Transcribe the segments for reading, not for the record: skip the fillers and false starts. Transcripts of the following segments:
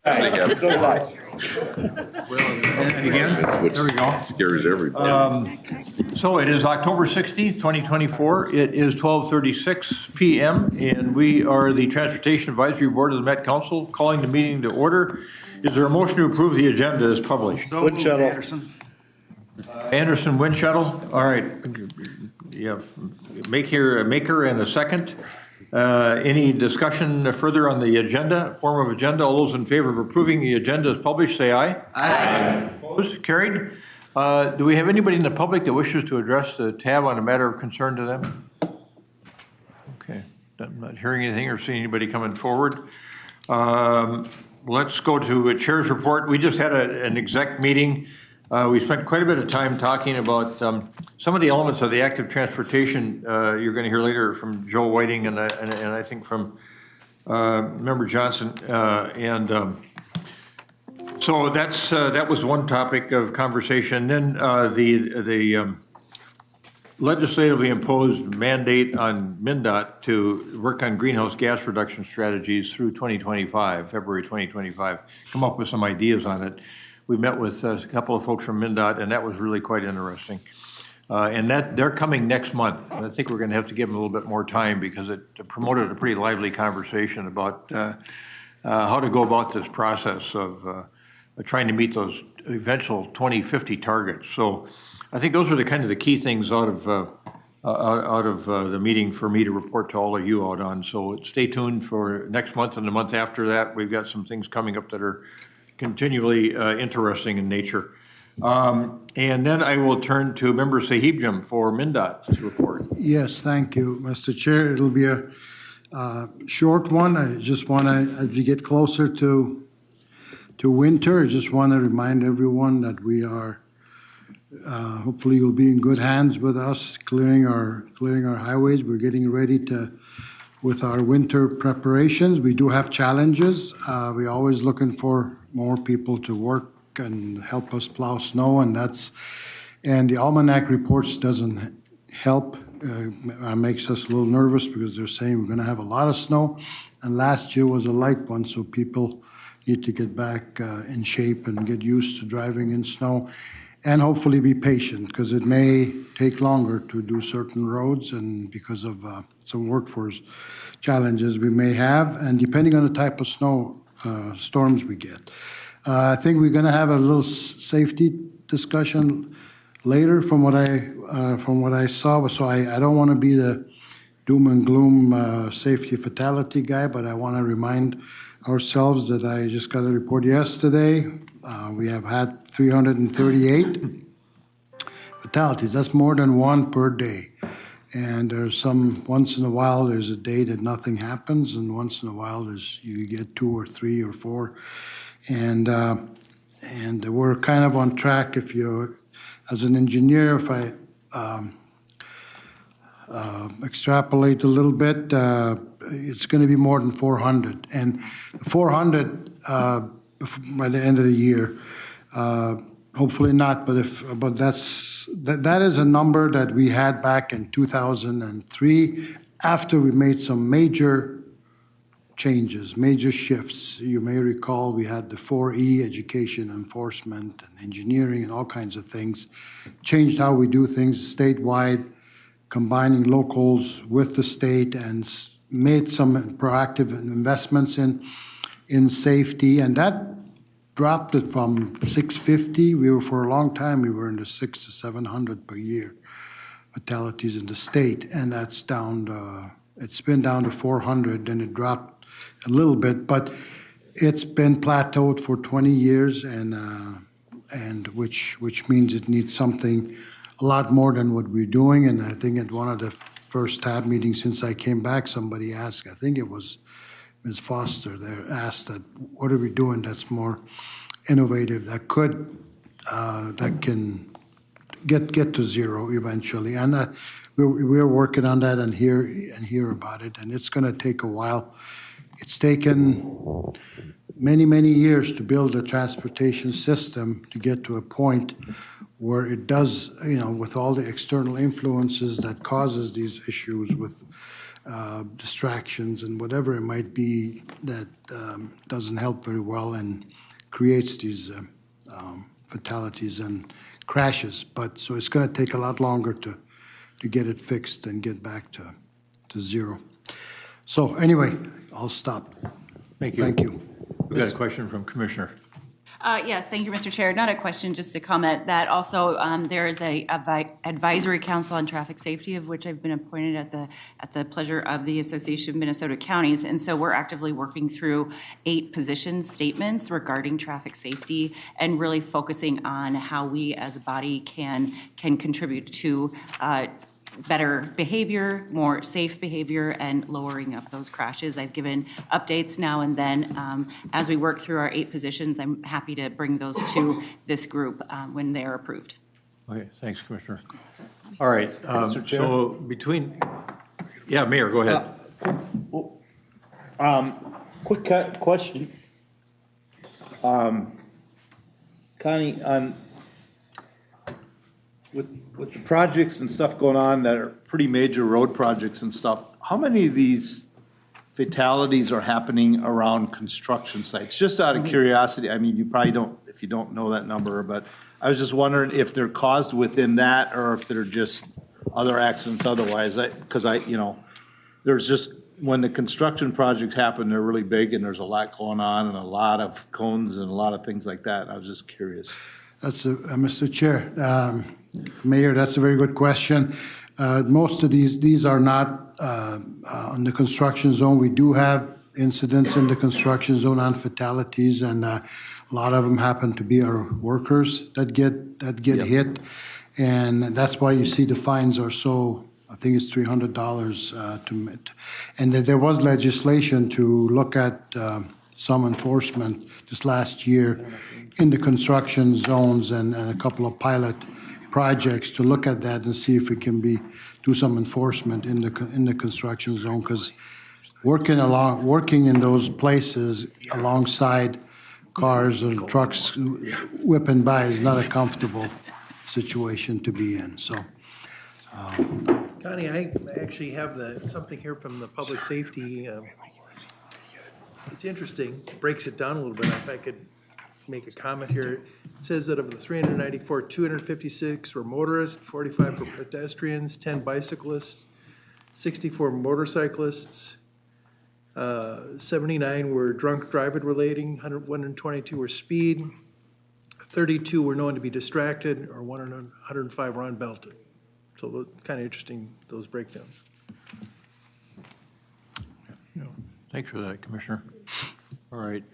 So much. And again, there we go. Scares everybody. So it is October 16th, 2024. It is 12:36 PM, and we are the Transportation Advisory Board of the Met Council, calling the meeting to order. Is there a motion to approve the agenda as published? Wind shuttle. Anderson, wind shuttle. All right. You have maker and a second. Any discussion further on the agenda, form of agenda? All those in favor of approving the agenda as published, say aye. Aye. Opposed? Carried. Do we have anybody in the public that wishes to address the tab on a matter of concern to them? Okay. I'm not hearing anything or seeing anybody coming forward. Let's go to a chair's report. We just had an exec meeting. We spent quite a bit of time talking about some of the elements of the active transportation. You're going to hear later from Joe Whiting and I think from Member Johnson. So that was one topic of conversation. Then the legislatively imposed mandate on MnDOT to work on greenhouse gas reduction strategies through 2025, February 2025, come up with some ideas on it. We met with a couple of folks from MnDOT, and that was really quite interesting. And they're coming next month. And I think we're going to have to give them a little bit more time because it promoted a pretty lively conversation about how to go about this process of trying to meet those eventual 2050 targets. So I think those are the key things out of the meeting for me to report to all of you out on. So stay tuned for next month and the month after that. We've got some things coming up that are continually interesting in nature. And then I will turn to Member Sahibjam for MnDOT's report. Yes, thank you, Mr. Chair. It'll be a short one. I just want to, as we get closer to winter, I just want to remind everyone that we are, hopefully you'll be in good hands with us, clearing our highways. We're getting ready with our winter preparations. We do have challenges. We're always looking for more people to work and help us plow snow, and the almanac reports doesn't help. Makes us a little nervous because they're saying we're going to have a lot of snow, and last year was a light one, so people need to get back in shape and get used to driving in snow, and hopefully be patient because it may take longer to do certain roads, and because of some workforce challenges we may have, and depending on the type of snow storms we get. I think we're going to have a little safety discussion later from what I saw. So I don't want to be the doom and gloom safety fatality guy, but I want to remind ourselves that I just got a report yesterday. We have had 338 fatalities. That's more than one per day. And there's once in a while there's a day that nothing happens, and once in a while you get 2 or 3 or 4. And we're kind of on track. As an engineer, if I extrapolate a little bit, it's going to be more than 400. And 400 by the end of the year. Hopefully not, but that is a number that we had back in 2003 after we made some major changes, major shifts. You may recall we had the 4E, education, enforcement, and engineering, and all kinds of things. Changed how we do things statewide, combining locals with the state, and made some proactive investments in safety, and that dropped it from 650. For a long time, we were in the 600 to 700 per year fatalities in the state, and that's down. It's been down to 400, and it dropped a little bit, but it's been plateaued for 20 years, and which means it needs something a lot more than what we're doing. And I think at one of the first tab meetings since I came back, somebody asked, I think it was Ms. Foster, they asked that what are we doing that's more innovative, that can get to zero eventually. And we're working on that and hear about it, and it's going to take a while. It's taken many years to build a transportation system to get to a point where it does, with all the external influences that causes these issues with distractions and whatever it might be that doesn't help very well and creates these fatalities and crashes. But so it's going to take a lot longer to get it fixed and get back to zero. So anyway, I'll stop. Thank you. Thank you. We've got a question from Commissioner. Yes, thank you, Mr. Chair. Not a question, just a comment that also there is a advisory council on traffic safety, of which I've been appointed at the pleasure of the Association of Minnesota Counties. And so we're actively working through 8 position statements regarding traffic safety and really focusing on how we as a body can contribute to better behavior, more safe behavior, and lowering of those crashes. I've given updates now and then. As we work through our 8 positions, I'm happy to bring those to this group when they're approved. Okay, thanks, Commissioner. All right, so yeah, Mayor, go ahead. Quick question. Connie, with the projects and stuff going on that are pretty major road projects and stuff, how many of these fatalities are happening around construction sites? Just out of curiosity, I mean, you probably don't, if you don't know that number, but I was just wondering if they're caused within that or if they're just other accidents otherwise. Because there's just, when the construction projects happen, they're really big and there's a lot going on and a lot of cones and a lot of things like that. I was just curious. That's Mr. Chair. Mayor, that's a very good question. Most of these are not on the construction zone. We do have incidents in the construction zone on fatalities, and a lot of them happen to be our workers that get hit. And that's why you see the fines are so, I think it's $300 and there was legislation to look at some enforcement this last year in the construction zones and a couple of pilot projects to look at that and see if it can do some enforcement in the construction zone, because working in those places alongside cars and trucks whipping by is not a comfortable situation to be in. So, Connie, I actually have something here from the public safety. It's interesting, breaks it down a little bit. If I could make a comment here. It says that of the 394, 256 were motorists, 45 were pedestrians, 10 bicyclists, 64 motorcyclists, 79 were drunk driving relating, 122 were speed, 32 were known to be distracted, or 105 were unbelted. So kind of interesting, those breakdowns. Thanks for that, Commissioner. All right.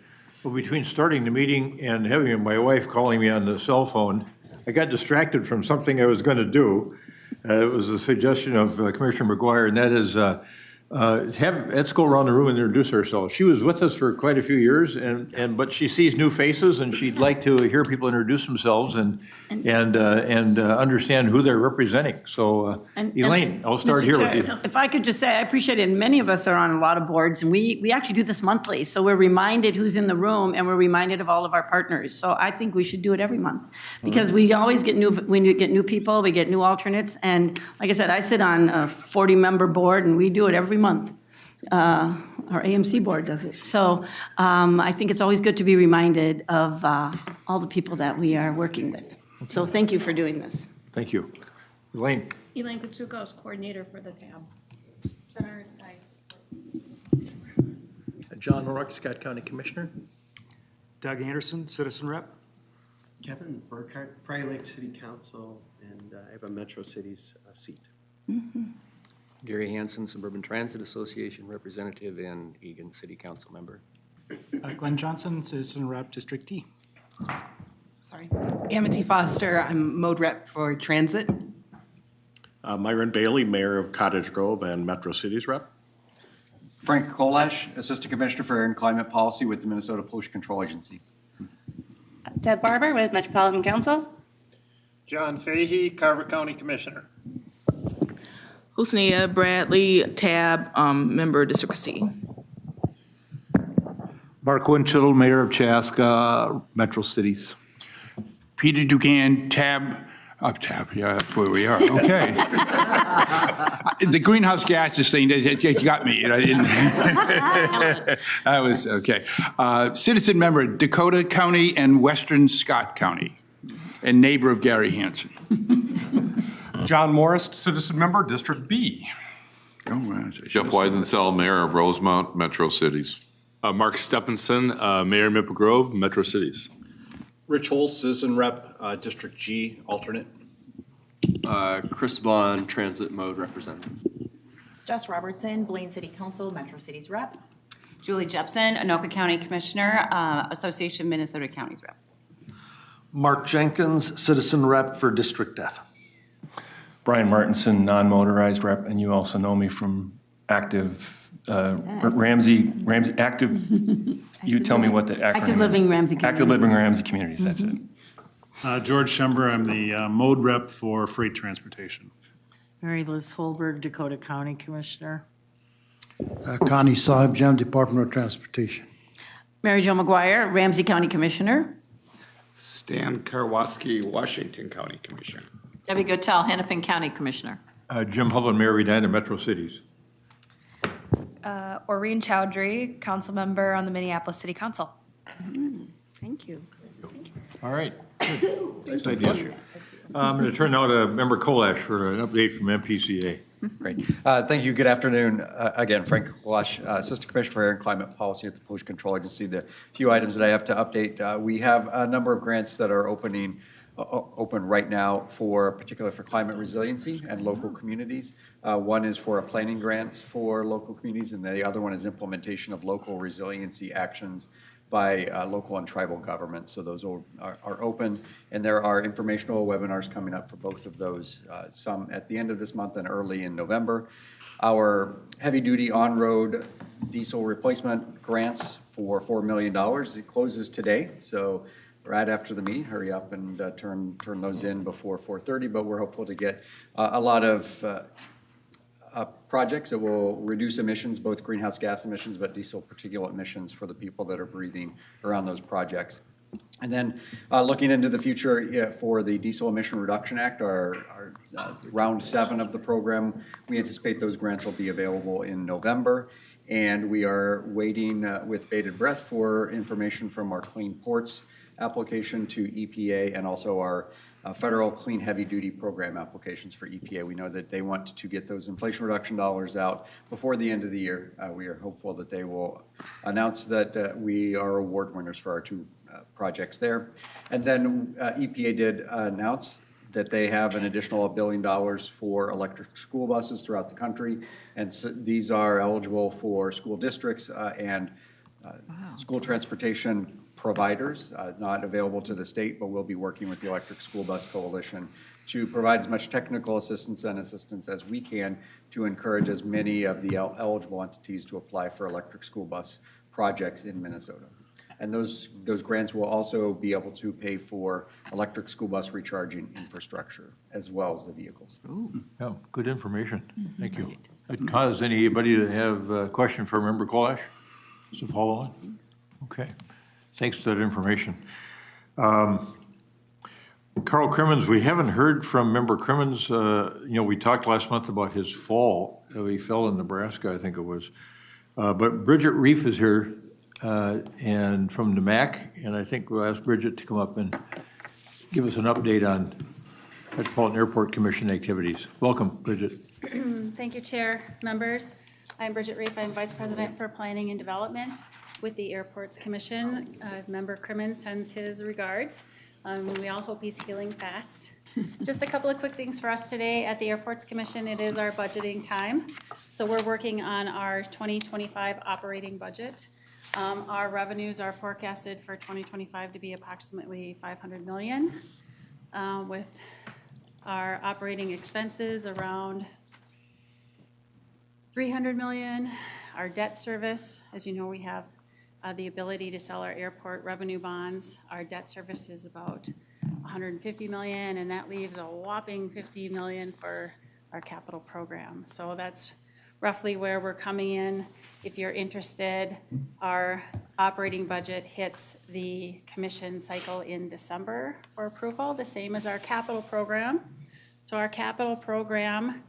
Well, between starting the meeting and having my wife calling me on the cell phone, I got distracted from something I was going to do. It was a suggestion of Commissioner McGuire, and that is let's go around the room and introduce ourselves. She was with us for quite a few years, but she sees new faces, and she'd like to hear people introduce themselves and understand who they're representing. So, Elaine, I'll start here with you. If I could just say, I appreciate it. And many of us are on a lot of boards, and we actually do this monthly. So we're reminded who's in the room, and we're reminded of all of our partners. So I think we should do it every month, because we always get when you get new people, we get new alternates. And like I said, I sit on a 40-member board, and we do it every month. Our AMC board does it. So I think it's always good to be reminded of all the people that we are working with. So thank you for doing this. Thank you. Elaine. Elaine Katsukas, coordinator for the TAB. Center Snipes. John Rourke, Scott County Commissioner. Doug Anderson, Citizen Rep. Kevin Burkhart, Prior Lake City Council, and I have a Metro Cities seat. Mm-hmm. Gary Hansen, Suburban Transit Association Representative and Egan City Council Member. Glenn Johnson, Citizen Rep, District T. Sorry. Amity Foster, I'm Mode Rep for Transit. Myron Bailey, Mayor of Cottage Grove and Metro Cities Rep. Frank Kolash, Assistant Commissioner for Air and Climate Policy with the Minnesota Pollution Control Agency. Deb Barber with Metropolitan Council. John Fahey, Carver County Commissioner. Husnia Bradley, TAB, member District C. Mark Winchell, Mayor of Chaska, Metro Cities. Peter Dugan, TAB, yeah, that's where we are, okay. The greenhouse gases thing, it got me. I didn't. That was okay. Citizen member, Dakota County and Western Scott County, and neighbor of Gary Hansen. John Morris, citizen member, District B. Jeff Weisensell, Mayor of Rosemount, Metro Cities. Mark Stephenson, Mayor Maple Grove, Metro Cities. Rich Holz, citizen rep, District G, alternate. Chris Vaughn, transit mode representative. Jess Robertson, Blaine City Council, Metro Cities rep. Julie Jepson, Anoka County Commissioner, Association Minnesota Counties rep. Mark Jenkins, citizen rep for District F. Brian Martinson, non-motorized rep, and you also know me from active Ramsey active. You tell me what the acronym Active Living is. Ramsey Active Living Ramsey Communities. That's it. George Schember, I'm the mode rep for freight transportation. Mary Liz Holberg, Dakota County Commissioner. Connie Sahibjam, Department of Transportation. Mary Jo McGuire, Ramsey County Commissioner. Stan Karwoski, Washington County Commissioner. Debbie Gotell, Hennepin County Commissioner. Jim Hovland, Mayor Edina, Metro Cities. Oreen Chowdhury, council member on the Minneapolis City Council. Thank you. All right. Good. Nice idea. I'm going to turn now to Member Kolash for an update from MPCA. Great. Thank you. Good afternoon. Again, Frank Kolash, Assistant Commissioner for Air and Climate Policy at the Pollution Control Agency. The few items that I have to update, we have a number of grants that are open right now, particularly for climate resiliency and local communities. One is for a planning grants for local communities, and the other one is implementation of local resiliency actions by local and tribal governments. So those are open, and there are informational webinars coming up for both of those, some at the end of this month and early in November. Our heavy-duty on-road diesel replacement grants for $4 million. It closes today, so right after the meeting, hurry up and turn those in before 4:30, but we're hopeful to get a lot of projects that will reduce emissions, both greenhouse gas emissions, but diesel particulate emissions for the people that are breathing around those projects. And then looking into the future for the Diesel Emission Reduction Act, our round 7 of the program, we anticipate those grants will be available in November. And we are waiting with bated breath for information from our Clean Ports application to EPA and also our federal clean heavy duty program applications for EPA. We know that they want to get those Inflation Reduction dollars out before the end of the year. We are hopeful that they will announce that we are award winners for our 2 projects there. And then EPA did announce that they have an additional $1 billion for electric school buses throughout the country. And so these are eligible for school districts and school transportation providers, not available to the state, but we'll be working with the Electric School Bus Coalition to provide as much technical assistance as we can to encourage as many of the eligible entities to apply for electric school bus projects in Minnesota. And those grants will also be able to pay for electric school bus recharging infrastructure as well as the vehicles. Yeah, good information. Thank you. Does anybody have a question for Member Kolash? To follow on? Okay. Thanks for that information. Carl Crimmins, we haven't heard from Member Crimmins. We talked last month about his fall. He fell in Nebraska, I think it was. But Bridget Reef is here and from NMAC, and I think we'll ask Bridget to come up and give us an update on Metropolitan Airport Commission activities. Welcome, Bridget. Thank you, Chair, members. I'm Bridget Reif. I'm Vice President for Planning and Development with the Airports Commission. Member Crimmins sends his regards. We all hope he's healing fast. Just a couple of quick things for us today at the Airports Commission. It is our budgeting time. So we're working on our 2025 operating budget. Our revenues are forecasted for 2025 to be approximately $500 million, with our operating expenses around $300 million. Our debt service, as you know, we have the ability to sell our airport revenue bonds. Our debt service is about $150 million, and that leaves a whopping $50 million for our capital program. So that's roughly where we're coming in. If you're interested, our operating budget hits the commission cycle in December for approval, the same as our capital program. So our capital program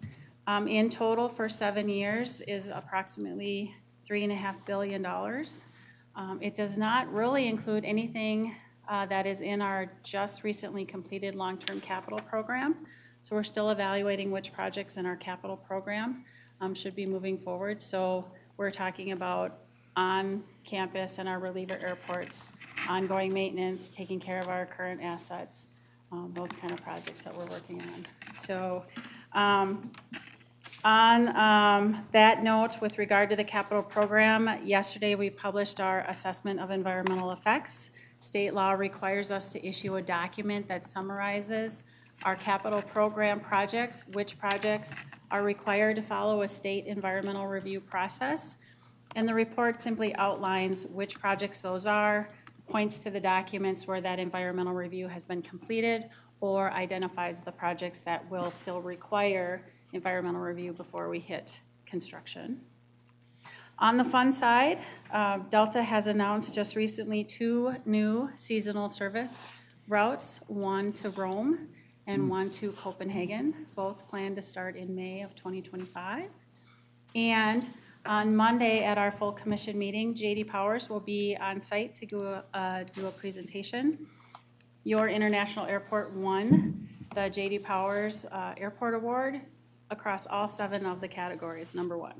In total for 7 years is approximately $3.5 billion. It does not really include anything that is in our just recently completed long-term capital program. So we're still evaluating which projects in our capital program should be moving forward. So we're talking about on campus and our reliever airports, ongoing maintenance, taking care of our current assets, those kind of projects that we're working on. So on that note, with regard to the capital program, yesterday we published our assessment of environmental effects. State law requires us to issue a document that summarizes our capital program projects, which projects are required to follow a state environmental review process. And the report simply outlines which projects those are, points to the documents where that environmental review has been completed, or identifies the projects that will still require environmental review before we hit construction. On the fun side, Delta has announced just recently 2 new seasonal service routes, one to Rome and one to Copenhagen, both planned to start in May of 2025. And on Monday at our full commission meeting, J.D. Powers will be on site to do a presentation. Your International Airport won the J.D. Powers Airport Award across all 7 of the categories, #1.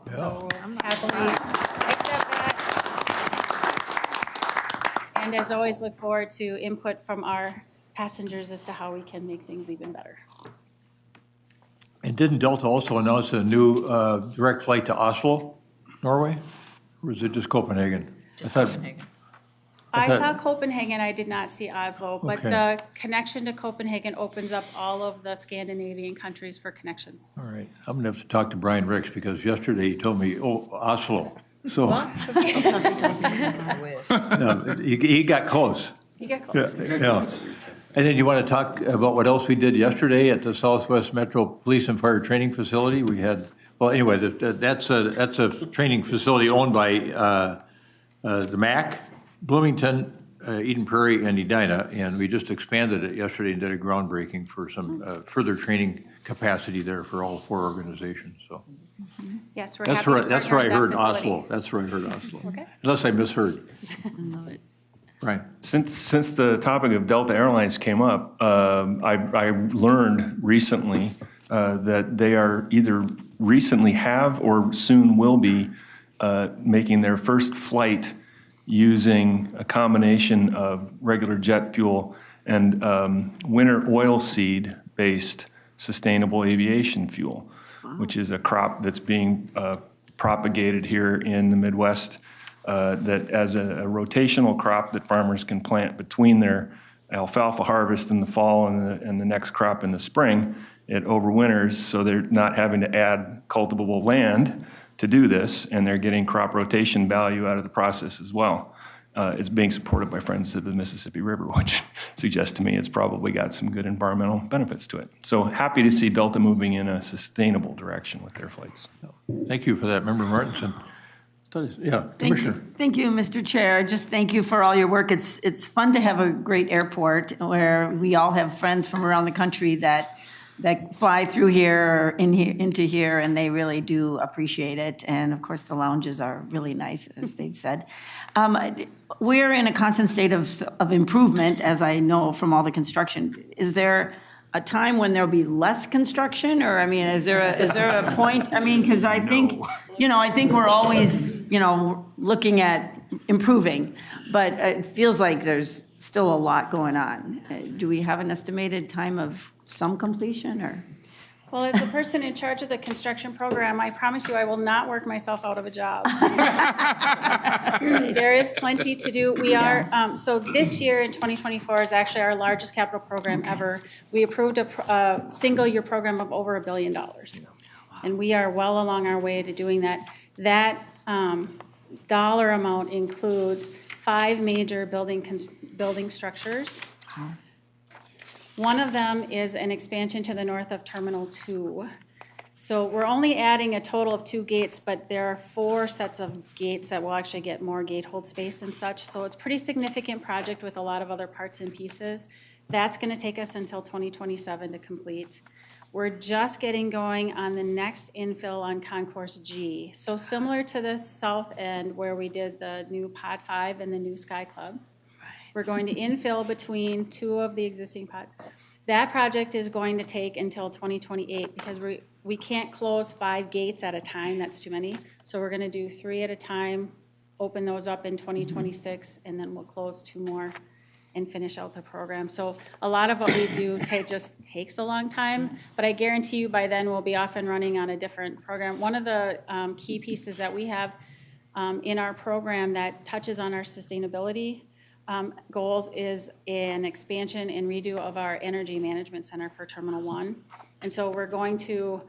Yeah. So we'll happily accept that. And as always, look forward to input from our passengers as to how we can make things even better. And didn't Delta also announce a new direct flight to Oslo, Norway? Or is it just Copenhagen? Just Copenhagen. I saw Copenhagen, I did not see Oslo, but Okay. the connection to Copenhagen opens up all of the Scandinavian countries for connections. All right, I'm gonna have to talk to Brian Ricks, because yesterday he told me, oh, Oslo. So, no, he got close. You get close. Yeah. And then you want to talk about what else we did yesterday at the Southwest Metro Police and Fire Training Facility? We had, well, anyway, that's a training facility owned by the MAC, Bloomington, Eden Prairie, and Edina, and we just expanded it yesterday and did a groundbreaking for some further training capacity there for all 4 organizations. So Yes, we're that's happy to where partner I with heard that facility. Oslo. That's where I heard Oslo. Okay. Unless I misheard. Love it. Right. Since the topic of Delta Airlines came up, I learned recently that they are either recently have or soon will be making their first flight using a combination of regular jet fuel and winter oilseed-based sustainable aviation fuel, which is a crop that's being propagated here in the Midwest. That as a rotational crop that farmers can plant between their alfalfa harvest in the fall and the next crop in the spring. It overwinters, so they're not having to add cultivable land to do this, and they're getting crop rotation value out of the process as well. It's being supported by Friends of the Mississippi River, which suggests to me it's probably got some good environmental benefits to it. So happy to see Delta moving in a sustainable direction with their flights. Thank you for that, Member Martinson. Yeah, Commissioner. Thank you, Mr. Chair. Just thank you for all your work. It's fun to have a great airport where we all have friends from around the country that fly through here or into here, and they really do appreciate it. And of course, the lounges are really nice, as they've said. We're in a constant state of improvement, as I know from all the construction. Is there a time when there'll be less construction, or I mean, is there a point? I mean, because I think, I think we're always, looking at improving, but it feels like there's still a lot going on. Do we have an estimated time of some completion, or? Well, as the person in charge of the construction program, I promise you I will not work myself out of a job. There is plenty to do. We are, so this year in 2024 is actually our largest capital program ever. We approved a single-year program of over $1 billion. And we are well along our way to doing that. That dollar amount includes 5 major building structures. One of them is an expansion to the north of Terminal 2. So we're only adding a total of 2 gates, but there are 4 sets of gates that will actually get more gate hold space and such. So it's a pretty significant project with a lot of other parts and pieces. That's going to take us until 2027 to complete. We're just getting going on the next infill on Concourse G. So similar to the south end where we did the new Pod 5 and the new Sky Club. We're going to infill between two of the existing pods. That project is going to take until 2028 because we can't close 5 gates at a time. That's too many. So we're going to do 3 at a time, open those up in 2026, and then we'll close 2 more and finish out the program. So a lot of what we do just takes a long time, but I guarantee you by then we'll be off and running on a different program. One of the key pieces that we have in our program that touches on our sustainability goals is an expansion and redo of our energy management center for Terminal 1. And so we're going to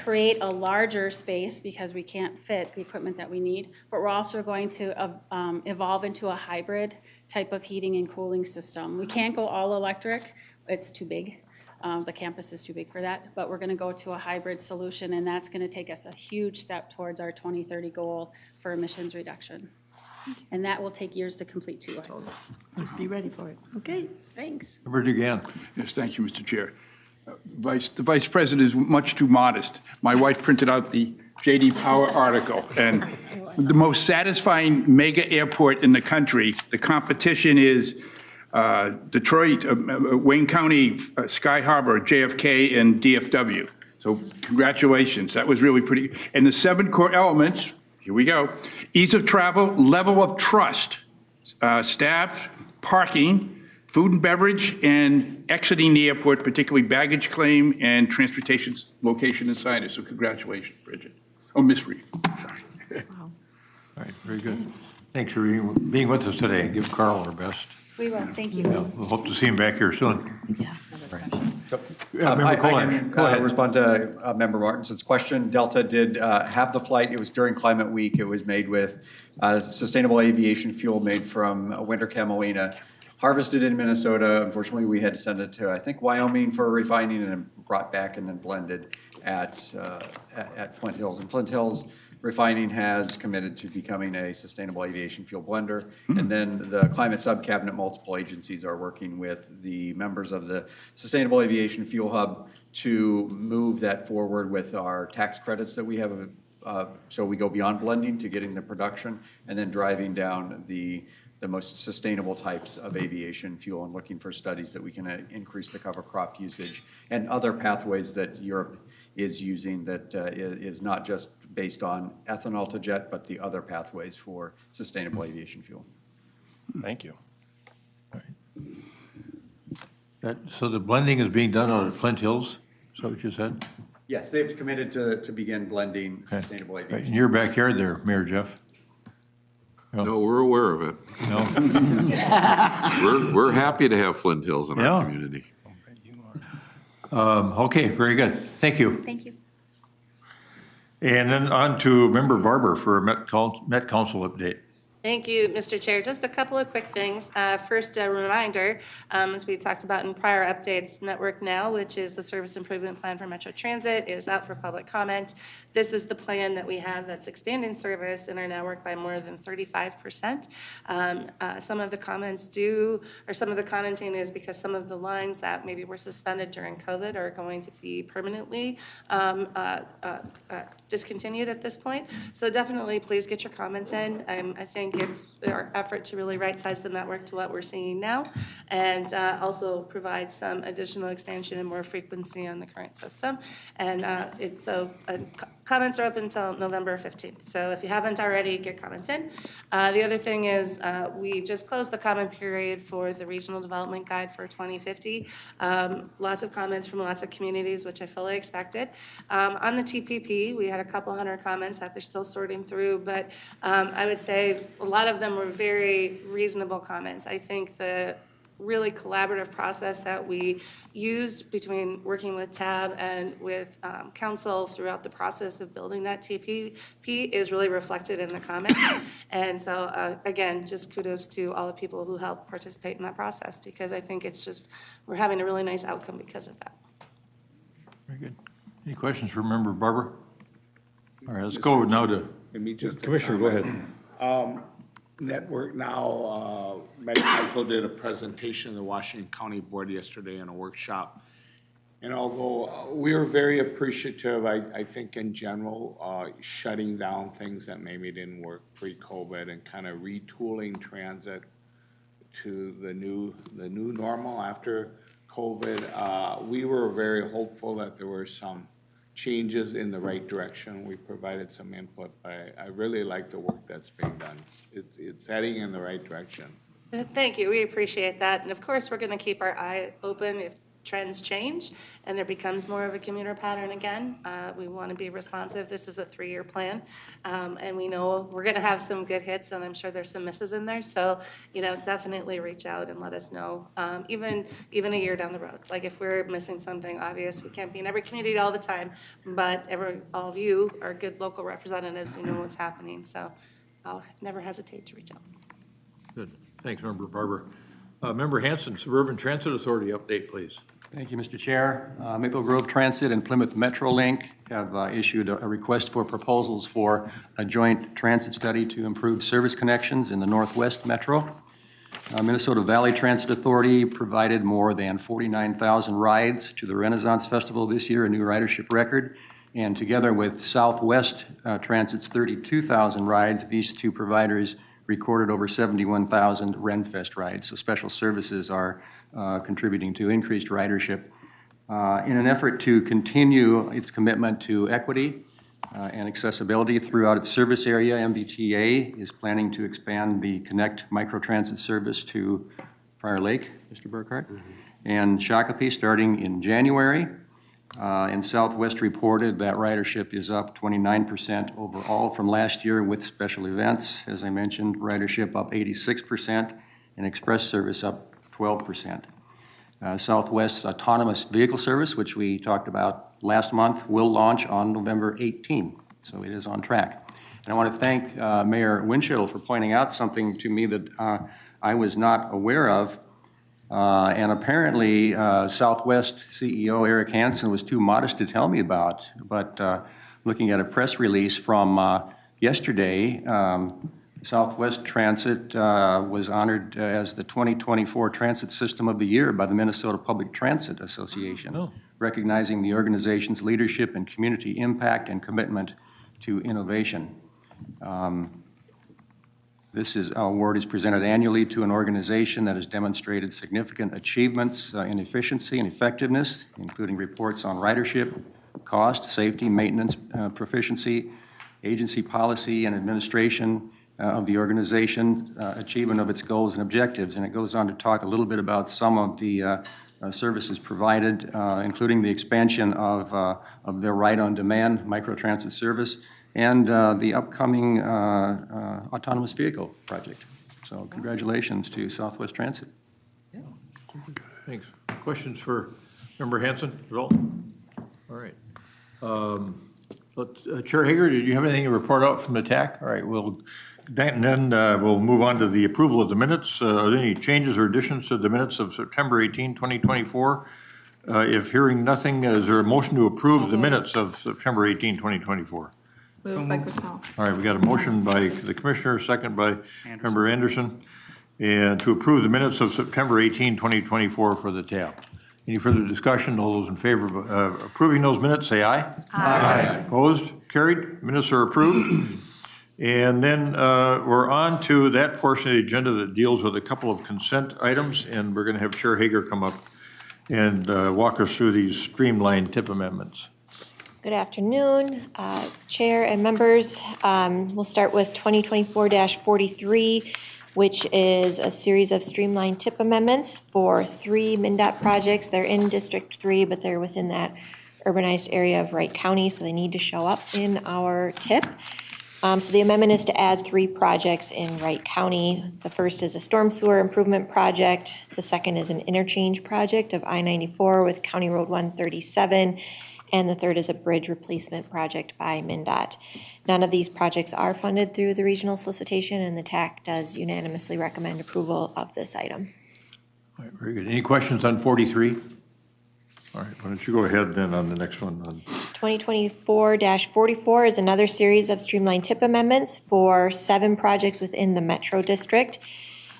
create a larger space because we can't fit the equipment that we need, but we're also going to evolve into a hybrid type of heating and cooling system. We can't go all electric, it's too big. The campus is too big for that, but we're going to go to a hybrid solution, and that's going to take us a huge step towards our 2030 goal for emissions reduction. And that will take years to complete too, I told them. Just be ready for it. Okay, thanks. Member Dugan. Yes, thank you, Mr. Chair. The Vice President is much too modest. My wife printed out the J.D. Power article, and the most satisfying mega airport in the country, the competition is Detroit, Wayne County, Sky Harbor, JFK, and DFW. So congratulations, that was really pretty. And the 7 core elements, here we go: ease of travel, level of trust, staff, parking, food and beverage, and exiting the airport, particularly baggage claim and transportation location inside it. So congratulations, Bridget. Oh, Miss Reed, sorry. All right, very good. Thanks for being with us today. Give Carl our best. We will, thank you. Yeah, we'll hope to see him back here soon. Yeah. So, Member Cohen, I can go ahead. respond to Member Martinson's question. Delta did have the flight. It was during Climate Week. It was made with sustainable aviation fuel made from winter camelina, harvested in Minnesota. Unfortunately, we had to send it to, I think, Wyoming for refining, and then brought back and then blended at Flint Hills. And Flint Hills Refining has committed to becoming a sustainable aviation fuel blender. And then the Climate Sub-Cabinet, multiple agencies are working with the members of the Sustainable Aviation Fuel Hub to move that forward with our tax credits that we have. So we go beyond blending to getting the production and then driving down the most sustainable types of aviation fuel and looking for studies that we can increase the cover crop usage and other pathways that Europe is using that is not just based on ethanol to jet, but the other pathways for sustainable aviation fuel. Thank you. So the blending is being done out at Flint Hills, is that what you said? Yes, they've committed to begin blending sustainable Right, aviation. in your backyard there, Mayor Jeff? No, we're aware of it. No? We're happy to have Flint Hills in our community. Okay, very good. Thank you. Thank you. And then on to Member Barber for a Met Council update. Thank you, Mr. Chair. Just a couple of quick things. First, a reminder, as we talked about in prior updates, Network Now, which is the service improvement plan for Metro Transit, is out for public comment. This is the plan that we have that's expanding service in our network by more than 35%. Some of the comments some of the commenting is because some of the lines that maybe were suspended during COVID are going to be permanently discontinued at this point. So definitely, please get your comments in. I think it's our effort to really right-size the network to what we're seeing now, and also provide some additional expansion and more frequency on the current system. And comments are up until November 15th. So if you haven't already, get comments in. The other thing is we just closed the comment period for the Regional Development Guide for 2050. Lots of comments from lots of communities, which I fully expected. On the TPP, we had a couple hundred comments that they're still sorting through, but I would say a lot of them were very reasonable comments. I think the really collaborative process that we used between working with TAB and with council throughout the process of building that TPP is really reflected in the comments. And so again, just kudos to all the people who helped participate in that process, because I think it's just, we're having a really nice outcome because of that. Very good. Any questions for Member Barber? All right, let's go now to Commissioner. Go ahead. Network Now, Met Council did a presentation to the Washington County Board yesterday in a workshop. And although we are very appreciative, I think in general, shutting down things that maybe didn't work pre-COVID and kind of retooling transit to the new normal after COVID, we were very hopeful that there were some changes in the right direction. We provided some input, but I really like the work that's being done. It's heading in the right direction. Thank you. We appreciate that. And of course, we're going to keep our eye open if trends change and there becomes more of a commuter pattern again. We want to be responsive. This is a 3-year plan. And we know we're going to have some good hits, and I'm sure there's some misses in there. So, definitely reach out and let us know, even a year down the road. Like if we're missing something obvious, we can't be in every community all the time, but all of you are good local representatives who know what's happening. So I'll never hesitate to reach out. Good. Thanks, Member Barber. Member Hanson, Suburban Transit Authority update, please. Thank you, Mr. Chair. Maple Grove Transit and Plymouth Metrolink have issued a request for proposals for a joint transit study to improve service connections in the Northwest Metro. Minnesota Valley Transit Authority provided more than 49,000 rides to the Renaissance Festival this year, a new ridership record. And together with Southwest Transit's 32,000 rides, these two providers recorded over 71,000 Renfest rides. So special services are contributing to increased ridership. In an effort to continue its commitment to equity and accessibility throughout its service area, MVTA is planning to expand the Connect microtransit service to Prior Lake, Mr. Burkhart, and Shakopee starting in January. And Southwest reported that ridership is up 29% overall from last year with special events. As I mentioned, ridership up 86% and express service up 12%. Southwest's autonomous vehicle service, which we talked about last month, will launch on November 18, so it is on track. And I want to thank Mayor Winchell for pointing out something to me that I was not aware of. And apparently, Southwest CEO Eric Hansen was too modest to tell me about. But looking at a press release from yesterday, Southwest Transit was honored as the 2024 Transit System of the Year by the Minnesota Public Transit Association, recognizing the organization's leadership and community impact and commitment to innovation. This award is presented annually to an organization that has demonstrated significant achievements in efficiency and effectiveness, including reports on ridership, cost, safety, maintenance, proficiency, agency policy, and administration of the organization, achievement of its goals and objectives. And it goes on to talk a little bit about some of the services provided, including the expansion of their ride-on-demand microtransit service, and the upcoming autonomous vehicle project. So congratulations to Southwest Transit. Thanks. Questions for Member Hanson at all? All right. Chair Hager, did you have anything to report out from the TAC? All right, we'll move on to the approval of the minutes. Are there any changes or additions to the minutes of September 18, 2024? If hearing nothing, is there a motion to approve the minutes of September 18, 2024? Moved by Griswold. All right, we got a motion by the Commissioner, second by Member Anderson, and to approve the minutes of September 18, 2024 for the tab. Any further discussion? All those in favor of approving those minutes, say aye. Aye. Opposed? Carried. Minutes are approved. And then we're on to that portion of the agenda that deals with a couple of consent items, and we're going to have Chair Hager come up and walk us through these streamlined tip amendments. Good afternoon, Chair and members. We'll start with 2024-43, which is a series of streamlined tip amendments for 3 MnDOT projects. They're in District 3, but they're within that urbanized area of Wright County, so they need to show up in our tip. So the amendment is to add 3 projects in Wright County. The first is a storm sewer improvement project. The second is an interchange project of I-94 with County Road 137. And the third is a bridge replacement project by MnDOT. None of these projects are funded through the regional solicitation, and the TAC does unanimously recommend approval of this item. All right, very good. Any questions on 43? All right, why don't you go ahead then on the next one. 2024-44 is another series of streamlined tip amendments for 7 projects within the Metro District.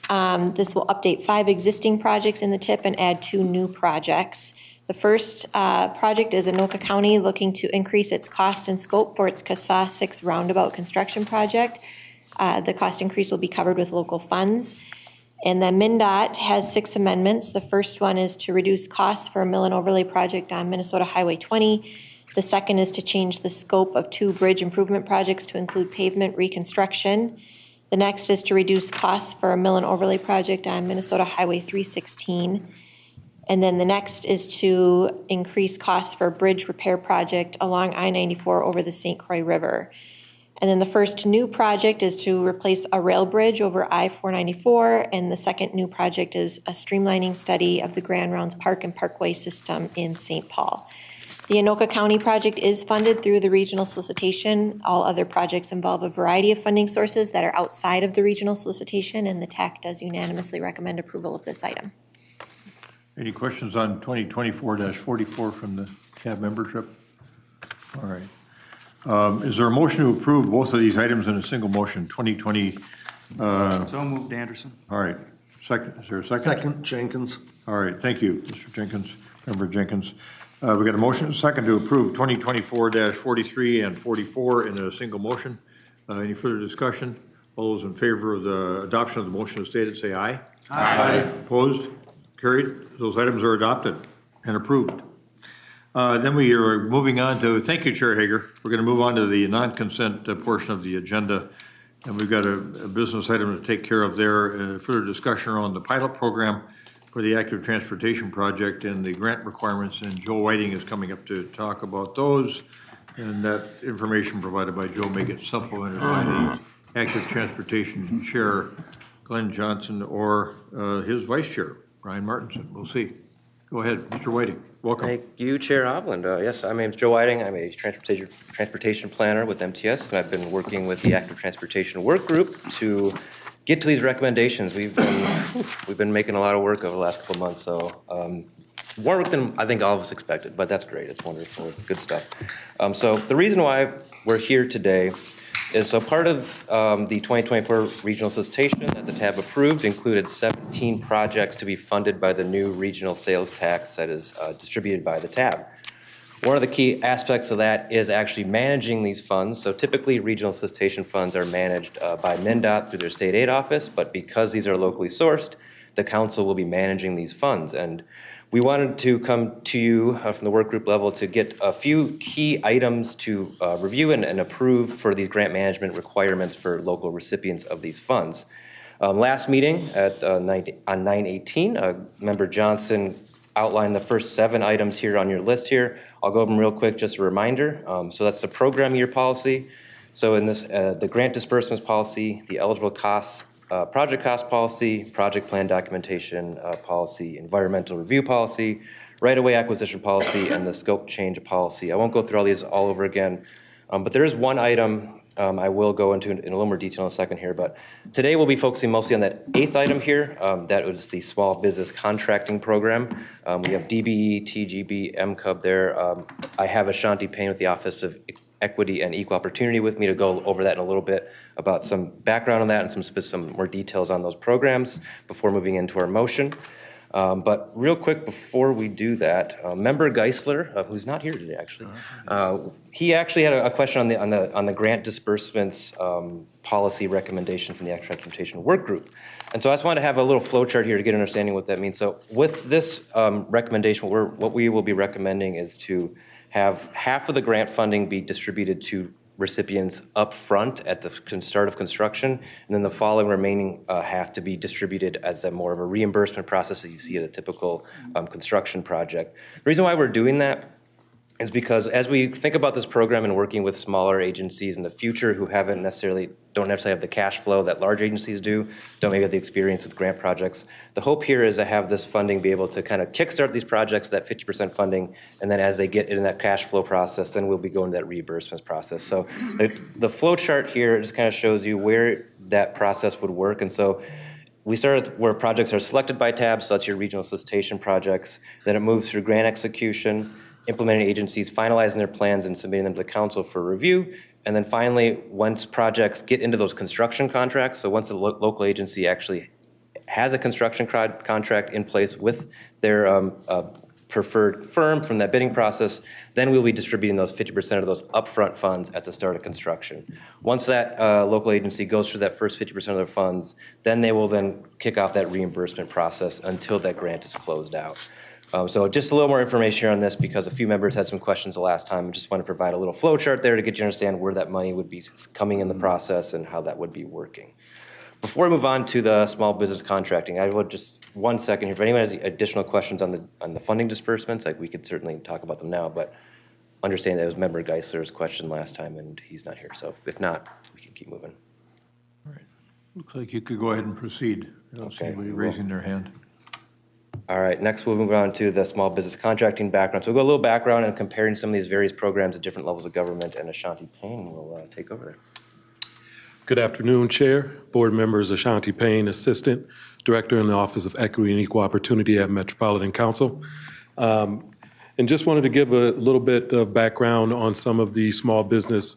This will update 5 existing projects in the tip and add 2 new projects. The first project is Anoka County looking to increase its cost and scope for its CASA 6 roundabout construction project. The cost increase will be covered with local funds. And then MnDOT has 6 amendments. The first one is to reduce costs for a mill and overlay project on Minnesota Highway 20. The second is to change the scope of 2 bridge improvement projects to include pavement reconstruction. The next is to reduce costs for a mill and overlay project on Minnesota Highway 316. And then the next is to increase costs for a bridge repair project along I-94 over the St. Croix River. And then the first new project is to replace a rail bridge over I-494, and the second new project is a streamlining study of the Grand Rounds Park and Parkway system in St. Paul. The Anoka County project is funded through the regional solicitation. All other projects involve a variety of funding sources that are outside of the regional solicitation, and the TAC does unanimously recommend approval of this item. Any questions on 2024-44 from the CAB membership? All right. Is there a motion to approve both of these items in a single motion, 2020? So moved, Anderson. All right. Second, is there a second? Second, Jenkins. All right, thank you, Mr. Jenkins, Member Jenkins. We got a motion and a second to approve 2024-43 and 44 in a single motion. Any further discussion? All those in favor of the adoption of the motion as stated, say aye. Aye. Opposed? Carried. Those items are adopted and approved. Then we are moving on to, thank you, Chair Hager. We're going to move on to the non-consent portion of the agenda. And we've got a business item to take care of there. Further discussion on the pilot program for the active transportation project and the grant requirements. And Joe Whiting is coming up to talk about those. And that information provided by Joe may get supplemented by the active transportation chair, Glenn Johnson, or his vice chair, Brian Martinson. We'll see. Go ahead, Mr. Whiting. Welcome. Thank you, Chair Hovland. Yes, my name is Joe Whiting. I'm a transportation planner with MTS, and I've been working with the Active Transportation Work Group to get to these recommendations. We've been making a lot of work over the last couple of months, so more work than I think all of us expected, but that's great. It's wonderful. It's good stuff. So the reason why we're here today is so part of the 2024 regional solicitation that the TAB approved included 17 projects to be funded by the new regional sales tax that is distributed by the TAB. One of the key aspects of that is actually managing these funds. So typically regional solicitation funds are managed by MnDOT through their state aid office, but because these are locally sourced, the council will be managing these funds. And we wanted to come to you from the work group level to get a few key items to review and approve for these grant management requirements for local recipients of these funds. Last meeting on 9/18, Member Johnson outlined the first 7 items here on your list here. I'll go over them real quick, just a reminder. So that's the program year policy. So in this, the grant disbursements policy, the eligible costs, project cost policy, project plan documentation policy, environmental review policy, right-of-way acquisition policy, and the scope change policy. I won't go through all these all over again, but there is one item I will go into in a little more detail in a second here, but today we'll be focusing mostly on that 8th item here. That was the small business contracting program. We have DBE, TGB, MCUB there. I have Ashanti Payne with the Office of Equity and Equal Opportunity with me to go over that in a little bit about some background on that and some more details on those programs before moving into our motion. But real quick before we do that, Member Geisler, who's not here today actually, he actually had a question on the grant disbursements policy recommendation from the Active Transportation Work Group. And so I just wanted to have a little flow chart here to get an understanding what that means. So with this recommendation, what we will be recommending is to have half of the grant funding be distributed to recipients up front at the start of construction, and then the following remaining half to be distributed as a more of a reimbursement process that you see at a typical construction project. The reason why we're doing that is because as we think about this program and working with smaller agencies in the future who don't necessarily have the cash flow that large agencies don't maybe have the experience with grant projects, the hope here is to have this funding be able to kind of kickstart these projects, that 50% funding, and then as they get in that cash flow process, then we'll be going to that reimbursements process. So the flow chart here just kind of shows you where that process would work. And so we started where projects are selected by TAB, so that's your regional solicitation projects. Then it moves through grant execution, implementing agencies finalizing their plans and submitting them to the council for review. And then finally, once projects get into those construction contracts, so once the local agency actually has a construction contract in place with their preferred firm from that bidding process, then we'll be distributing those 50% of those upfront funds at the start of construction. Once that local agency goes through that first 50% of their funds, then they will then kick off that reimbursement process until that grant is closed out. So just a little more information here on this because a few members had some questions the last time. I just want to provide a little flow chart there to get you to understand where that money would be coming in the process and how that would be working. Before I move on to the small business contracting, I would just 1 second here. If anyone has additional questions on the funding disbursements, like we could certainly talk about them now, but understand that it was Member Geisler's question last time and he's not here. So if not, we can keep moving. Looks like you could go ahead and proceed. I don't see anybody raising their hand. All right, next we'll move on to the small business contracting background. So we'll go a little background and comparing some of these various programs at different levels of government, and Ashanti Payne will take over there. Good afternoon, Chair, board members. Ashanti Payne, Assistant Director in the Office of Equity and Equal Opportunity at Metropolitan Council. And just wanted to give a little bit of background on some of the small business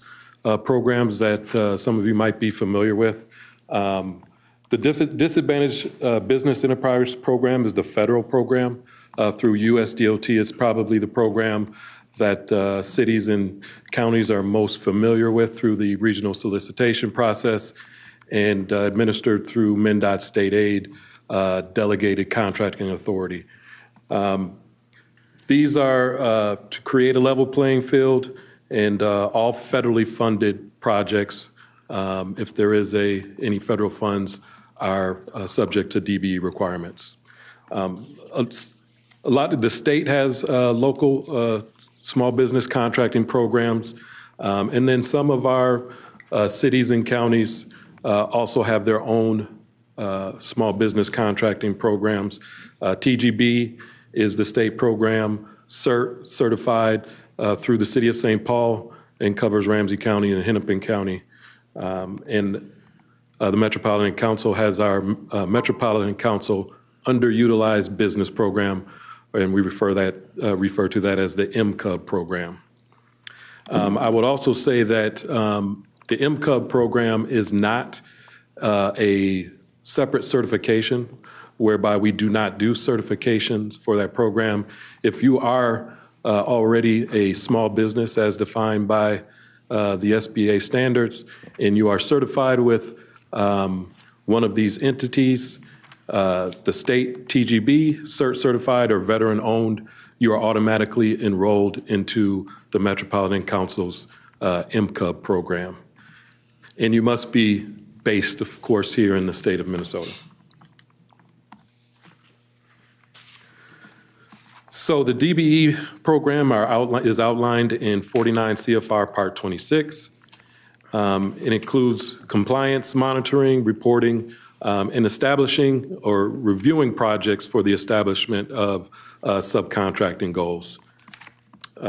programs that some of you might be familiar with. The Disadvantaged Business Enterprise Program is the federal program through USDOT. It's probably the program that cities and counties are most familiar with through the regional solicitation process and administered through MnDOT State Aid Delegated Contracting Authority. These are to create a level playing field and all federally funded projects, if there is any federal funds, are subject to DBE requirements. A lot of the state has local small business contracting programs, and then some of our cities and counties also have their own small business contracting programs. TGB is the state program certified through the City of St. Paul and covers Ramsey County and Hennepin County. And the Metropolitan Council has our Metropolitan Council Underutilized Business Program, and we refer to that as the MCUB program. I would also say that the MCUB program is not a separate certification, whereby we do not do certifications for that program. If you are already a small business as defined by the SBA standards, and you are certified with one of these entities, the state TGB certified or veteran owned, you are automatically enrolled into the Metropolitan Council's MCUB program. And you must be based, of course, here in the state of Minnesota. So the DBE program is outlined in 49 CFR Part 26. It includes compliance monitoring, reporting, and establishing or reviewing projects for the establishment of subcontracting goals.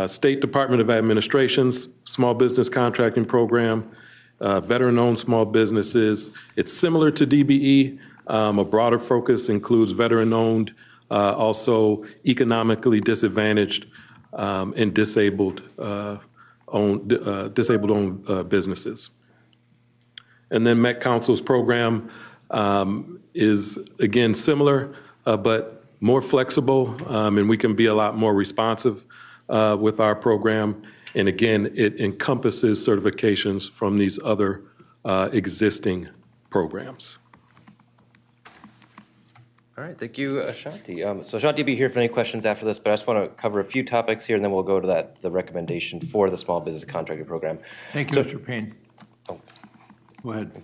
State Department of Administration's small business contracting program, veteran-owned small businesses. It's similar to DBE. A broader focus includes veteran-owned, also economically disadvantaged and disabled-owned businesses. And then Met Council's program is, again, similar, but more flexible, and we can be a lot more responsive with our program. And again, it encompasses certifications from these other existing programs. All right, thank you, Ashanti. So Ashanti will be here for any questions after this, but I just want to cover a few topics here, and then we'll go to the recommendation for the small business contracting program. Thank you, Mr. Payne. Oh. Go ahead.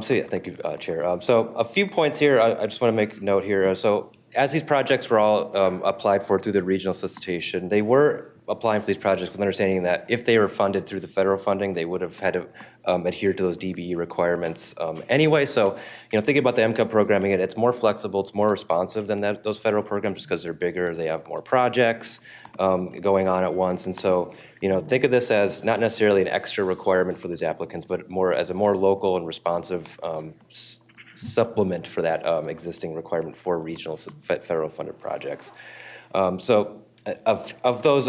So yeah, thank you, Chair. So a few points here. I just want to make note here. So as these projects were all applied for through the regional solicitation, they were applying for these projects with understanding that if they were funded through the federal funding, they would have had to adhere to those DBE requirements anyway. So, thinking about the MCUB programming, it's more flexible, it's more responsive than those federal programs just because they're bigger, they have more projects going on at once. And so, think of this as not necessarily an extra requirement for these applicants, but more as a more local and responsive supplement for that existing requirement for regional federal funded projects. So of those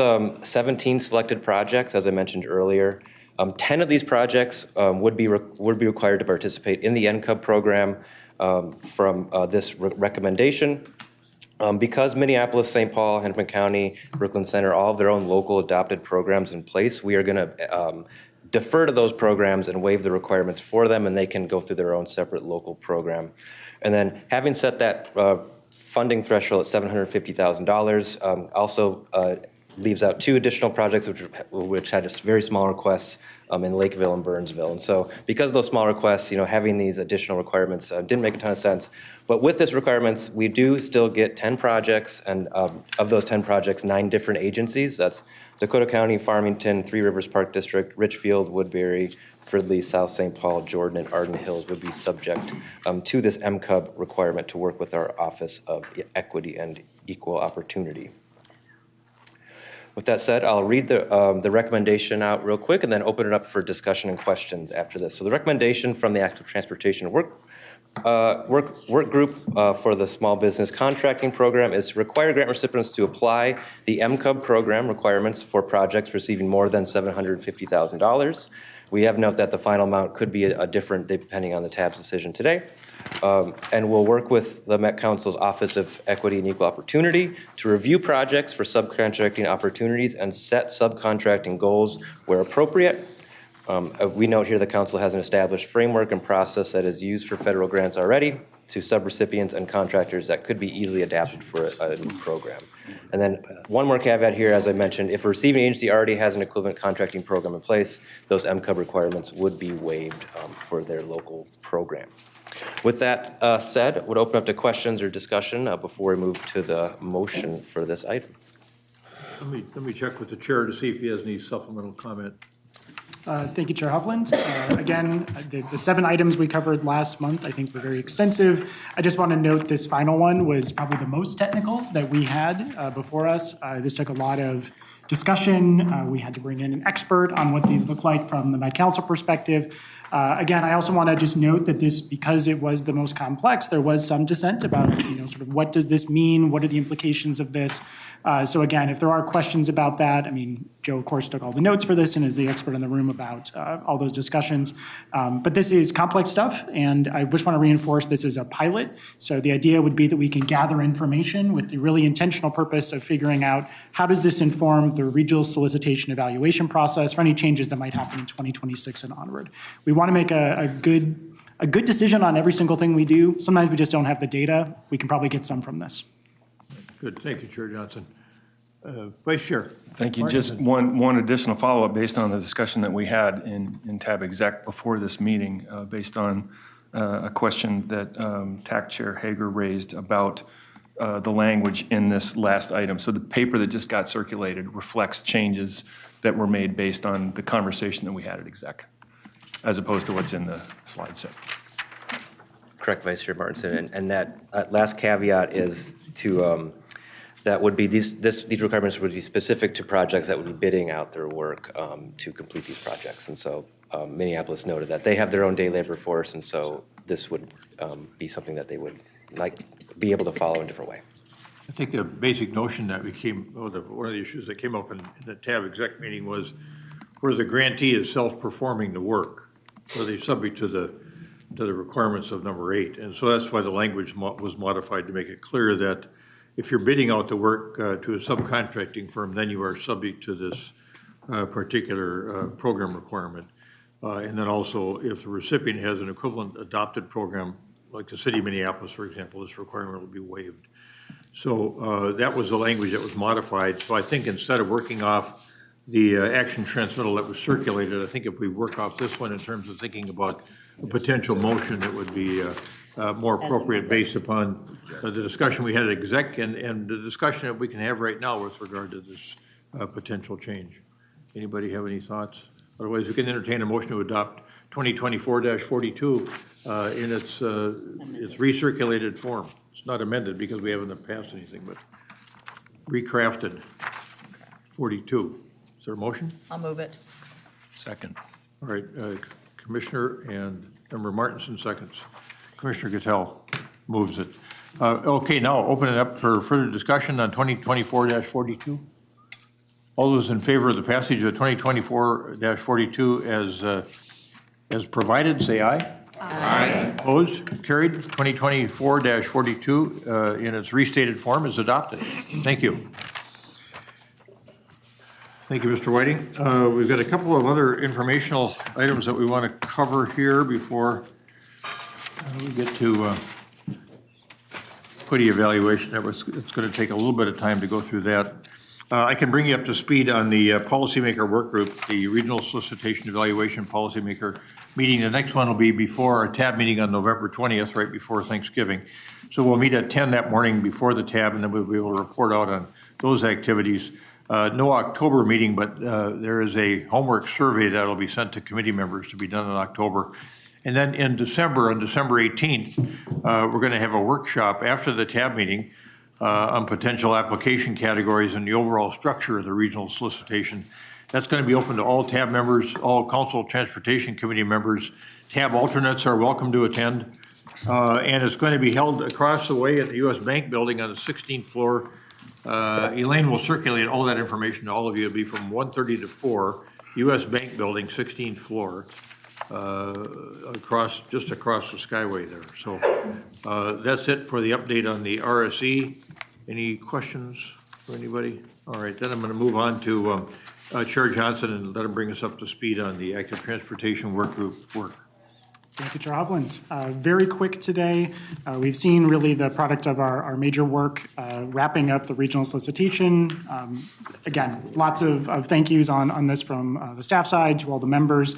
17 selected projects, as I mentioned earlier, 10 of these projects would be required to participate in the NCUB program from this recommendation. Because Minneapolis, St. Paul, Hennepin County, Brooklyn Center, all have their own local adopted programs in place, we are going to defer to those programs and waive the requirements for them, and they can go through their own separate local program. And then having set that funding threshold at $750,000 also leaves out 2 additional projects which had just very small requests in Lakeville and Burnsville. And so because of those small requests, having these additional requirements didn't make a ton of sense. But with this requirements, we do still get 10 projects, and of those 10 projects, 9 different agencies. That's Dakota County, Farmington, Three Rivers Park District, Richfield, Woodbury, Fridley, South St. Paul, Jordan, and Arden Hills would be subject to this MCUB requirement to work with our Office of Equity and Equal Opportunity. With that said, I'll read the recommendation out real quick and then open it up for discussion and questions after this. So the recommendation from the Active Transportation Work Group for the Small Business Contracting Program is to require grant recipients to apply the MCUB program requirements for projects receiving more than $750,000. We have noted that the final amount could be a different depending on the TAB's decision today. And we'll work with the Met Council's Office of Equity and Equal Opportunity to review projects for subcontracting opportunities and set subcontracting goals where appropriate. We note here the council has an established framework and process that is used for federal grants already to subrecipients and contractors that could be easily adapted for a new program. And then one more caveat here, as I mentioned, if a receiving agency already has an equivalent contracting program in place, those MCUB requirements would be waived for their local program. With that said, I would open up to questions or discussion before we move to the motion for this item. Let me check with the chair to see if he has any supplemental comment. Thank you, Chair Huffland. Again, the 7 items we covered last month, I think, were very extensive. I just want to note this final one was probably the most technical that we had before us. This took a lot of discussion. We had to bring in an expert on what these look like from the Met Council perspective. Again, I also want to just note that this, because it was the most complex, there was some dissent about, sort of what does this mean? What are the implications of this? So again, if there are questions about that, I mean, Joe, of course, took all the notes for this and is the expert in the room about all those discussions. But this is complex stuff, and I just want to reinforce this is a pilot. So the idea would be that we can gather information with the really intentional purpose of figuring out how does this inform the regional solicitation evaluation process for any changes that might happen in 2026 and onward. We want to make a good decision on every single thing we do. Sometimes we just don't have the data. We can probably get some from this. Good, thank you, Chair Johnson. Vice Chair. Thank you. Martin. Just one additional follow-up based on the discussion that we had in TAB Exec before this meeting, based on a question that TAC Chair Hager raised about the language in this last item. So the paper that just got circulated reflects changes that were made based on the conversation that we had at Exec, as opposed to what's in the slide set. Correct, Vice Chair Martinson. And that last caveat is to that would be these requirements would be specific to projects that would be bidding out their work to complete these projects. And so Minneapolis noted that they have their own day labor force, and so this would be something that they would be able to follow in a different way. I think the basic notion that one of the issues that came up in the TAB Exec meeting was where the grantee is self-performing the work, where they're subject to the requirements of number 8. And so that's why the language was modified to make it clear that if you're bidding out the work to a subcontracting firm, then you are subject to this particular program requirement. And then also, if the recipient has an equivalent adopted program, like the city of Minneapolis, for example, this requirement will be waived. So that was the language that was modified. So I think instead of working off the action transmittal that was circulated, I think if we work off this one in terms of thinking about a potential motion, it would be more appropriate based upon the discussion we had at Exec and the discussion that we can have right now with regard to this potential change. Anybody have any thoughts? Otherwise, we can entertain a motion to adopt 2024-42 in its recirculated form. It's not amended because we haven't passed anything, but recrafted 42. Is there a motion? I'll move it. Second. All right, Commissioner and Member Martinson seconds. Commissioner Gattell moves it. Okay, now open it up for further discussion on 2024-42. All those in favor of the passage of 2024-42 as provided, say aye. Aye. Opposed? Carried. 2024-42 in its restated form is adopted. Thank you. Thank you, Mr. Whiting. We've got a couple of other informational items that we want to cover here before we get to equity evaluation. It's going to take a little bit of time to go through that. I can bring you up to speed on the policymaker work group, the regional solicitation evaluation policymaker meeting. The next one will be before our TAB meeting on November 20th, right before Thanksgiving. So we'll meet at 10 that morning before the TAB, and then we'll be able to report out on those activities. No October meeting, but there is a homework survey that will be sent to committee members to be done in October. And then in December, on December 18th, we're going to have a workshop after the TAB meeting on potential application categories and the overall structure of the regional solicitation. That's going to be open to all TAB members, all Council Transportation Committee members. TAB alternates are welcome to attend. And it's going to be held across the way at the U.S. Bank Building on the 16th floor. Elaine will circulate all that information to all of you. It'll be from 1:30 to 4, U.S. Bank Building, 16th floor, just across the Skyway there. So that's it for the update on the RSE. Any questions for anybody? All right, then I'm going to move on to Chair Johnson and let him bring us up to speed on the active transportation work group work. Thank you, Chair Hovland. Very quick today. We've seen really the product of our major work wrapping up the regional solicitation. Again, lots of thank yous on this from the staff side to all the members.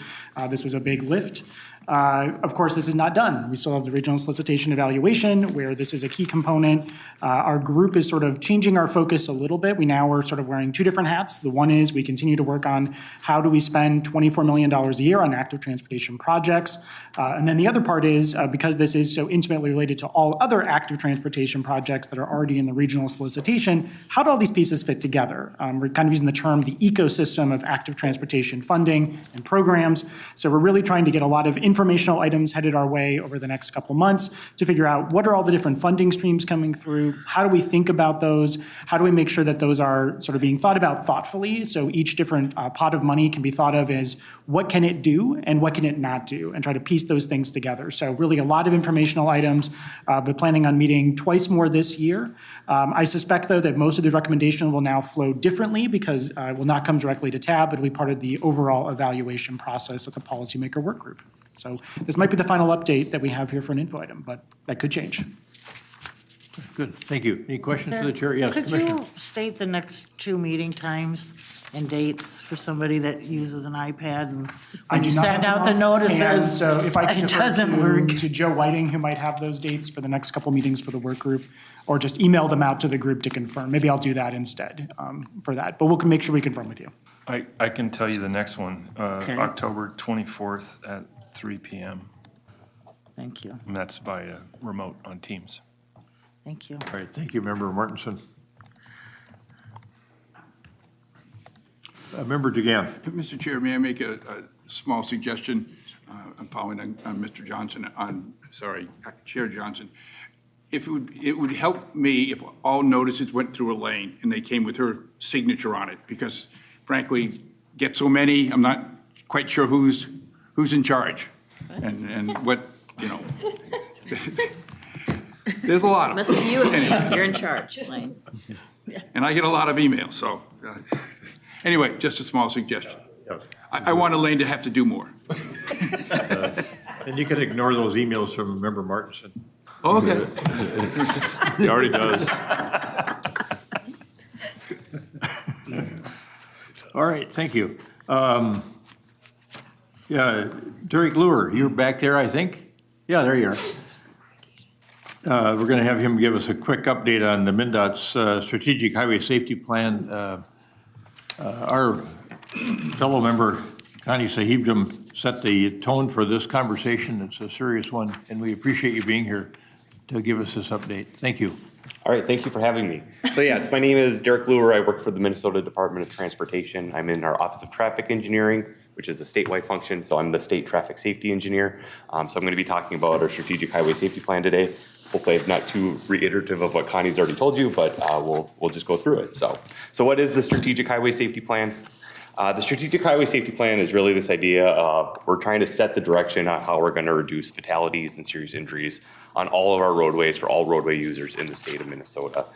This was a big lift. Of course, this is not done. We still have the regional solicitation evaluation where this is a key component. Our group is sort of changing our focus a little bit. We now are sort of wearing two different hats. The one is we continue to work on how do we spend $24 million a year on active transportation projects. And then the other part is because this is so intimately related to all other active transportation projects that are already in the regional solicitation, how do all these pieces fit together? We're kind of using the term the ecosystem of active transportation funding and programs. So we're really trying to get a lot of informational items headed our way over the next couple months to figure out what are all the different funding streams coming through, how do we think about those, how do we make sure that those are sort of being thought about thoughtfully, so each different pot of money can be thought of as what can it do and what can it not do, and try to piece those things together. So really a lot of informational items, but planning on meeting twice more this year. I suspect, though, that most of the recommendations will now flow differently because it will not come directly to TAB, but it'll be part of the overall evaluation process of the policymaker work group. So this might be the final update that we have here for an info item, but that could change. Good, thank you. Any questions for the chair? Yes, Could Commissioner. you state the next two meeting times and dates for somebody that uses an iPad and I when do you not send have out them the all. notices, And so if I could it defer doesn't work. to Joe Whiting, who might have those dates for the next couple meetings for the work group, or just email them out to the group to confirm. Maybe I'll do that instead for that, but we'll make sure we confirm with you. I can tell you the next one, Okay. October 24th at 3 p.m. Thank you. And that's via remote on Teams. Thank you. All right, thank you, Member Martinson. Member DeGan. Mr. Chair, may I make a small suggestion? I'm following on Mr. Johnson, Chair Johnson. If it would help me if all notices went through Elaine and they came with her signature on it, because frankly, get so many, I'm not quite sure who's in charge and what, there's a lot of them. Must be you. Anyway. You're in charge, Elaine. And I get a lot of emails, so, anyway, just a small suggestion. I want Elaine to have to do more. And you can ignore those emails from Member Martinson. Oh, okay. He already does. All right, thank you. Yeah, Derek Luer, you're back there, I think? Yeah, there you are. We're going to have him give us a quick update on the MnDOT's Strategic Highway Safety Plan. Our fellow member, Connie Sahibjam, set the tone for this conversation. It's a serious one, and we appreciate you being here to give us this update. Thank you. All right, thank you for having me. So my name is Derek Luer. I work for the Minnesota Department of Transportation. I'm in our Office of Traffic Engineering, which is a statewide function. So I'm the state traffic safety engineer. So I'm going to be talking about our Strategic Highway Safety Plan today. Hopefully I'm not too reiterative of what Connie's already told you, but we'll just go through it. So what is the Strategic Highway Safety Plan? The strategic highway safety plan is really this idea of we're trying to set the direction on how we're going to reduce fatalities and serious injuries on all of our roadways for all roadway users in the state of Minnesota.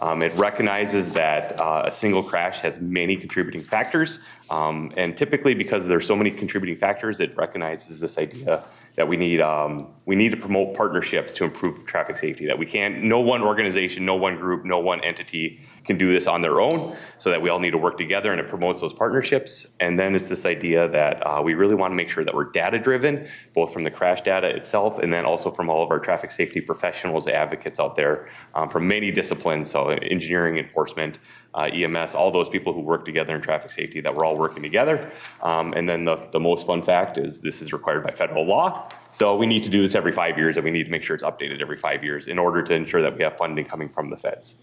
It recognizes that a single crash has many contributing factors, and typically because there's so many contributing factors, it recognizes this idea that we need to promote partnerships to improve traffic safety, that we can't, no one organization, no one group, no one entity can do this on their own, so that we all need to work together, and it promotes those partnerships. And then it's this idea that we really want to make sure that we're data driven, both from the crash data itself and then also from all of our traffic safety professionals, advocates out there from many disciplines, so engineering, enforcement, EMS, all those people who work together in traffic safety, that we're all working together. And then the most fun fact is this is required by federal law. So we need to do this every 5 years, and we need to make sure it's updated every 5 years in order to ensure that we have funding coming from the feds.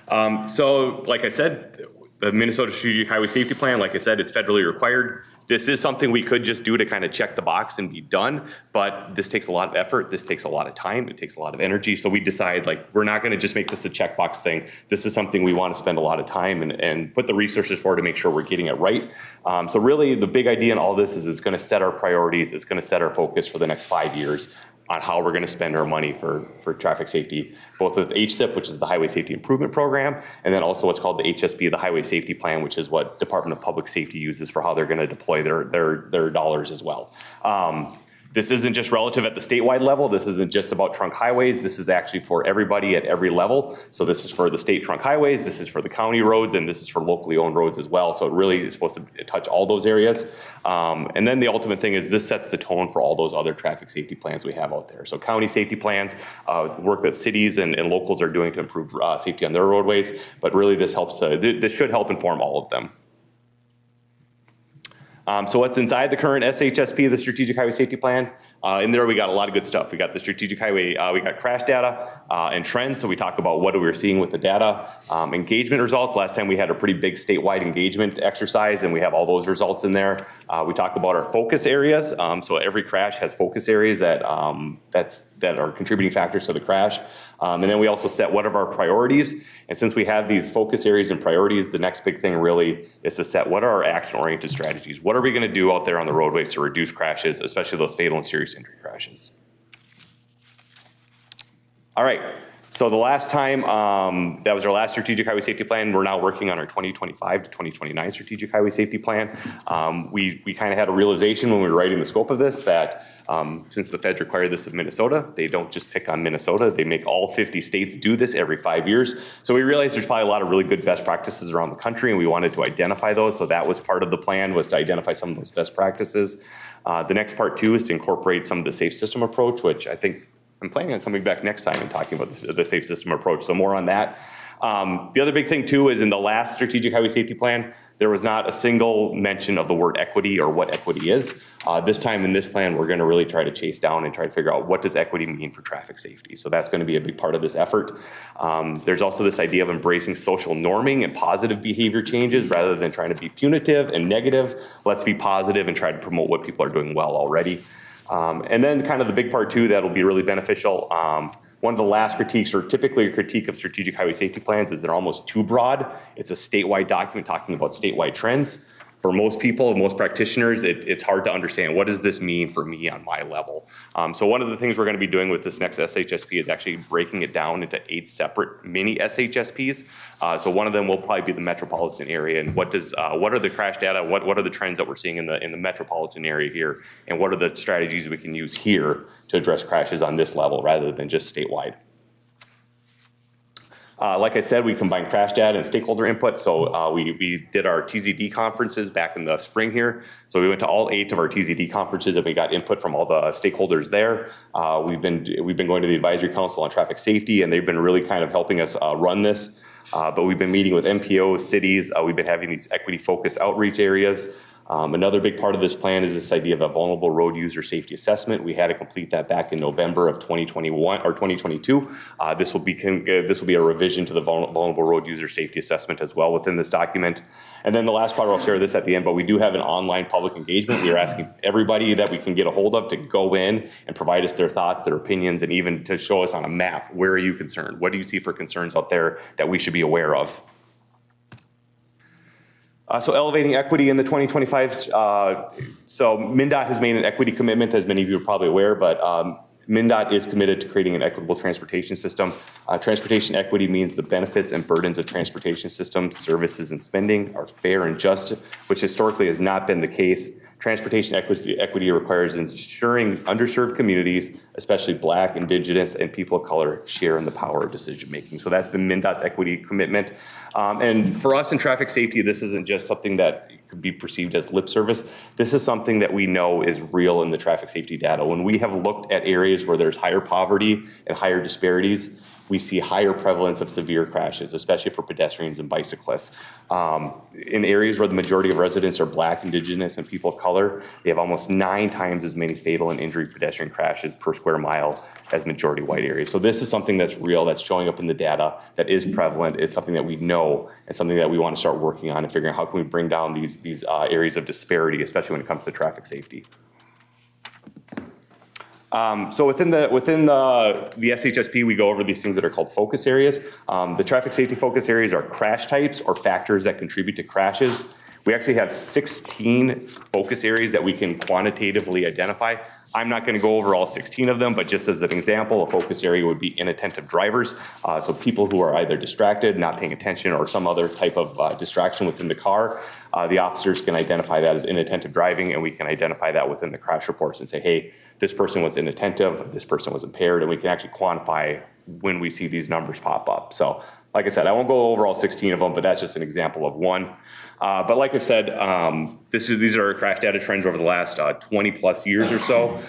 So like I said, the Minnesota Strategic Highway Safety Plan, like I said, it's federally required. This is something we could just do to kind of check the box and be done, but this takes a lot of effort. This takes a lot of time. It takes a lot of energy. So we decide, like, we're not going to just make this a checkbox thing. This is something we want to spend a lot of time and put the resources for to make sure we're getting it right. So really the big idea in all this is it's going to set our priorities. It's going to set our focus for the next 5 years on how we're going to spend our money for traffic safety, both with HSIP, which is the Highway Safety Improvement Program, and then also what's called the HSP, the Highway Safety Plan, which is what Department of Public Safety uses for how they're going to deploy their dollars as well. This isn't just relative at the statewide level. This isn't just about trunk highways. This is actually for everybody at every level. So this is for the state trunk highways, this is for the county roads, and this is for locally owned roads as well. So it really is supposed to touch all those areas. And then the ultimate thing is this sets the tone for all those other traffic safety plans we have out there. So county safety plans, work that cities and locals are doing to improve safety on their roadways. But really this helps, this should help inform all of them. So what's inside the current SHSP, the Strategic Highway Safety Plan? In there we got a lot of good stuff. We got the strategic highway, we got crash data and trends. So we talk about what we were seeing with the data. Engagement results. Last time we had a pretty big statewide engagement exercise, and we have all those results in there. We talk about our focus areas. So every crash has focus areas that are contributing factors to the crash. And then we also set what are our priorities. And since we have these focus areas and priorities, the next big thing really is to set what are our action-oriented strategies. What are we going to do out there on the roadways to reduce crashes, especially those fatal and serious injury crashes? All right. So the last time, that was our last strategic highway safety plan. We're now working on our 2025 to 2029 strategic highway safety plan. We kind of had a realization when we were writing the scope of this that since the feds require this of Minnesota, they don't just pick on Minnesota. They make all 50 states do this every 5 years. So we realized there's probably a lot of really good best practices around the country, and we wanted to identify those. So that was part of the plan, was to identify some of those best practices. The next part too is to incorporate some of the safe system approach, which I think I'm planning on coming back next time and talking about the safe system approach. So more on that. The other big thing too is in the last strategic highway safety plan, there was not a single mention of the word equity or what equity is. This time in this plan, we're going to really try to chase down and try to figure out what does equity mean for traffic safety. So that's going to be a big part of this effort. There's also this idea of embracing social norming and positive behavior changes rather than trying to be punitive and negative. Let's be positive and try to promote what people are doing well already. And then kind of the big part too that'll be really beneficial. One of the last critiques, or typically a critique of strategic highway safety plans, is they're almost too broad. It's a statewide document talking about statewide trends. For most people, most practitioners, it's hard to understand what does this mean for me on my level. So one of the things we're going to be doing with this next SHSP is actually breaking it down into 8 separate mini SHSPs. So one of them will probably be the metropolitan area, and what are the crash data? What are the trends that we're seeing in the metropolitan area here, and what are the strategies we can use here to address crashes on this level rather than just statewide? Like I said, we combined crash data and stakeholder input. So we did our TZD conferences back in the spring here. So we went to all 8 of our TZD conferences and we got input from all the stakeholders there. We've been going to the Advisory Council on Traffic Safety, and they've been really kind of helping us run this. But we've been meeting with MPOs, cities. We've been having these equity focused outreach areas. Another big part of this plan is this idea of a vulnerable road user safety assessment. We had to complete that back in November of 2021 or 2022. This will be a revision to the vulnerable road user safety assessment as well within this document. And then the last part, I'll share this at the end, but we do have an online public engagement. We are asking everybody that we can get a hold of to go in and provide us their thoughts, their opinions, and even to show us on a map, where are you concerned? What do you see for concerns out there that we should be aware of? So elevating equity in the 2025, so MnDOT has made an equity commitment, as many of you are probably aware, but MnDOT is committed to creating an equitable transportation system. Transportation equity means the benefits and burdens of transportation systems, services, and spending are fair and just, which historically has not been the case. Transportation equity requires ensuring underserved communities, especially Black, Indigenous, and people of color, share in the power of decision making. So that's been MnDOT's equity commitment. And for us in traffic safety, this isn't just something that could be perceived as lip service. This is something that we know is real in the traffic safety data. When we have looked at areas where there's higher poverty and higher disparities, we see higher prevalence of severe crashes, especially for pedestrians and bicyclists. In areas where the majority of residents are Black, Indigenous, and people of color, they have almost 9 times as many fatal and injury pedestrian crashes per square mile as majority white areas. So this is something that's real, that's showing up in the data, that is prevalent. It's something that we know and something that we want to start working on and figuring out how can we bring down these areas of disparity, especially when it comes to traffic safety. So within the SHSP, we go over these things that are called focus areas. The traffic safety focus areas are crash types or factors that contribute to crashes. We actually have 16 focus areas that we can quantitatively identify. I'm not going to go over all 16 of them, but just as an example, a focus area would be inattentive drivers. So people who are either distracted, not paying attention, or some other type of distraction within the car. The officers can identify that as inattentive driving, and we can identify that within the crash reports and say, hey, this person was inattentive, this person was impaired, and we can actually quantify when we see these numbers pop up. So like I said, I won't go over all 16 of them, but that's just an example of one. But like I said, these are crash data trends over the last 20 plus years or so.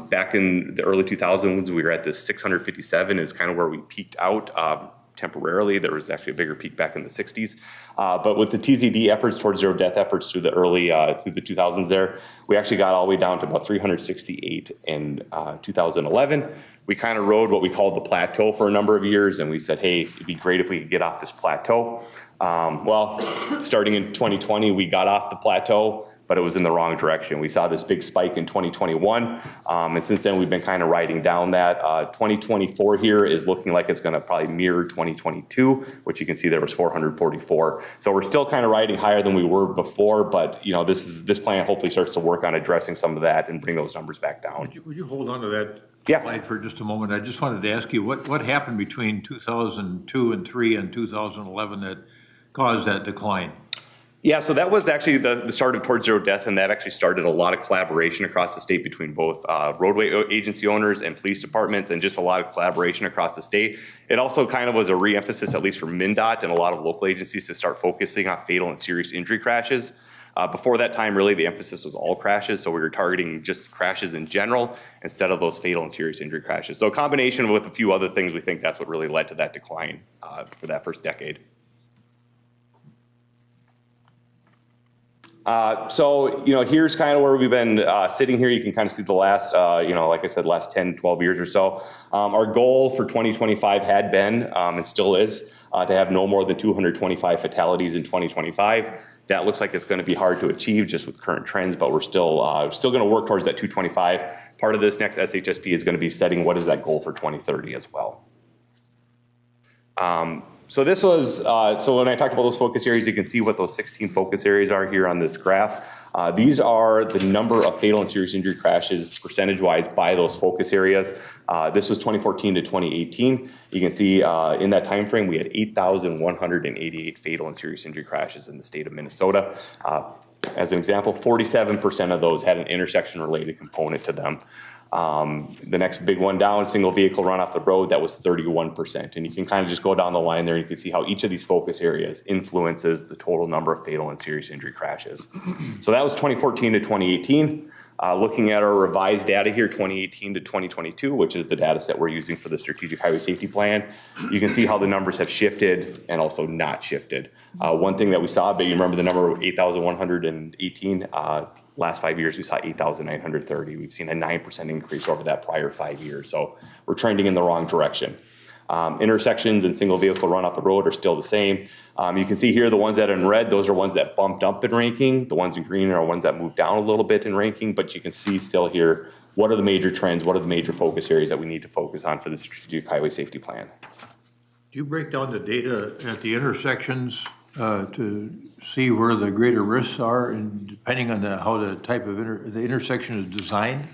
Back in the early 2000s, we were at this 657 is kind of where we peaked out temporarily. There was actually a bigger peak back in the 60s. But with the TZD efforts towards zero death efforts through the early, through the 2000s there, we actually got all the way down to about 368 in 2011. We kind of rode what we called the plateau for a number of years, and we said, hey, it'd be great if we could get off this plateau. Well, starting in 2020, we got off the plateau, but it was in the wrong direction. We saw this big spike in 2021, and since then we've been kind of riding down that. 2024 here is looking like it's gonna probably mirror 2022, which you can see there was 444. So we're still kind of riding higher than we were before, but you know, this plan hopefully starts to work on addressing some of that and bring those numbers back down. Would you hold on to that Yeah. slide for just a moment? I just wanted to ask you, what happened between 2002 and 3 and 2011 that caused that decline? Yeah, so that was actually the start of Towards Zero Death, and that actually started a lot of collaboration across the state between both roadway agency owners and police departments, and just a lot of collaboration across the state. It also kind of was a re-emphasis, at least for MnDOT and a lot of local agencies, to start focusing on fatal and serious injury crashes. Before that time, really, the emphasis was all crashes, so we were targeting just crashes in general instead of those fatal and serious injury crashes. So a combination with a few other things, we think that's what really led to that decline for that first decade. So, you know, here's kind of where we've been sitting here. You can kind of see the last, you know, like I said, last 10, 12 years or so. Our goal for 2025 had been, and still is, to have no more than 225 fatalities in 2025. That looks like it's going to be hard to achieve just with current trends, but we're still going to work towards that 225. Part of this next SHSP is going to be setting what is that goal for 2030 as well. So this was, so when I talked about those focus areas, you can see what those 16 focus areas are here on this graph. These are the number of fatal and serious injury crashes percentage-wise by those focus areas. This was 2014 to 2018. You can see in that time frame, we had 8,188 fatal and serious injury crashes in the state of Minnesota. As an example, 47% of those had an intersection-related component to them. The next big one down, single vehicle run off the road, that was 31%. And you can kind of just go down the line there and you can see how each of these focus areas influences the total number of fatal and serious injury crashes. So that was 2014 to 2018. Looking at our revised data here, 2018 to 2022, which is the data set we're using for the Strategic Highway Safety Plan, you can see how the numbers have shifted and also not shifted. One thing that we saw, but you remember the number of 8,118, last 5 years, we saw 8,930. We've seen a 9% increase over that prior 5 years. So we're trending in the wrong direction. Intersections and single vehicle run off the road are still the same. You can see here the ones that are in red, those are ones that bumped up in ranking. The ones in green are ones that moved down a little bit in ranking, but you can see still here, what are the major trends? What are the major focus areas that we need to focus on for the Strategic Highway Safety Plan? Do you break down the data at the intersections to see where the greater risks are, and depending on how the type of the intersection is designed?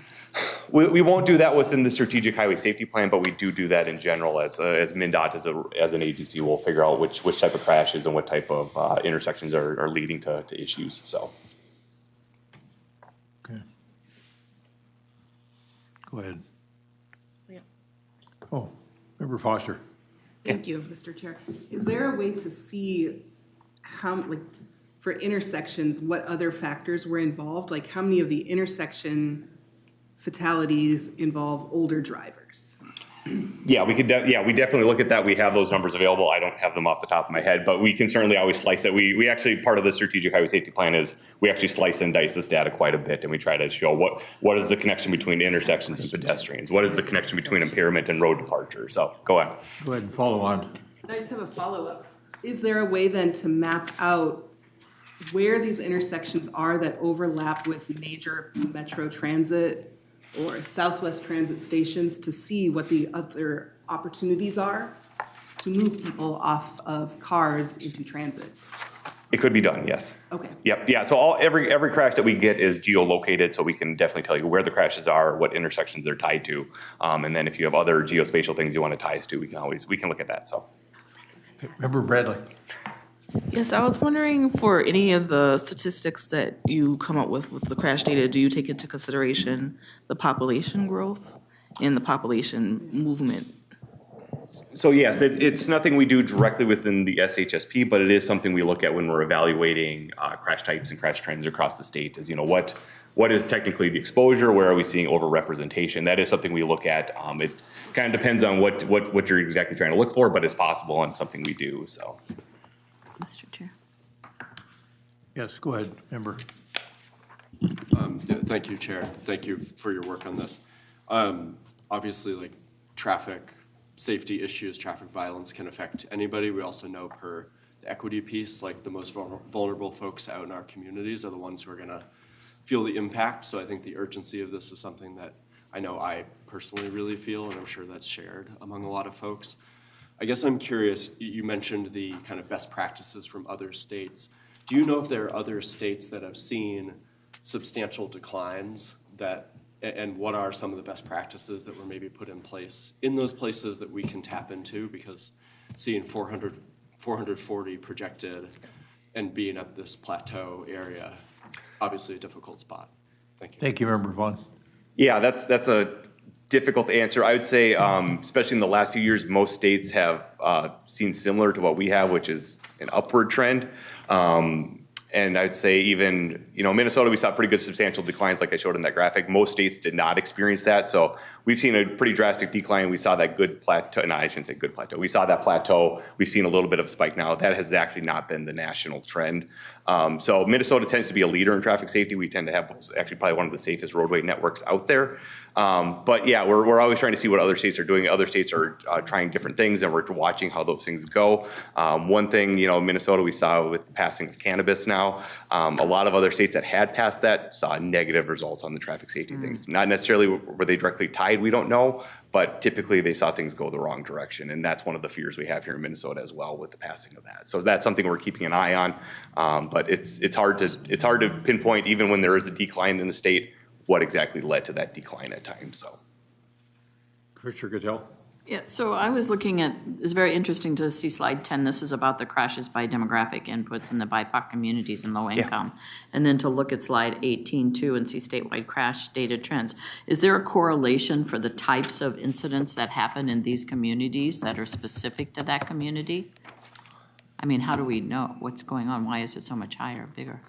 We won't do that within the strategic highway safety plan, but we do that in general as MnDOT as an agency. We'll figure out which type of crashes and what type of intersections are leading to issues. So. Okay. Go ahead. Oh, Member Foster. Thank you, Mr. Chair. Is there a way to see how, like, for intersections, what other factors were involved? Like, how many of the intersection fatalities involve older drivers? Yeah, we definitely look at that. We have those numbers available. I don't have them off the top of my head, but we can certainly always slice it. We actually, part of the strategic highway safety plan is we actually slice and dice this data quite a bit, and we try to show what is the connection between intersections and pedestrians? What is the connection between impairment and road departure? So go ahead. Go ahead and follow on. I just have a follow-up. Is there a way then to map out where these intersections are that overlap with major Metro Transit or Southwest Transit stations to see what the other opportunities are to move people off of cars into transit? It could be done, yes. Okay. Yep, yeah, so every crash that we get is geolocated, so we can definitely tell you where the crashes are, what intersections they're tied to, and then if you have other geospatial things you want to tie us to, we can look at that, so. Member Bradley. Yes, I was wondering, for any of the statistics that you come up with the crash data, do you take into consideration the population growth and the population movement? So yes, it's nothing we do directly within the SHSP, but it is something we look at when we're evaluating crash types and crash trends across the state. Is what is technically the exposure? Where are we seeing overrepresentation? That is something we look at. It kind of depends on what you're exactly trying to look for, but it's possible and something we do. So. Mr. Chair. Yes, go ahead, Member. Thank you, Chair. Thank you for your work on this. Obviously, like, traffic safety issues, traffic violence can affect anybody. We also know, per the equity piece, like, the most vulnerable folks out in our communities are the ones who are gonna feel the impact. So I think the urgency of this is something that I know I personally really feel, and I'm sure that's shared among a lot of folks. I guess I'm curious, you mentioned the kind of best practices from other states. Do you know if there are other states that have seen substantial declines and what are some of the best practices that were maybe put in place in those places that we can tap into? Because seeing 440 projected and being at this plateau area, obviously a difficult spot. Thank you. Thank you, Member Vaughn. Yeah, that's a difficult to answer. I would say, especially in the last few years, most states have seen similar to what we have, which is an upward trend. And I'd say even, Minnesota, we saw pretty good substantial declines like I showed in that graphic. Most states did not experience that. So we've seen a pretty drastic decline. We saw that good plateau. No, I shouldn't say good plateau. We saw that plateau. We've seen a little bit of a spike now. That has actually not been the national trend. So Minnesota tends to be a leader in traffic safety. We tend to have actually probably one of the safest roadway networks out there. But yeah, we're always trying to see what other states are doing. Other states are trying different things, and we're watching how those things go. One thing, Minnesota, we saw with the passing of cannabis now, a lot of other states that had passed that saw negative results on the traffic safety things. Not necessarily were they directly tied, we don't know, but typically they saw things go the wrong direction. And that's one of the fears we have here in Minnesota as well with the passing of that. So that's something we're keeping an eye on. But it's hard to pinpoint, even when there is a decline in the state, what exactly led to that decline at times. So, Commissioner Goodell. Yeah, so I was looking at, it's very interesting to see slide 10. This is about the crashes by demographic inputs in the BIPOC communities and low income. And then to look at slide 18 too and see statewide crash data trends. Is there a correlation for the types of incidents that happen in these communities that are specific to that community? I mean, how do we know what's going on? Why is it so much higher, bigger?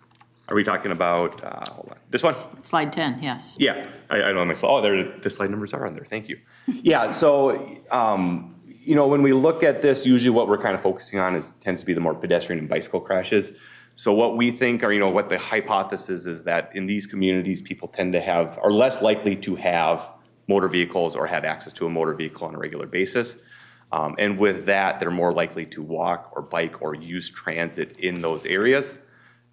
Are we talking about, hold on, this one? Slide 10, yes. Yeah, I know myself. Oh, the slide numbers are on there. Thank you. Yeah, so, when we look at this, usually what we're kind of focusing on tends to be the more pedestrian and bicycle crashes. So what we think are, what the hypothesis is that in these communities, people are less likely to have motor vehicles or have access to a motor vehicle on a regular basis. And with that, they're more likely to walk or bike or use transit in those areas.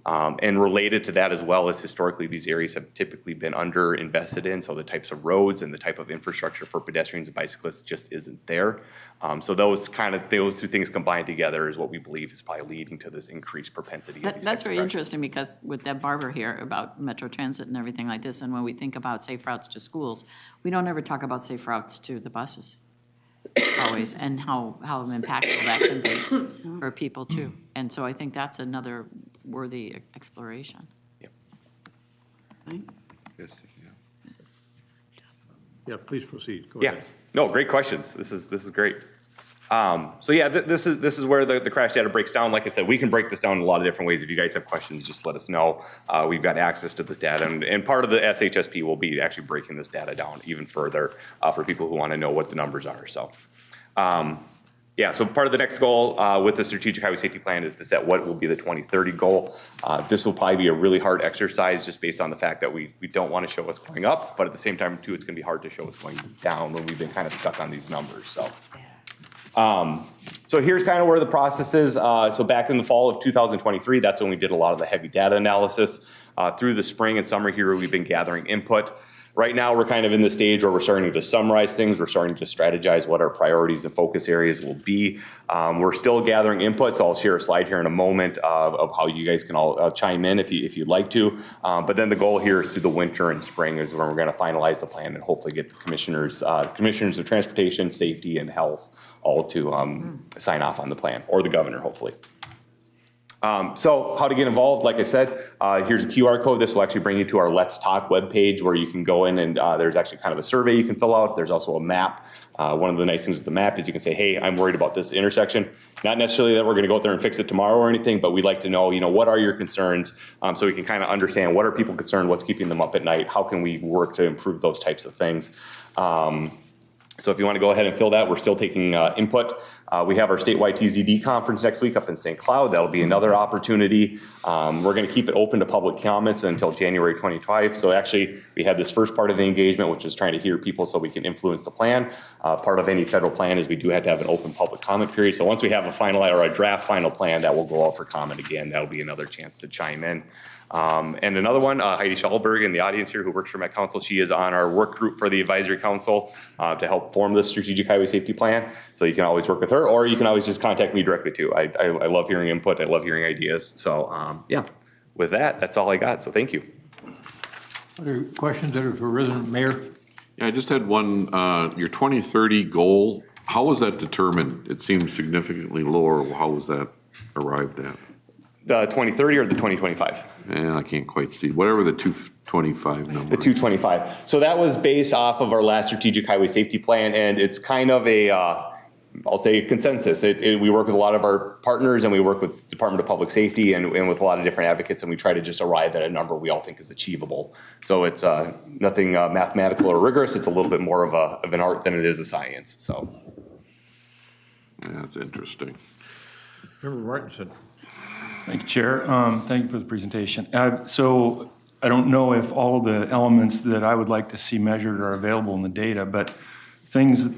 And related to that as well is historically, these areas have typically been underinvested in, so the types of roads and the type of infrastructure for pedestrians and bicyclists just isn't there. So those two things combined together is what we believe is probably leading to this increased propensity. Of these That's types very of crashes. interesting, because with Deb Barber here about Metro Transit and everything like this, and when we think about safe routes to schools, we don't ever talk about safe routes to the buses always, and how impactful that can be for people too. And so I think that's another worthy exploration. Yeah, please proceed. Go Yeah, ahead. no, great questions. This is great. So yeah, this is where the crash data breaks down. Like I said, we can break this down in a lot of different ways. If you guys have questions, just let us know. We've got access to this data, and part of the SHSP will be actually breaking this data down even further for people who want to know what the numbers are. So. Yeah, so part of the next goal with the Strategic Highway Safety Plan is to set what will be the 2030 goal. This will probably be a really hard exercise just based on the fact that we don't want to show us going up, but at the same time too, it's going to be hard to show us going down when we've been kind of stuck on these numbers. So here's kind of where the process is. So back in the fall of 2023, that's when we did a lot of the heavy data analysis. Through the spring and summer here, we've been gathering input. Right now, we're kind of in the stage where we're starting to summarize things. We're starting to strategize what our priorities and focus areas will be. We're still gathering input, so I'll share a slide here in a moment of how you guys can all chime in if you'd like to. But then the goal here is through the winter and spring is when we're going to finalize the plan and hopefully get the commissioners of transportation, safety, and health all to sign off on the plan, or the governor, hopefully. So how to get involved, like I said, here's a QR code. This will actually bring you to our Let's Talk webpage where you can go in and there's actually kind of a survey you can fill out. There's also a map. One of the nice things with the map is you can say, hey, I'm worried about this intersection. Not necessarily that we're going to go out there and fix it tomorrow or anything, but we'd like to know, what are your concerns so we can kind of understand what are people concerned, what's keeping them up at night, how can we work to improve those types of things. So if you want to go ahead and fill that, we're still taking input. We have our statewide TZD conference next week up in St. Cloud. That'll be another opportunity. We're going to keep it open to public comments until January 25. So actually, we have this first part of the engagement, which is trying to hear people so we can influence the plan. Part of any federal plan is we do have to have an open public comment period. So once we have a final or a draft final plan, that will go out for comment again. That'll be another chance to chime in. And another one, Heidi Schallberg in the audience here who works for Met Council, she is on our work group for the advisory council to help form the strategic highway safety plan. So you can always work with her, or you can always just contact me directly too. I love hearing input. I love hearing ideas. So yeah, with that, that's all I got. So thank you. Other questions that have arisen, Mayor? Yeah, I just had one, your 2030 goal, how was that determined? It seemed significantly lower. How was that arrived at? The 2030 or the 2025? Yeah, I can't quite see. Whatever the 225 number. The 225. So that was based off of our last strategic highway safety plan, and it's kind of a, I'll say, consensus. We work with a lot of our partners, and we work with Department of Public Safety and with a lot of different advocates, and we try to just arrive at a number we all think is achievable. So it's nothing mathematical or rigorous. It's a little bit more of an art than it is a science. So. Yeah, that's interesting. Member Martinson. Thank you, Chair. Thank you for the presentation. So I don't know if all of the elements that I would like to see measured are available in the data, but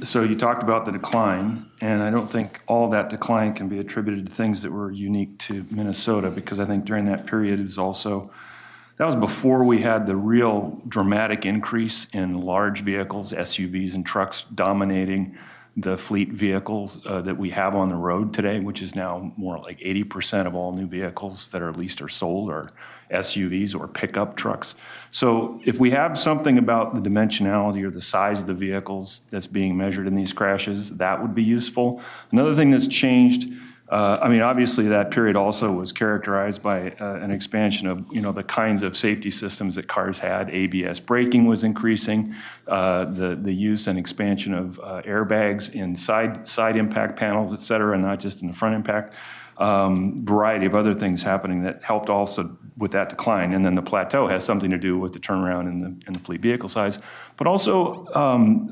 so you talked about the decline, and I don't think all that decline can be attributed to things that were unique to Minnesota, because I think during that period that was before we had the real dramatic increase in large vehicles, SUVs and trucks dominating the fleet vehicles that we have on the road today, which is now more like 80% of all new vehicles that are leased or sold are SUVs or pickup trucks. So if we have something about the dimensionality or the size of the vehicles that's being measured in these crashes, that would be useful. Another thing that's changed, obviously that period also was characterized by an expansion of, the kinds of safety systems that cars had. ABS braking was increasing, the use and expansion of airbags in side impact panels, et cetera, and not just in the front impact. Variety of other things happening that helped also with that decline. And then the plateau has something to do with the turnaround in the fleet vehicle size. But also,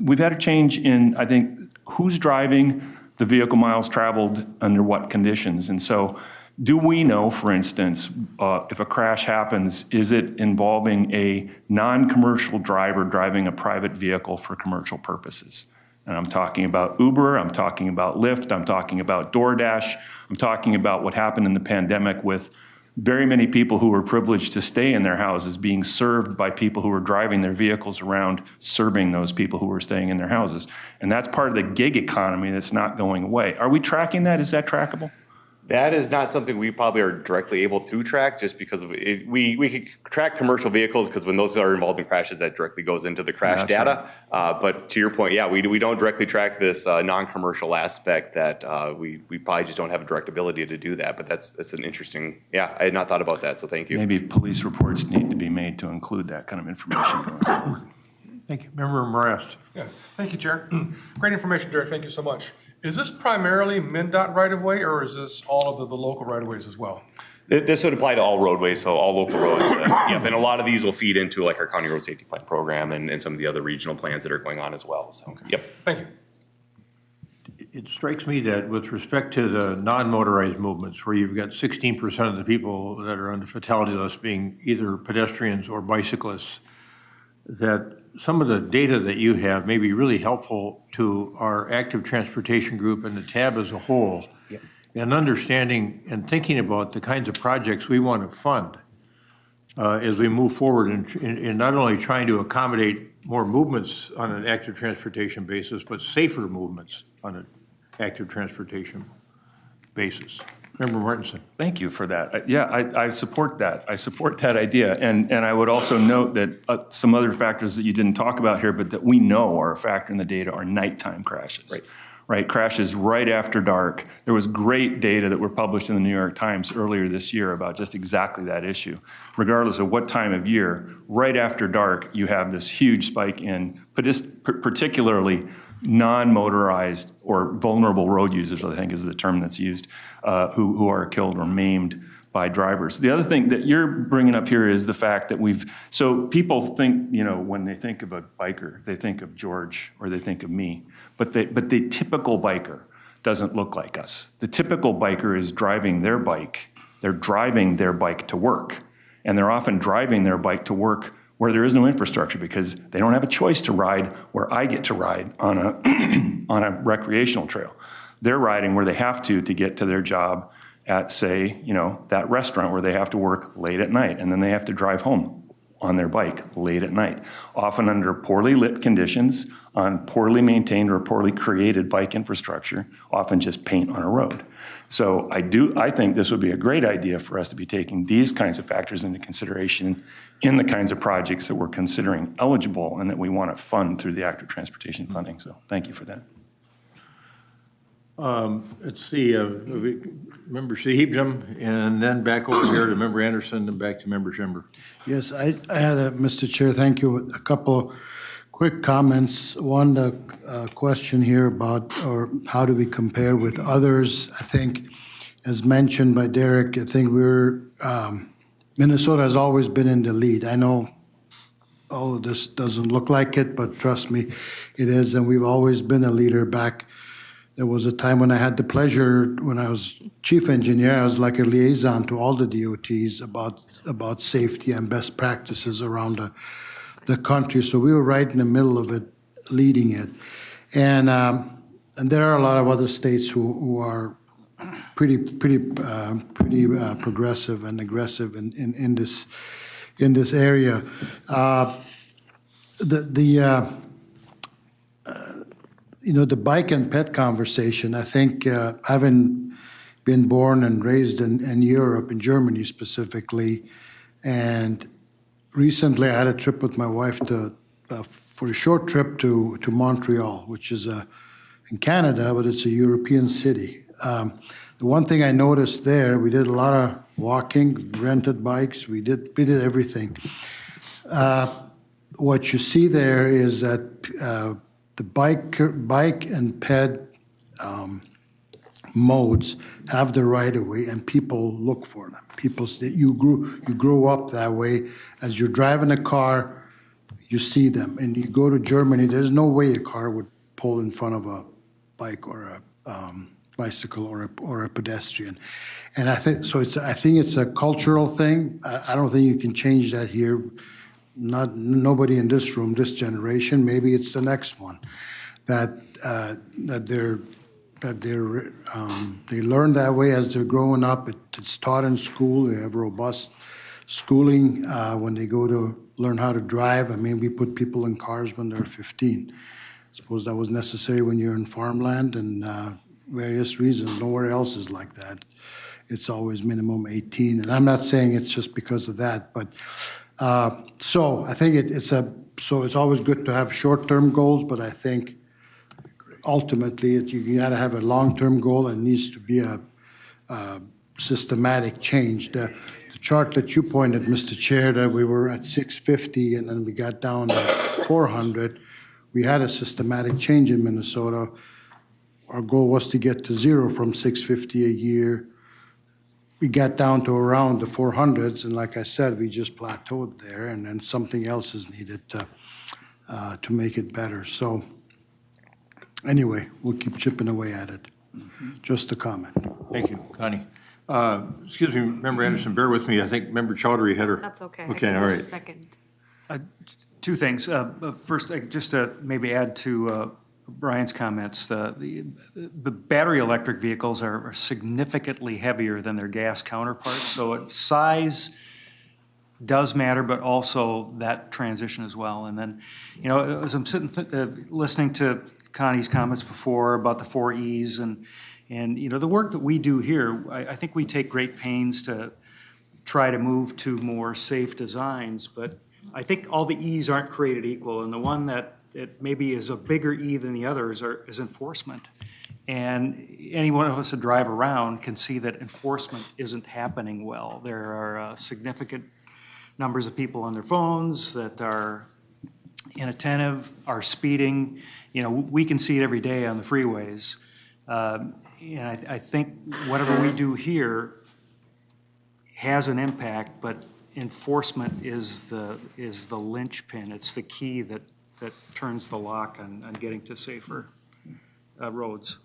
we've had a change in, I think, who's driving, the vehicle miles traveled, under what conditions. And so do we know, for instance, if a crash happens, is it involving a non-commercial driver driving a private vehicle for commercial purposes? And I'm talking about Uber, I'm talking about Lyft, I'm talking about DoorDash, I'm talking about what happened in the pandemic with very many people who were privileged to stay in their houses being served by people who were driving their vehicles around, serving those people who were staying in their houses. And that's part of the gig economy that's not going away. Are we tracking that? Is that trackable? That is not something we probably are directly able to track just because of it. We could track commercial vehicles because when those are involved in crashes, that directly goes into the crash That's data. But to your point, yeah, we don't directly track this non-commercial aspect that we probably just don't have a direct ability to do that. But that's an interesting, yeah, I had not thought about that, so thank you. Maybe police reports need to be made to include that kind of information going forward. Thank you. Member Marest. Yeah, thank you, Chair. Great information, Derek. Thank you so much. Is this primarily MnDOT right-of-way, or is this all of the local right-of-ways as well? This would apply to all roadways, so all local roads. Yep, and a lot of these will feed into like our county road safety plan program and some of the other regional plans that are going on as well. So, yep. Thank you. It strikes me that with respect to the non-motorized movements, where you've got 16% of the people that are on the fatality list being either pedestrians or bicyclists, that some of the data that you have may be really helpful to our active transportation group and the TAB as a whole, in understanding and thinking about the kinds of projects we want to fund as we move forward in not only trying to accommodate more movements on an active transportation basis, but safer movements on an active transportation basis. Member Martinson. Thank you for that. Yeah, I support that. I support that idea. And I would also note that some other factors that you didn't talk about here, but that we know are a factor in the data are nighttime crashes. Right? Crashes right after dark. There was great data that were published in the New York Times earlier this year about just exactly that issue. Regardless of what time of year, right after dark, you have this huge spike in particularly non-motorized or vulnerable road users, I think is the term that's used, who are killed or maimed by drivers. The other thing that you're bringing up here is the fact that so people think, when they think of a biker, they think of George or they think of me, but the typical biker doesn't look like us. The typical biker is driving their bike. They're driving their bike to work, and they're often driving their bike to work where there is no infrastructure because they don't have a choice to ride where I get to ride on a recreational trail. They're riding where they have to get to their job at, say, that restaurant where they have to work late at night, and then they have to drive home on their bike late at night, often under poorly lit conditions, on poorly maintained or poorly created bike infrastructure, often just paint on a road. So I think this would be a great idea for us to be taking these kinds of factors into consideration in the kinds of projects that we're considering eligible and that we want to fund through the active transportation funding. So thank you for that. Let's see, Member Sahib, and then back over here to Member Anderson, and back to Member Schember. Yes, I had Mr. Chair, thank you. A couple quick comments. One, the question here about, or how do we compare with others? I think, as mentioned by Derek, I think Minnesota has always been in the lead. I know all of this doesn't look like it, but trust me, it is, and we've always been a leader back. There was a time when I had the pleasure, when I was chief engineer, I was like a liaison to all the DOTs about safety and best practices around the country. So we were right in the middle of it, leading it. And there are a lot of other states who are pretty progressive and aggressive in this area. The bike and pet conversation, I think, having been born and raised in Europe, in Germany specifically, and recently I had a trip with my wife for a short trip to Montreal, which is in Canada, but it's a European city. The one thing I noticed there, we did a lot of walking, rented bikes, we did everything. What you see there is that the bike and ped modes have the right of way, and people look for them. People say you grow up that way. As you're driving a car, you see them. And you go to Germany, there's no way a car would pull in front of a bike or a bicycle or a pedestrian. And I think it's a cultural thing. I don't think you can change that here. Nobody in this room, this generation, maybe it's the next one, that they're that they learn that way as they're growing up. It's taught in school. They have robust schooling when they go to learn how to drive. I mean, we put people in cars when they're 15. I suppose that was necessary when you're in farmland and various reasons. Nowhere else is like that. It's always minimum 18. And I'm not saying it's just because of that, but so I think it's always good to have short-term goals, but I think ultimately you got to have a long-term goal and needs to be a systematic change. The chart that you pointed, Mr. Chair, that we were at 650 and then we got down to 400, we had a systematic change in Minnesota. Our goal was to get to zero from 650 a year. We got down to around the 400s, and like I said, we just plateaued there, and then something else is needed to make it better. So anyway, we'll keep chipping away at it. Just a comment. Thank you, Connie. Excuse me, Member Anderson, bear with me. I think Member Chowdhury had her. That's okay. Okay, all right. Second. Two things. First, just to maybe add to Brian's comments, the battery electric vehicles are significantly heavier than their gas counterparts. So size does matter, but also that transition as well. And then, as I'm sitting listening to Connie's comments before about the 4 E's and the work that we do here, I think we take great pains to try to move to more safe designs, but I think all the E's aren't created equal, and the one that it maybe is a bigger E than the others is enforcement. And any one of us that drive around can see that enforcement isn't happening well. There are significant numbers of people on their phones that are inattentive, are speeding. We can see it every day on the freeways. And I think whatever we do here has an impact, but enforcement is the linchpin. It's the key that turns the lock on getting to safer roads.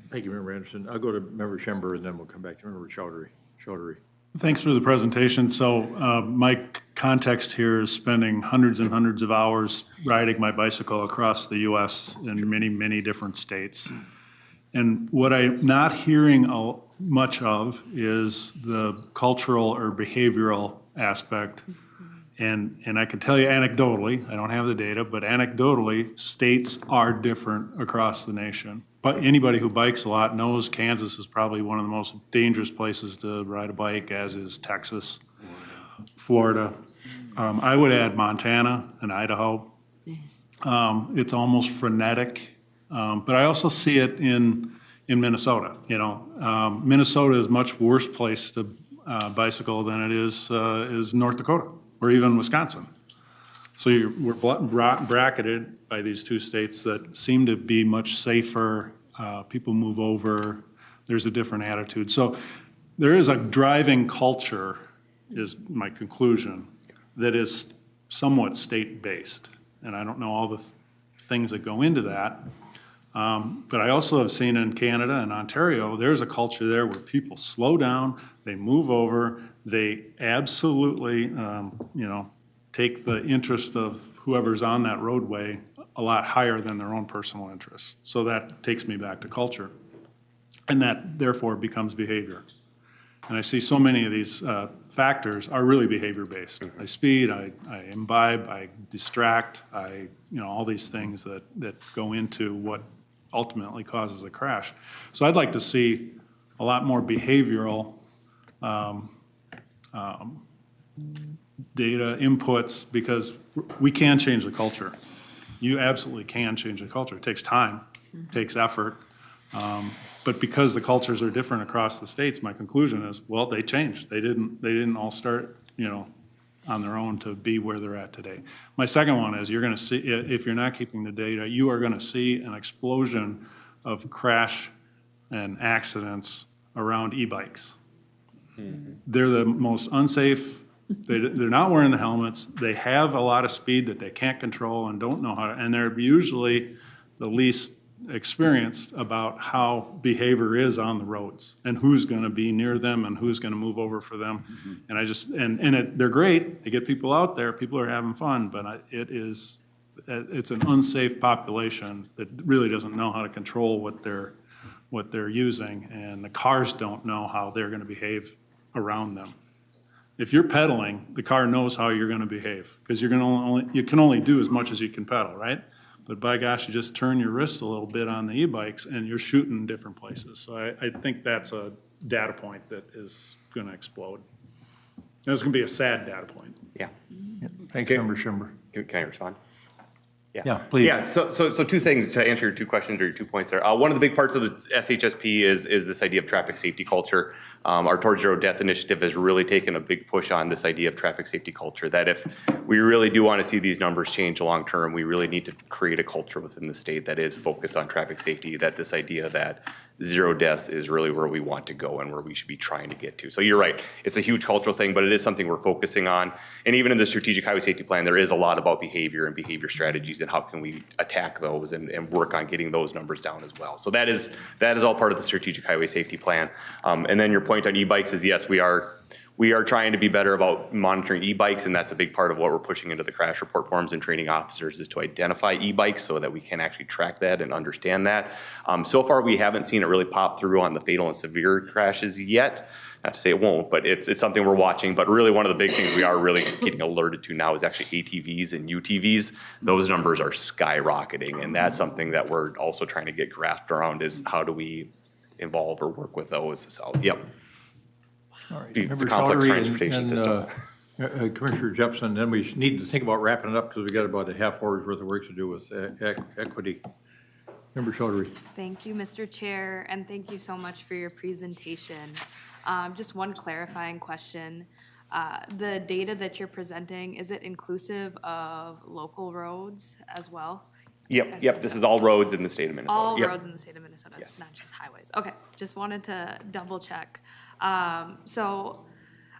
Thank you, Member Anderson. I'll go to Member Schember, and then we'll come back to Member Chowdhury. Thanks for the presentation. So my context here is spending hundreds and hundreds of hours riding my bicycle across the U.S. in many, many different states. And what I'm not hearing much of is the cultural or behavioral aspect. And I can tell you anecdotally, I don't have the data, but anecdotally, states are different across the nation. But anybody who bikes a lot knows Kansas is probably one of the most dangerous places to ride a bike, as is Texas, Florida. I would add Montana and Idaho. It's almost frenetic. But I also see it in Minnesota. Minnesota is a much worse place to bicycle than it is North Dakota or even Wisconsin. So we're bracketed by these two states that seem to be much safer. People move over. There's a different attitude. So there is a driving culture, is my conclusion, that is somewhat state-based. And I don't know all the things that go into that. But I also have seen in Canada and Ontario, there's a culture there where people slow down, they move over, they absolutely, take the interest of whoever's on that roadway a lot higher than their own personal interests. So that takes me back to culture. And that therefore becomes behavior. And I see so many of these factors are really behavior-based. I speed, I imbibe, I distract, all these things that go into what ultimately causes a crash. So I'd like to see a lot more behavioral data inputs, because we can change the culture. You absolutely can change the culture. It takes time, it takes effort. But because the cultures are different across the states, my conclusion is, well, they changed. They didn't all start, on their own to be where they're at today. My second one is, you're going to see, if you're not keeping the data, you are going to see an explosion of crash and accidents around e-bikes. They're the most unsafe. They're not wearing the helmets. They have a lot of speed that they can't control and don't know how to, and they're usually the least experienced about how behavior is on the roads and who's going to be near them and who's going to move over for them. And they're great. They get people out there. People are having fun, but it's an unsafe population that really doesn't know how to control what they're what they're using, and the cars don't know how they're going to behave around them. If you're pedaling, the car knows how you're going to behave, because you can only do as much as you can pedal, right? But by gosh, you just turn your wrist a little bit on the e-bikes and you're shooting different places. So I think that's a data point that is going to explode. And it's going to be a sad data point. Yeah. Thank you, Member Schimber. Can I respond? Yeah, please. Yeah, so two things to answer your two questions or your 2 points there. One of the big parts of the SHSP is this idea of traffic safety culture. Our Towards Zero Death initiative has really taken a big push on this idea of traffic safety culture, that if we really do want to see these numbers change long term, we really need to create a culture within the state that is focused on traffic safety, that this idea that zero deaths is really where we want to go and where we should be trying to get to. So you're right, it's a huge cultural thing, but it is something we're focusing on. And even in the strategic highway safety plan, there is a lot about behavior and behavior strategies and how can we attack those and work on getting those numbers down as well. So that is all part of the strategic highway safety plan. And then your point on e-bikes is, yes, we are trying to be better about monitoring e-bikes, and that's a big part of what we're pushing into the crash report forms and training officers, is to identify e-bikes so that we can actually track that and understand that. So far, we haven't seen it really pop through on the fatal and severe crashes yet. Not to say it won't, but it's something we're watching. But really, one of the big things we are really getting alerted to now is actually ATVs and UTVs. Those numbers are skyrocketing, and that's something that we're also trying to get grasped around, is how do we involve or work with those? So, yep. All right. It's a complex transportation system. Commissioner Jepson, then we need to think about wrapping it up because we got about a half hour's worth of work to do with equity. Member Chaudhry. Thank you, Mr. Chair, and thank you so much for your presentation. Just one clarifying question. The data that you're presenting, is it inclusive of local roads as well? Yep. This is all roads in the state of Minnesota. All Yep. roads in the state of Minnesota, it's not just highways. Okay, just wanted to double check. So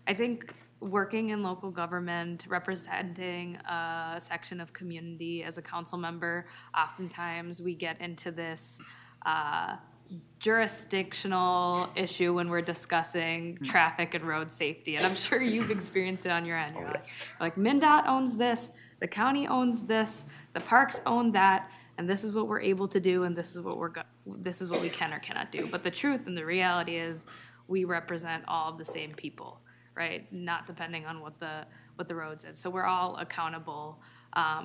I think working in local government, representing a section of community as a council member, oftentimes we get into this jurisdictional issue when we're discussing traffic and road safety. And I'm sure you've experienced it on your end. You're like, MnDOT owns this, the county owns this, the parks own that, and this is what we're able to do, and this is what we can or cannot do. But the truth and the reality is we represent all of the same people, right? Not depending on what the roads is. So we're all accountable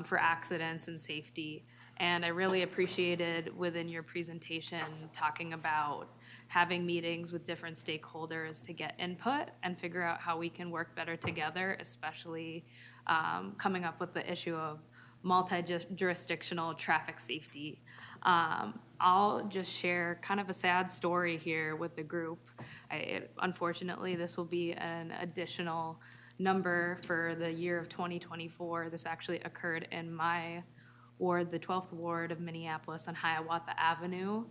for accidents and safety. And I really appreciated within your presentation talking about having meetings with different stakeholders to get input and figure out how we can work better together, especially coming up with the issue of multi-jurisdictional traffic safety. I'll just share kind of a sad story here with the group. Unfortunately, this will be an additional number for the year of 2024. This actually occurred in my ward, the 12th ward of Minneapolis on Hiawatha Avenue.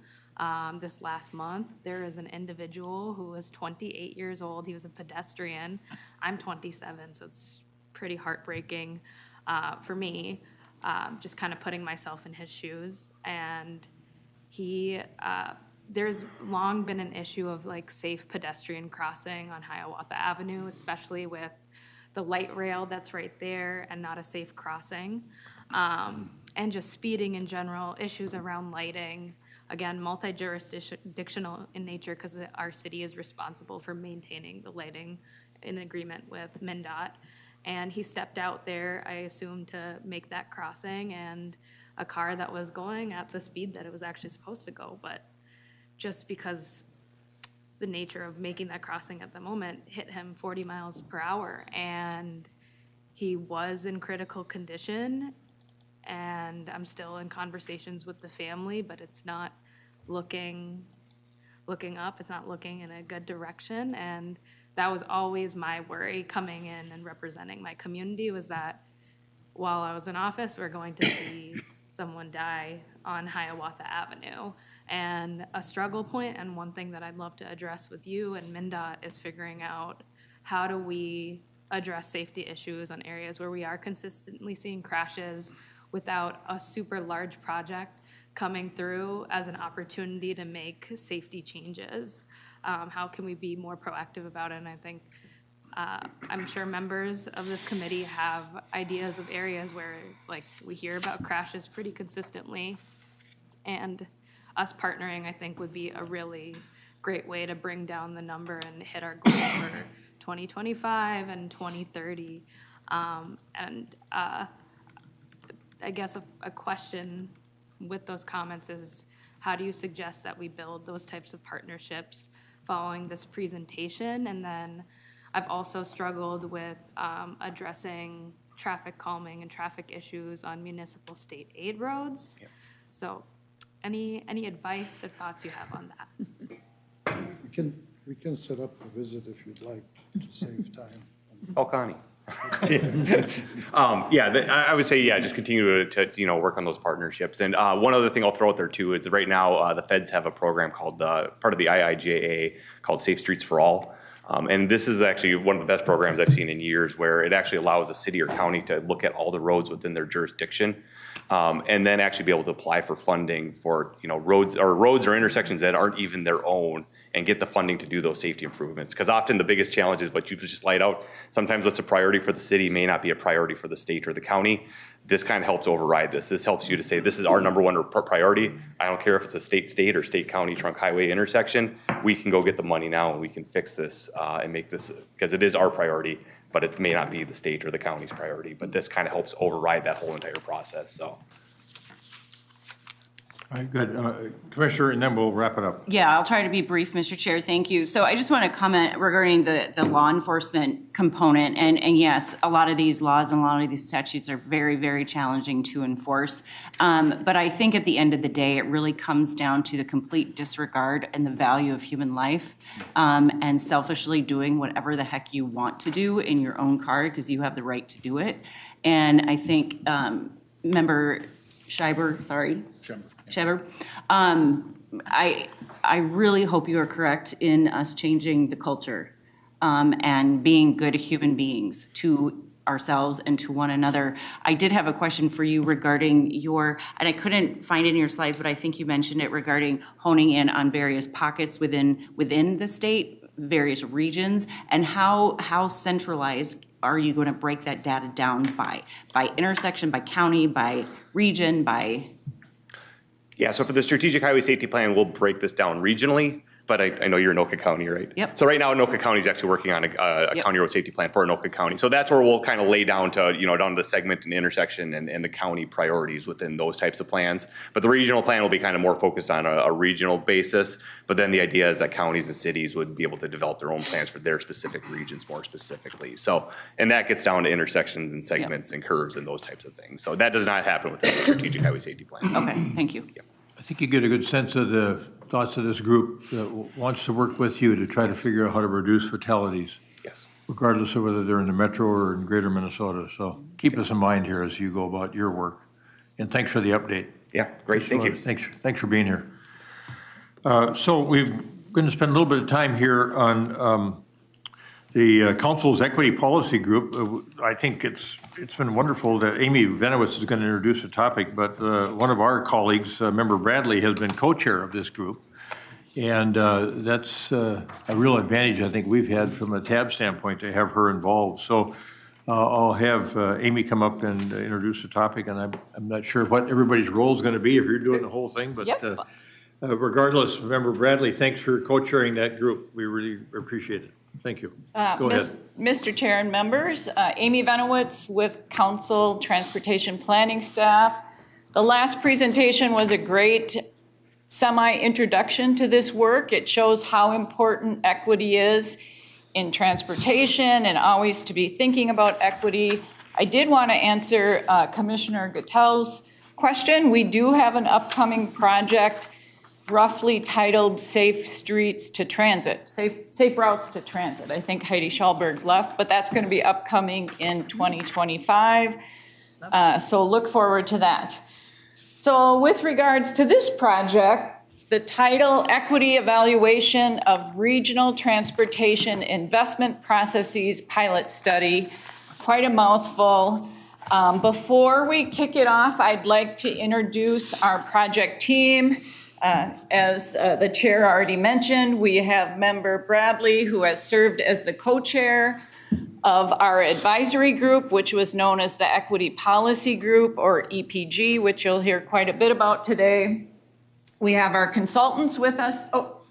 This last month, there is an individual who was 28 years old. He was a pedestrian. I'm 27, so it's pretty heartbreaking for me, just kind of putting myself in his shoes. And there's long been an issue of like safe pedestrian crossing on Hiawatha Avenue, especially with the light rail that's right there and not a safe crossing. And just speeding in general, issues around lighting, again, multi-jurisdictional in nature because our city is responsible for maintaining the lighting in agreement with MnDOT. And he stepped out there, I assume, to make that crossing, and a car that was going at the speed that it was actually supposed to go, but just because the nature of making that crossing at the moment hit him 40 miles per hour, and he was in critical condition. And I'm still in conversations with the family, but it's not looking up. It's not looking in a good direction. And that was always my worry coming in and representing my community, was that while I was in office, we're going to see someone die on Hiawatha Avenue. And a struggle point, and one thing that I'd love to address with you and MnDOT, is figuring out how do we address safety issues on areas where we are consistently seeing crashes without a super large project coming through as an opportunity to make safety changes. How can we be more proactive about it? And I think I'm sure members of this committee have ideas of areas where it's like we hear about crashes pretty consistently, and us partnering, I think, would be a really great way to bring down the number and hit our goal for 2025 and 2030. I guess a question with those comments is, how do you suggest that we build those types of partnerships following this presentation? And then I've also struggled with addressing traffic calming and traffic issues on municipal state aid roads. Yep. So any advice or thoughts you have on that? We can set up a visit if you'd like to save time. Oh, Connie. I would say, just continue to work on those partnerships. And one other thing I'll throw out there too is right now the feds have a program called part of the IIJA called Safe Streets for All. And this is actually one of the best programs I've seen in years, where it actually allows a city or county to look at all the roads within their jurisdiction, and then actually be able to apply for funding for roads or intersections that aren't even their own, and get the funding to do those safety improvements. Because often the biggest challenge is what you've just laid out. Sometimes what's a priority for the city may not be a priority for the state or the county. This kind of helps override this. This helps you to say, this is our number one priority. I don't care if it's a state or state-county trunk highway intersection. We can go get the money now and we can fix this and make this, because it is our priority, but it may not be the state or the county's priority. But this kind of helps override that whole entire process, so. All right, good. Commissioner, and then we'll wrap it up. Yeah, I'll try to be brief, Mr. Chair. Thank you. So I just want to comment regarding the law enforcement component. And yes, a lot of these laws and a lot of these statutes are very, very challenging to enforce. But I think at the end of the day, it really comes down to the complete disregard and the value of human life, and selfishly doing whatever the heck you want to do in your own car because you have the right to do it. And I think Member Schreiber, I really hope you are correct in us changing the culture and being good human beings to ourselves and to one another. I did have a question for you regarding and I couldn't find it in your slides, but I think you mentioned it regarding honing in on various pockets within the state, various regions, and how centralized are you going to break that data down by intersection, by county, by region, by... Yeah, so for the strategic highway safety plan, we'll break this down regionally, but I know you're in Anoka County, right? Yep. So right now, Anoka County is actually working on a county road safety plan for Anoka County. So that's where we'll kind of lay down to, down to the segment and intersection and the county priorities within those types of plans. But the regional plan will be kind of more focused on a regional basis. But then the idea is that counties and cities would be able to develop their own plans for their specific regions more specifically. So, and that gets down to intersections and segments and curves and those types of things. So that does not happen within the strategic highway safety plan. Okay, thank you. Yep. I think you get a good sense of the thoughts of this group that wants to work with you to try to figure out how to reduce fatalities. Yes. Regardless of whether they're in the metro or in greater Minnesota. So keep us in mind here as you go about your work. And thanks for the update. Yeah, great, thank you. Thanks for being here. So we're going to spend a little bit of time here on the council's equity policy group. I think it's been wonderful that Amy Venowitz is going to introduce the topic, but one of our colleagues, Member Bradley, has been co-chair of this group. And that's a real advantage I think we've had from a TAB standpoint to have her involved. So I'll have Amy come up and introduce the topic, and I'm not sure what everybody's role is going to be if you're doing the whole thing, but regardless, Member Bradley, thanks for co-chairing that group. We really appreciate it. Thank you. Go ahead. Mr. Chair and members, Amy Venowitz with Council Transportation Planning Staff. The last presentation was a great semi-introduction to this work. It shows how important equity is in transportation and always to be thinking about equity. I did want to answer Commissioner Gattel's question. We do have an upcoming project roughly titled Safe Streets to Transit, Safe Routes to Transit. I think Heidi Schallberg left, but that's going to be upcoming in 2025. So look forward to that. So with regards to this project, the title, Equity Evaluation of Regional Transportation Investment Processes Pilot Study, quite a mouthful. Before we kick it off, I'd like to introduce our project team. As the chair already mentioned, we have Member Bradley, who has served as the co-chair of our advisory group, which was known as the Equity Policy Group, or EPG, which you'll hear quite a bit about today. We have our consultants with us. Oh,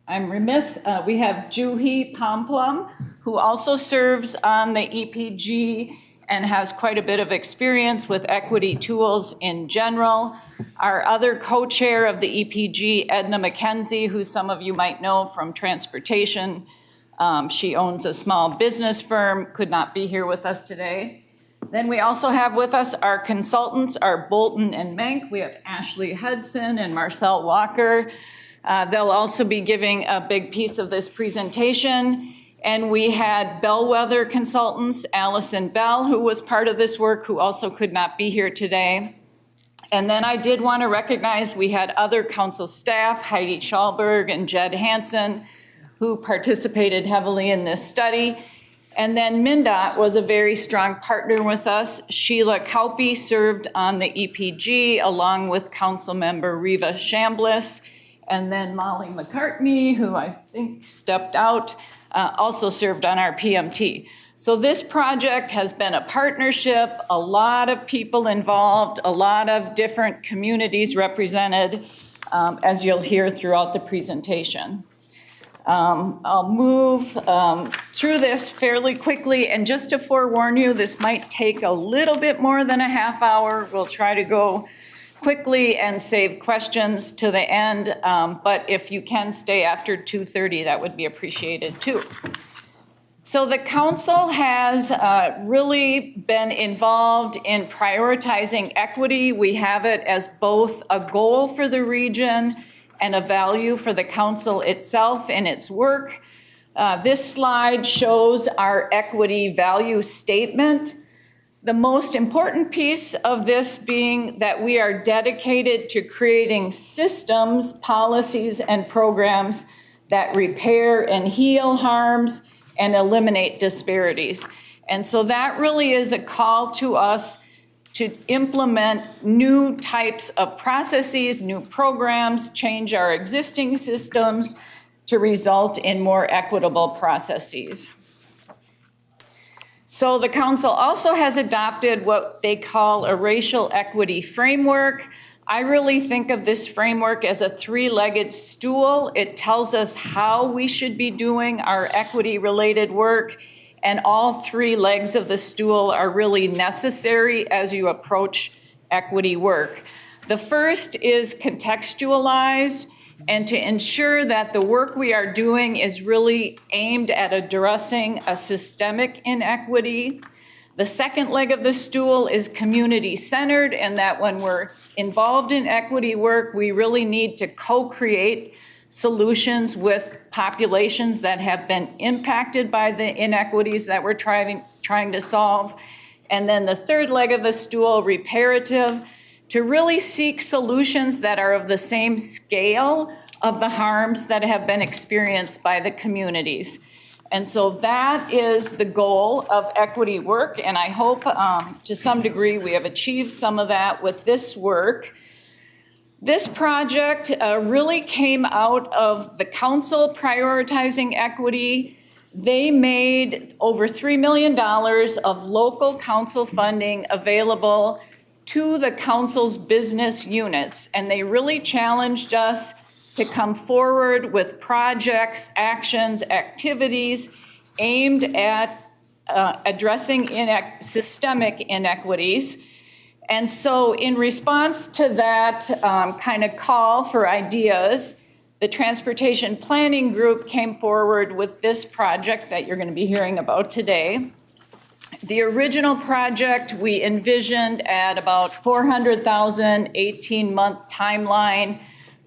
I'm remiss. We have Juhi Pomplum, who also serves on the EPG and has quite a bit of experience with equity tools in general. Our other co-chair of the EPG, Edna McKenzie, who some of you might know from transportation. She owns a small business firm, could not be here with us today. Then we also have with us our consultants, our Bolton and Menk. We have Ashley Hudson and Marcel Walker. They'll also be giving a big piece of this presentation. And we had Bellwether Consultants, Allison Bell, who was part of this work, who also could not be here today. And then I did want to recognize we had other council staff, Heidi Schallberg and Jed Hansen, who participated heavily in this study. And then MnDOT was a very strong partner with us. Sheila Kauppi served on the EPG along with council member Reva Chambliss. And then Molly McCartney, who I think stepped out, also served on our PMT. So this project has been a partnership, a lot of people involved, a lot of different communities represented, as you'll hear throughout the presentation. I'll move through this fairly quickly, and just to forewarn you, this might take a little bit more than a half hour. We'll try to go quickly and save questions to the end, but if you can stay after 2:30, that would be appreciated too. So the council has really been involved in prioritizing equity. We have it as both a goal for the region and a value for the council itself in its work. This slide shows our equity value statement. The most important piece of this being that we are dedicated to creating systems, policies, and programs that repair and heal harms and eliminate disparities. And so that really is a call to us to implement new types of processes, new programs, change our existing systems to result in more equitable processes. So the council also has adopted what they call a racial equity framework. I really think of this framework as a three-legged stool. It tells us how we should be doing our equity-related work, and all three legs of the stool are really necessary as you approach equity work. The first is contextualized, and to ensure that the work we are doing is really aimed at addressing a systemic inequity. The second leg of the stool is community-centered, and that when we're involved in equity work, we really need to co-create solutions with populations that have been impacted by the inequities that we're trying to solve. And then the third leg of the stool, reparative, to really seek solutions that are of the same scale of the harms that have been experienced by the communities. And so that is the goal of equity work, and I hope to some degree we have achieved some of that with this work. This project really came out of the council prioritizing equity. They made over $3 million of local council funding available to the council's business units, and they really challenged us to come forward with projects, actions, activities aimed at addressing systemic inequities. And so in response to that kind of call for ideas, the Transportation Planning Group came forward with this project that you're going to be hearing about today. The original project we envisioned at about $400,000, 18-month timeline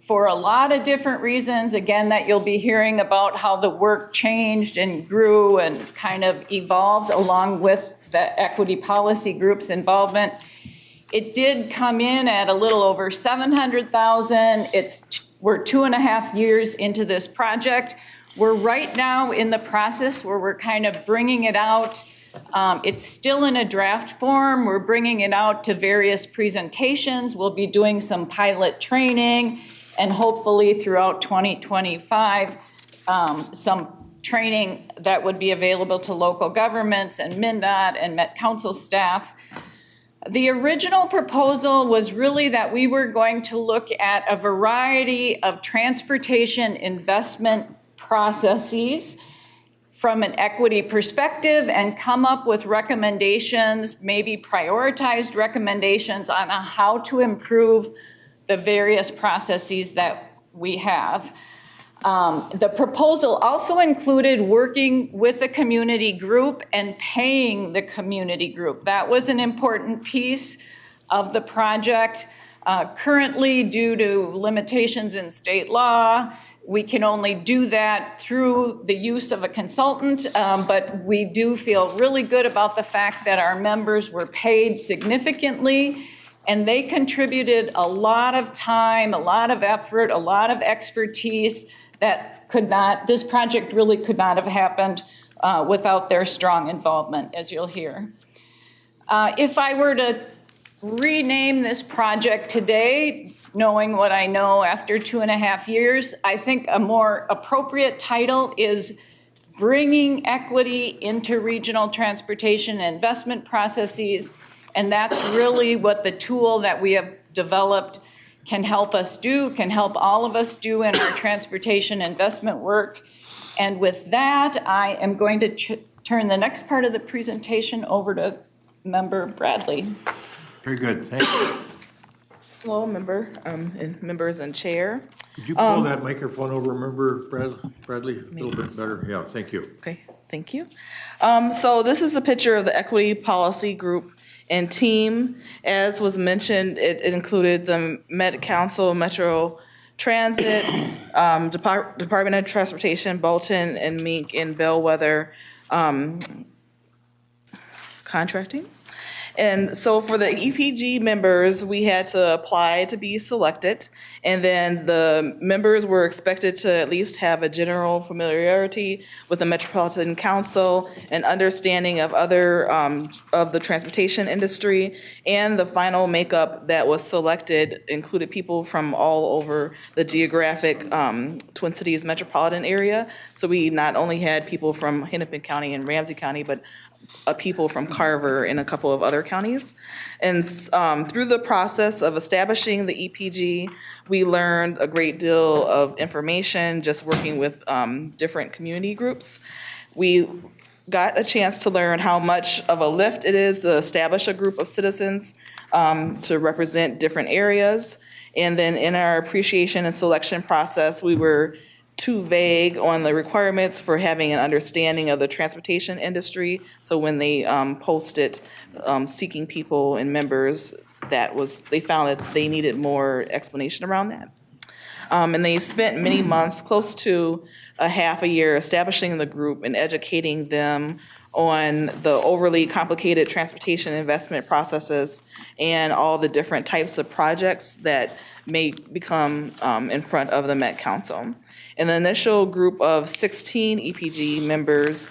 for a lot of different reasons, again, that you'll be hearing about how the work changed and grew and kind of evolved along with the equity policy group's involvement. It did come in at a little over $700,000. We're 2.5 years into this project. We're right now in the process where we're kind of bringing it out. It's still in a draft form. We're bringing it out to various presentations. We'll be doing some pilot training, and hopefully throughout 2025, some training that would be available to local governments and MnDOT and Met Council staff. The original proposal was really that we were going to look at a variety of transportation investment processes from an equity perspective and come up with recommendations, maybe prioritized recommendations on how to improve the various processes that we have. The proposal also included working with the community group and paying the community group. That was an important piece of the project. Currently, due to limitations in state law, we can only do that through the use of a consultant, but we do feel really good about the fact that our members were paid significantly, and they contributed a lot of time, a lot of effort, a lot of expertise that this project really could not have happened without their strong involvement, as you'll hear. If I were to rename this project today, knowing what I know after 2.5 years, I think a more appropriate title is Bringing Equity into Regional Transportation and Investment Processes, and that's really what the tool that we have developed can help us do, can help all of us do in our transportation investment work. And with that, I am going to turn the next part of the presentation over to Member Bradley. Very good, thank you. Hello, and members and chair. Could you pull that microphone over, Member Bradley? A little bit better, yeah, thank you. Okay, thank you. So this is a picture of the Equity Policy Group and team. As was mentioned, it included the Met Council, Metro Transit, Department of Transportation, Bolton and Mink, and Bellwether Contracting. And so for the EPG members, we had to apply to be selected, and then the members were expected to at least have a general familiarity with the Metropolitan Council, an understanding of other of the transportation industry, and the final makeup that was selected included people from all over the geographic Twin Cities metropolitan area. So we not only had people from Hennepin County and Ramsey County, but people from Carver and a couple of other counties. And through the process of establishing the EPG, we learned a great deal of information just working with different community groups. We got a chance to learn how much of a lift it is to establish a group of citizens to represent different areas. And then in our appreciation and selection process, we were too vague on the requirements for having an understanding of the transportation industry. So when they posted seeking people and members, they found that they needed more explanation around that. And they spent many months, close to a half a year, establishing the group and educating them on the overly complicated transportation investment processes and all the different types of projects that may become in front of the Met Council. And the initial group of 16 EPG members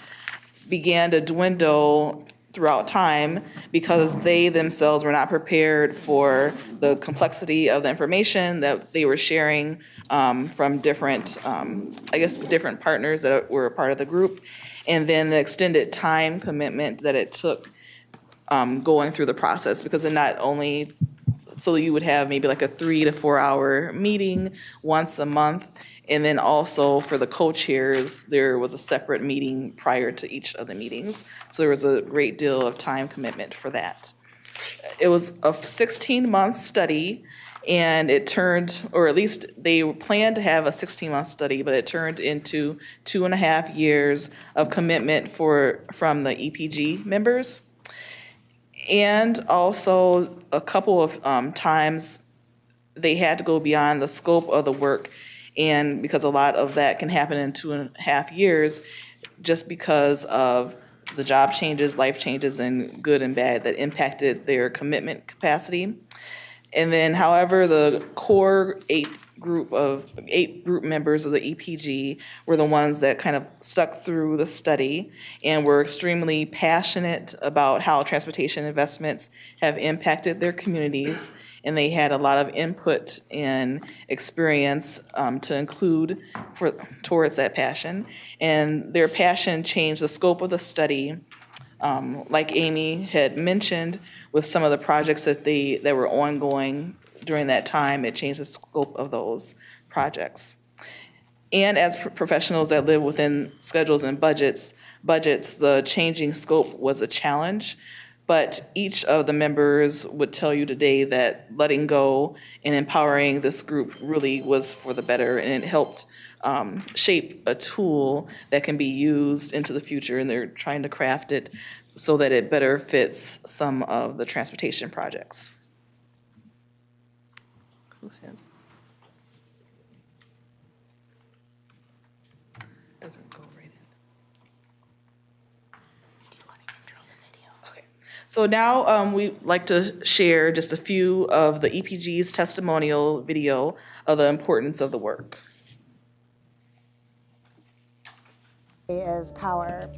began to dwindle throughout time because they themselves were not prepared for the complexity of the information that they were sharing from different, different partners that were a part of the group, and then the extended time commitment that it took going through the process, because it not only, so you would have maybe like a 3 to 4 hour meeting once a month, and then also for the co-chairs, there was a separate meeting prior to each of the meetings. So there was a great deal of time commitment for that. It was a 16-month study, and it turned, or at least they planned to have a 16-month study, but it turned into 2.5 years of commitment from the EPG members. And also a couple of times they had to go beyond the scope of the work, and because a lot of that can happen in 2.5 years just because of the job changes, life changes, and good and bad that impacted their commitment capacity. And then, however, the core 8 group members of the EPG were the ones that kind of stuck through the study and were extremely passionate about how transportation investments have impacted their communities, and they had a lot of input and experience to include towards that passion. And their passion changed the scope of the study Like Amy had mentioned, with some of the projects that were ongoing during that time, it changed the scope of those projects. And as professionals that live within schedules and budgets, the changing scope was a challenge. But each of the members would tell you today that letting go and empowering this group really was for the better, and it helped shape a tool that can be used into the future, and they're trying to craft it so that it better fits some of the transportation projects. Who has? Doesn't go right in. Do you want to control the video? Okay. So now we'd like to share just a few of the EPG's testimonial video of the importance of the work. Is power.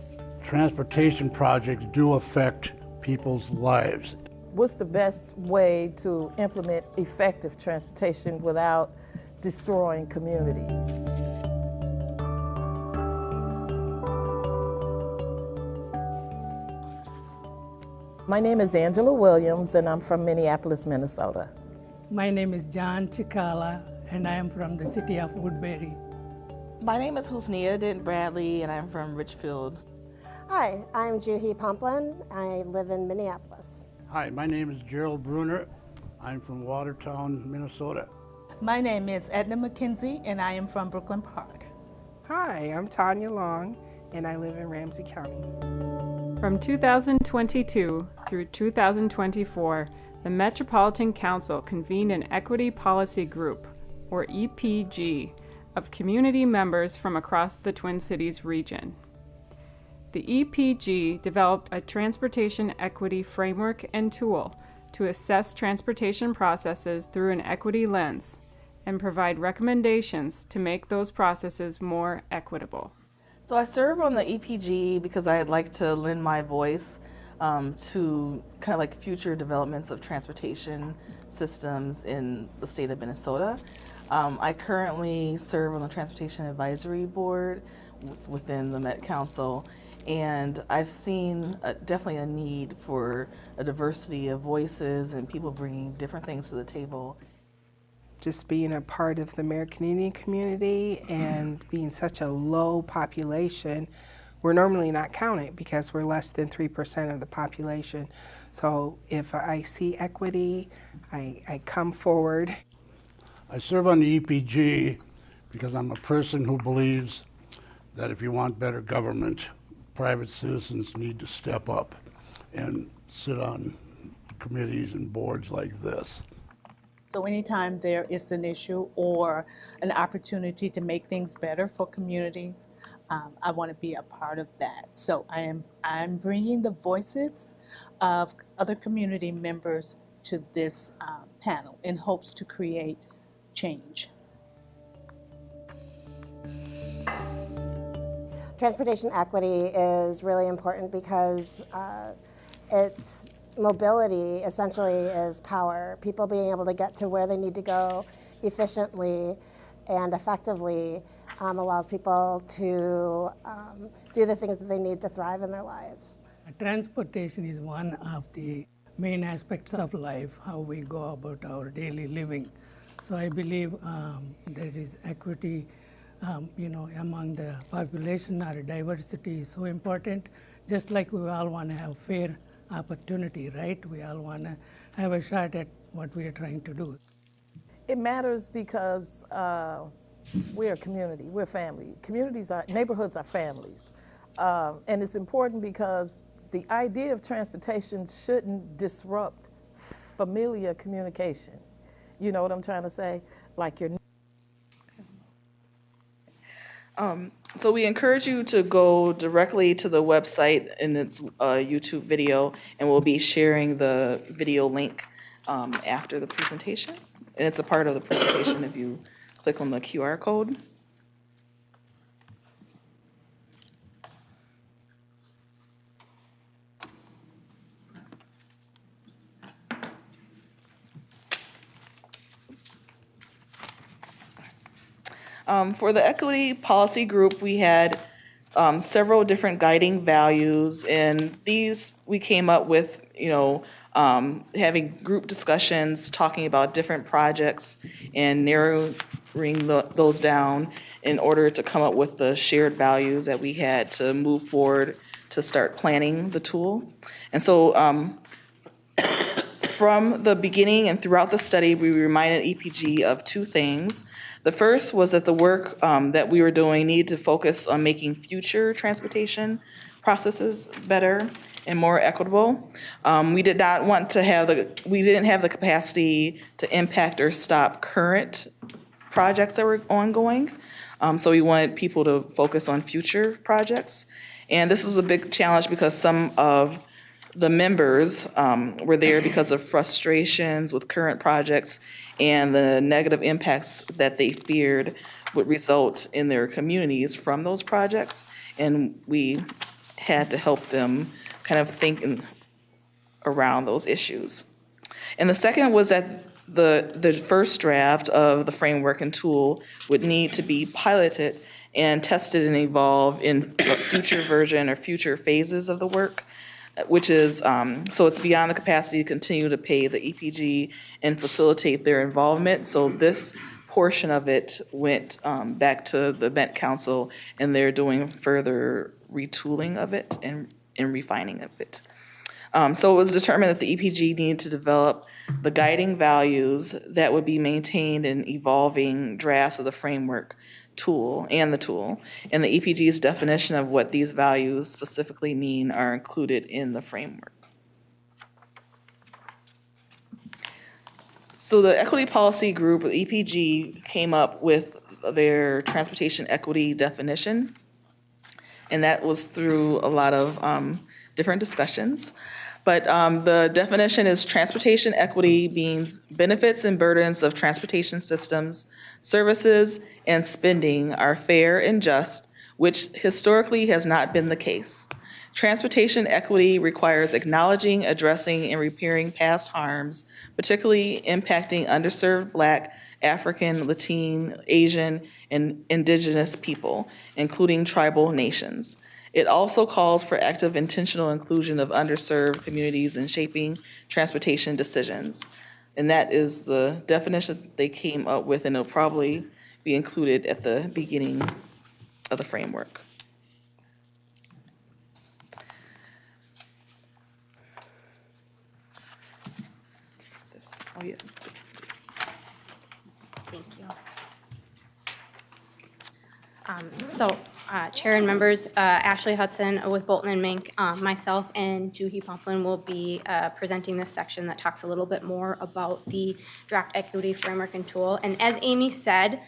Transportation projects do affect people's lives. What's the best way to implement effective transportation without destroying communities? My name is Angela Williams, and I'm from Minneapolis, Minnesota. My name is John Chikala, and I am from the city of Woodbury. My name is Husnia Dent Bradley, and I'm from Richfield. Hi, I'm Juhi Pomplin. I live in Minneapolis. Hi, my name is Gerald Bruner. I'm from Watertown, Minnesota. My name is Edna McKenzie, and I am from Brooklyn Park. Hi, I'm Tanya Long, and I live in Ramsey County. From 2022 through 2024, the Metropolitan Council convened an Equity Policy Group, or EPG, of community members from across the Twin Cities region. The EPG developed a transportation equity framework and tool to assess transportation processes through an equity lens and provide recommendations to make those processes more equitable. So I serve on the EPG because I'd like to lend my voice to kind of like future developments of transportation systems in the state of Minnesota. I currently serve on the Transportation Advisory Board within the Met Council, and I've seen definitely a need for a diversity of voices and people bringing different things to the table. Just being a part of the American Indian community and being such a low population, we're normally not counted because we're less than 3% of the population. So if I see equity, I come forward. I serve on the EPG because I'm a person who believes that if you want better government, private citizens need to step up and sit on committees and boards like this. So anytime there is an issue or an opportunity to make things better for communities, I want to be a part of that. So I'm bringing the voices of other community members to this panel in hopes to create change. Transportation equity is really important because it's mobility essentially is power. People being able to get to where they need to go efficiently and effectively allows people to do the things that they need to thrive in their lives. Transportation is one of the main aspects of life, how we go about our daily living. So I believe there is equity, among the population. Our diversity is so important. Just like we all want to have fair opportunity, right? We all want to have a shot at what we are trying to do. It matters because we're a community, we're family. Neighborhoods are families. And it's important because the idea of transportation shouldn't disrupt familiar communication. You know what I'm trying to say? Like your. So we encourage you to go directly to the website in its YouTube video, and we'll be sharing the video link after the presentation. And it's a part of the presentation if you click on the QR code. For the equity policy group, we had several different guiding values, and these we came up with, having group discussions, talking about different projects and narrowing those down in order to come up with the shared values that we had to move forward to start planning the tool. And so from the beginning and throughout the study, we reminded EPG of two things. The first was that the work that we were doing needed to focus on making future transportation processes better and more equitable. We did not want to we didn't have the capacity to impact or stop current projects that were ongoing. So we wanted people to focus on future projects. And this was a big challenge because some of the members were there because of frustrations with current projects and the negative impacts that they feared would result in their communities from those projects. And we had to help them kind of think around those issues. And the second was that the first draft of the framework and tool would need to be piloted and tested and evolve in a future version or future phases of the work, which is, so it's beyond the capacity to continue to pay the EPG and facilitate their involvement. So this portion of it went back to the Met Council, and they're doing further retooling of it and refining of it. So it was determined that the EPG needed to develop the guiding values that would be maintained in evolving drafts of the framework tool and the tool. And the EPG's definition of what these values specifically mean are included in the framework. So the Equity Policy Group, the EPG, came up with their transportation equity definition. And that was through a lot of different discussions. But the definition is transportation equity means benefits and burdens of transportation systems, services, and spending are fair and just, which historically has not been the case. Transportation equity requires acknowledging, addressing, and repairing past harms, particularly impacting underserved Black, African, Latin, Asian, and Indigenous people, including tribal nations. It also calls for active intentional inclusion of underserved communities in shaping transportation decisions. And that is the definition that they came up with, and it'll probably be included at the beginning of the framework. Oh, yeah. Thank you. Chair and members, Ashley Hudson with Bolton and Mink, myself and Juhi Pomplin will be presenting this section that talks a little bit more about the draft equity framework and tool. And as Amy said,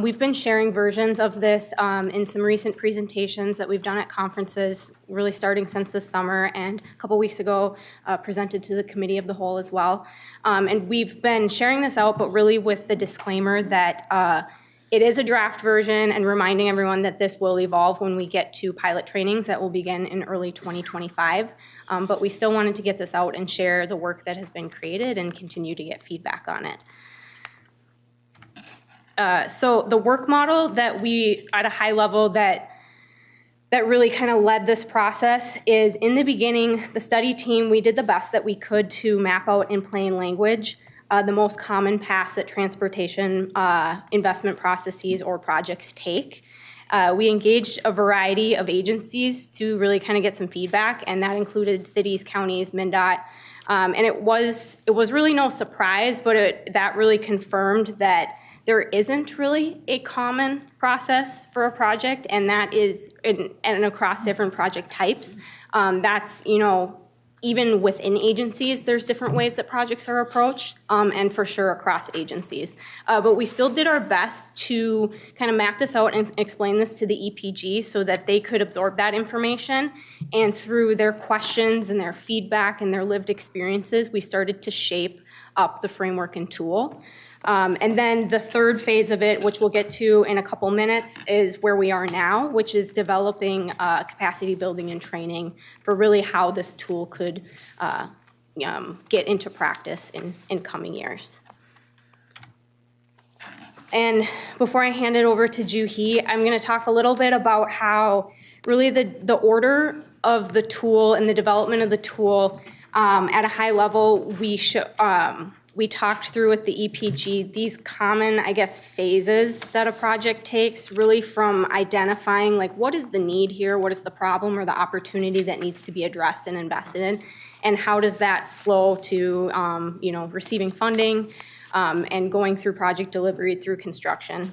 we've been sharing versions of this in some recent presentations that we've done at conferences, really starting since this summer, and a couple weeks ago presented to the Committee of the Whole as well. And we've been sharing this out, but really with the disclaimer that it is a draft version, and reminding everyone that this will evolve when we get to pilot trainings that will begin in early 2025. But we still wanted to get this out and share the work that has been created and continue to get feedback on it. So the work model that we, at a high level, that really kind of led this process is, in the beginning, the study team, we did the best that we could to map out in plain language the most common paths that transportation investment processes or projects take. We engaged a variety of agencies to really kind of get some feedback, and that included cities, counties, MnDOT. And it was really no surprise, but that really confirmed that there isn't really a common process for a project, and that is and across different project types. That's, even within agencies, there's different ways that projects are approached, and for sure across agencies. But we still did our best to kind of map this out and explain this to the EPG so that they could absorb that information. And through their questions and their feedback and their lived experiences, we started to shape up the framework and tool. And then the third phase of it, which we'll get to in a couple minutes, is where we are now, which is developing capacity building and training for really how this tool could get into practice in coming years. And before I hand it over to Juhi, I'm going to talk a little bit about how really the order of the tool and the development of the tool at a high level, we talked through with the EPG these common, I guess, phases that a project takes, really from identifying like what is the need here, what is the problem or the opportunity that needs to be addressed and invested in, and how does that flow to receiving funding and going through project delivery through construction.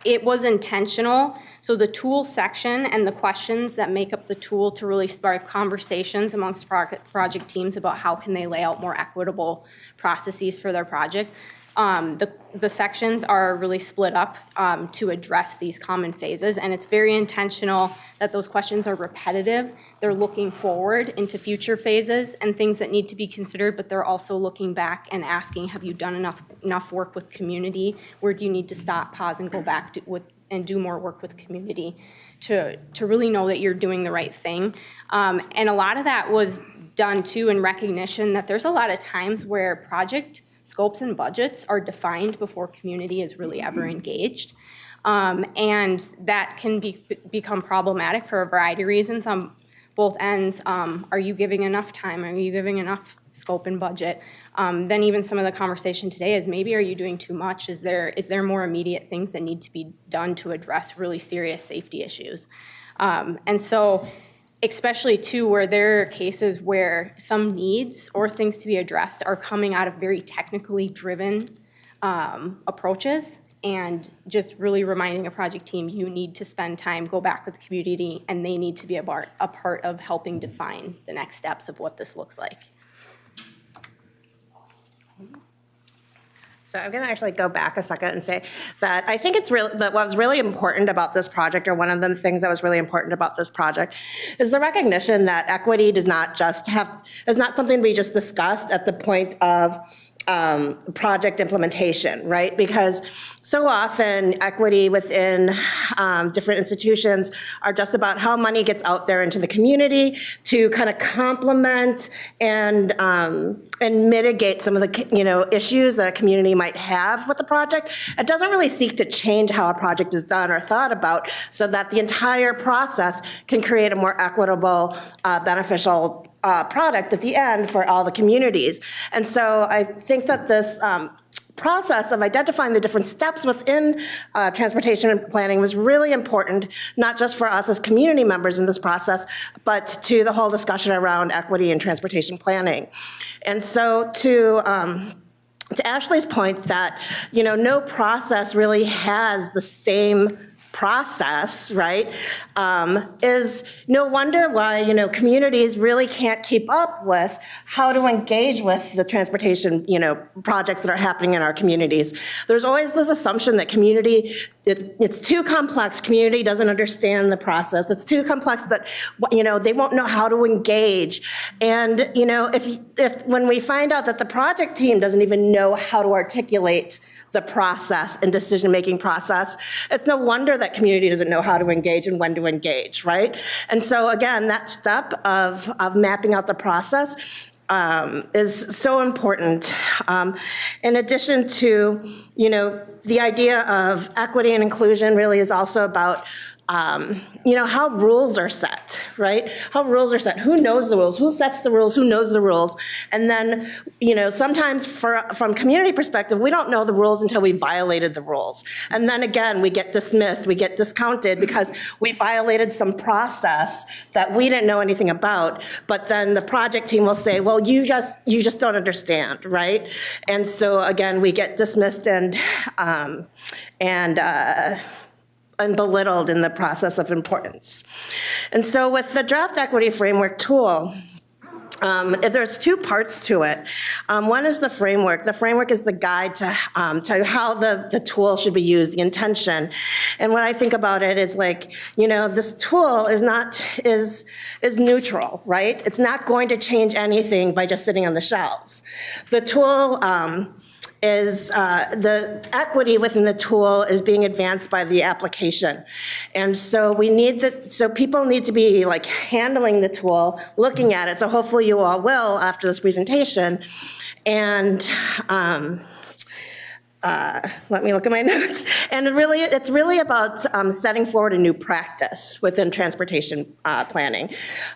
It was intentional, so the tool section and the questions that make up the tool to really spark conversations amongst project teams about how can they lay out more equitable processes for their project. The sections are really split up to address these common phases, and it's very intentional that those questions are repetitive. They're looking forward into future phases and things that need to be considered, but they're also looking back and asking, have you done enough work with community? Where do you need to stop, pause, and go back and do more work with community to really know that you're doing the right thing? And a lot of that was done too in recognition that there's a lot of times where project scopes and budgets are defined before community is really ever engaged. And that can become problematic for a variety of reasons on both ends. Are you giving enough time? Are you giving enough scope and budget? Then even some of the conversation today is maybe are you doing too much? Is there more immediate things that need to be done to address really serious safety issues? And so especially too where there are cases where some needs or things to be addressed are coming out of very technically driven approaches, and just really reminding a project team you need to spend time, go back with the community, and they need to be a part of helping define the next steps of what this looks like. So I'm going to actually go back a second and say that I think it's real that what was really important about this project, or one of the things that was really important about this project, is the recognition that equity is not something we just discussed at the point of project implementation, right? Because so often equity within different institutions are just about how money gets out there into the community to kind of complement and mitigate some of the issues that a community might have with the project. It doesn't really seek to change how a project is done or thought about so that the entire process can create a more equitable, beneficial product at the end for all the communities. And so I think that this process of identifying the different steps within transportation and planning was really important, not just for us as community members in this process, but to the whole discussion around equity and transportation planning. And so to Ashley's point that, no process really has the same process, right, is no wonder why, communities really can't keep up with how to engage with the transportation, projects that are happening in our communities. There's always this assumption that it's too complex, community doesn't understand the process. It's too complex that, they won't know how to engage. And, if when we find out that the project team doesn't even know how to articulate the process and decision-making process, it's no wonder that community doesn't know how to engage and when to engage, right? And so again, that step of mapping out the process is so important. In addition to, the idea of equity and inclusion really is also about how rules are set, right? How rules are set. Who knows the rules? Who sets the rules? Who knows the rules? And then, sometimes from community perspective, we don't know the rules until we violated the rules. And then again, we get dismissed, we get discounted because we violated some process that we didn't know anything about. But then the project team will say, well, you just don't understand, right? And so again, we get dismissed and belittled in the process of importance. And so with the draft equity framework tool, there's two parts to it. One is the framework. The framework is the guide to how the tool should be used, the intention. And what I think about it is this tool is neutral, right? It's not going to change anything by just sitting on the shelves. The tool is the equity within the tool is being advanced by the application. And so people need to be handling the tool, looking at it. So hopefully you all will after this presentation. And let me look at my notes. And it's really about setting forward a new practice within transportation planning.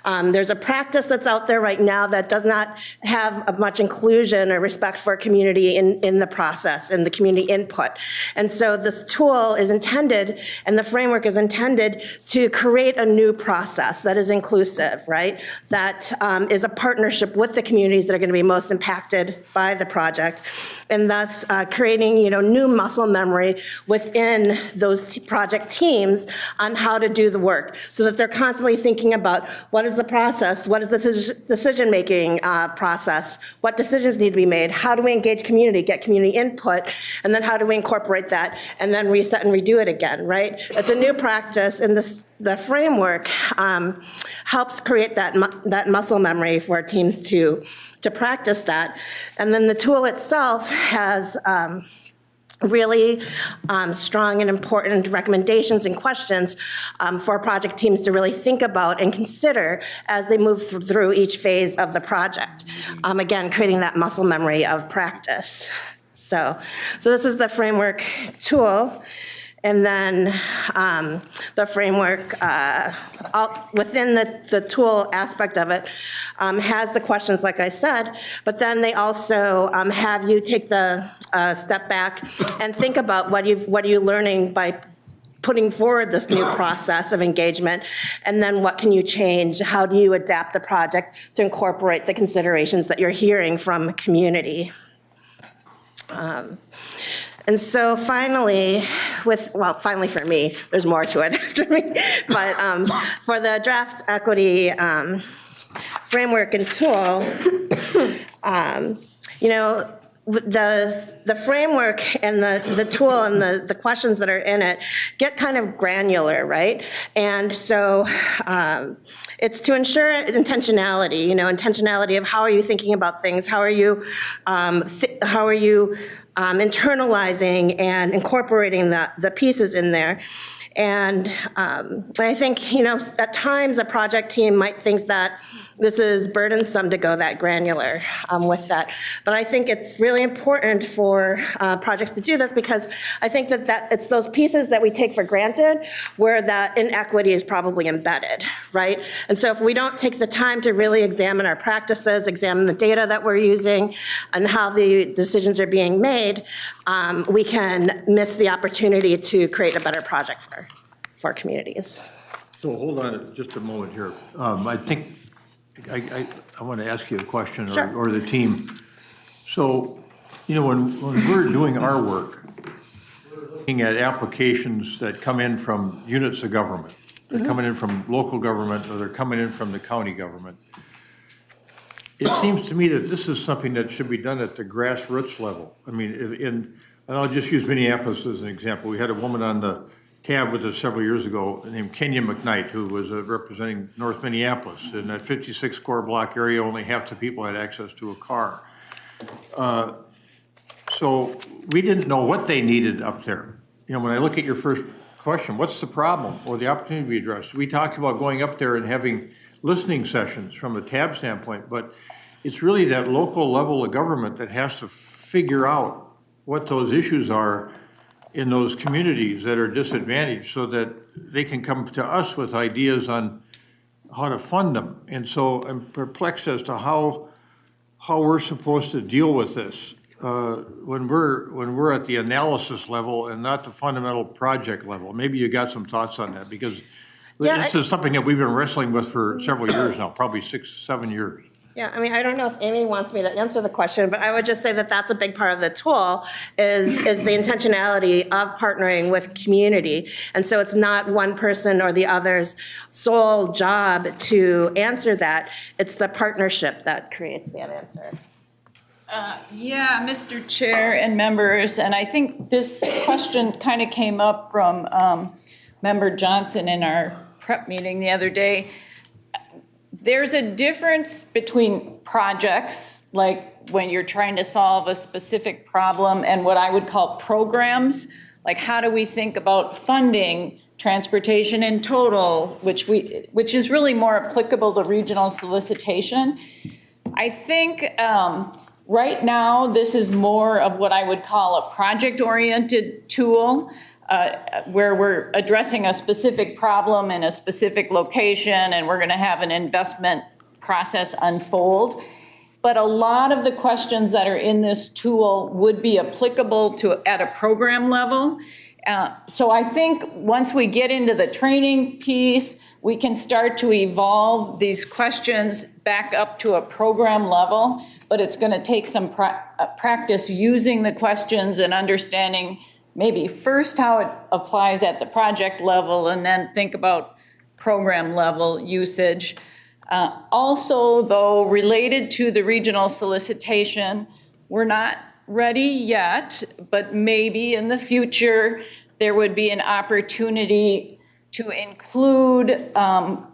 There's a practice that's out there right now that does not have much inclusion or respect for community in the process and the community input. And so this tool is intended, and the framework is intended to create a new process that is inclusive, right? That is a partnership with the communities that are going to be most impacted by the project, and thus creating new muscle memory within those project teams on how to do the work, so that they're constantly thinking about what is the process, what is the decision-making process, what decisions need to be made, how do we engage community, get community input, and then how do we incorporate that, and then reset and redo it again, right? It's a new practice, and the framework helps create that muscle memory for teams to practice that. And then the tool itself has really strong and important recommendations and questions for project teams to really think about and consider as they move through each phase of the project. Again, creating that muscle memory of practice. So this is the framework tool. And then the framework within the tool aspect of it has the questions, like I said, but then they also have you take the step back and think about what are you learning by putting forward this new process of engagement, and then what can you change? How do you adapt the project to incorporate the considerations that you're hearing from community? And so finally, finally for me, there's more to it after me, but for the draft equity framework and tool, the framework and the tool and the questions that are in it get kind of granular, right? And so it's to ensure intentionality, intentionality of how are you thinking about things, how are you internalizing and incorporating the pieces in there. And I think, at times a project team might think that this is burdensome to go that granular with that. But I think it's really important for projects to do this, because I think that it's those pieces that we take for granted where that inequity is probably embedded, right? And so if we don't take the time to really examine our practices, examine the data that we're using, and how the decisions are being made, we can miss the opportunity to create a better project for communities. So hold on just a moment here. I think I want to ask you a question, or the team. So, when we're doing our work, we're looking at applications that come in from units of government. They're coming in from local government, or they're coming in from the county government. It seems to me that this is something that should be done at the grassroots level. I mean, and I'll just use Minneapolis as an example. We had a woman on the tab with us several years ago named Kenya McKnight, who was representing North Minneapolis. In that 56 core block area, only half the people had access to a car. So we didn't know what they needed up there. When I look at your first question, what's the problem or the opportunity to be addressed? We talked about going up there and having listening sessions from a tab standpoint, but it's really that local level of government that has to figure out what those issues are in those communities that are disadvantaged, so that they can come to us with ideas on how to fund them. And so I'm perplexed as to how we're supposed to deal with this when we're at the analysis level and not the fundamental project level. Maybe you got some thoughts on that, because this is something that we've been wrestling with for several years now, probably 6-7 years. Yeah, I mean, I don't know if Amy wants me to answer the question, but I would just say that that's a big part of the tool is the intentionality of partnering with community. And so it's not one person or the other's sole job to answer that. It's the partnership that creates that answer. Yeah, Mr. Chair and members, and I think this question kind of came up from Member Johnson in our prep meeting the other day. There's a difference between projects, like when you're trying to solve a specific problem, and what I would call programs, like how do we think about funding transportation in total, which is really more applicable to regional solicitation. I think Right now, this is more of what I would call a project-oriented tool, where we're addressing a specific problem in a specific location, and we're going to have an investment process unfold. But a lot of the questions that are in this tool would be applicable at a program level. So I think once we get into the training piece, we can start to evolve these questions back up to a program level, but it's going to take some practice using the questions and understanding maybe first how it applies at the project level, and then think about program level usage. Also, though, related to the regional solicitation, we're not ready yet, but maybe in the future there would be an opportunity to include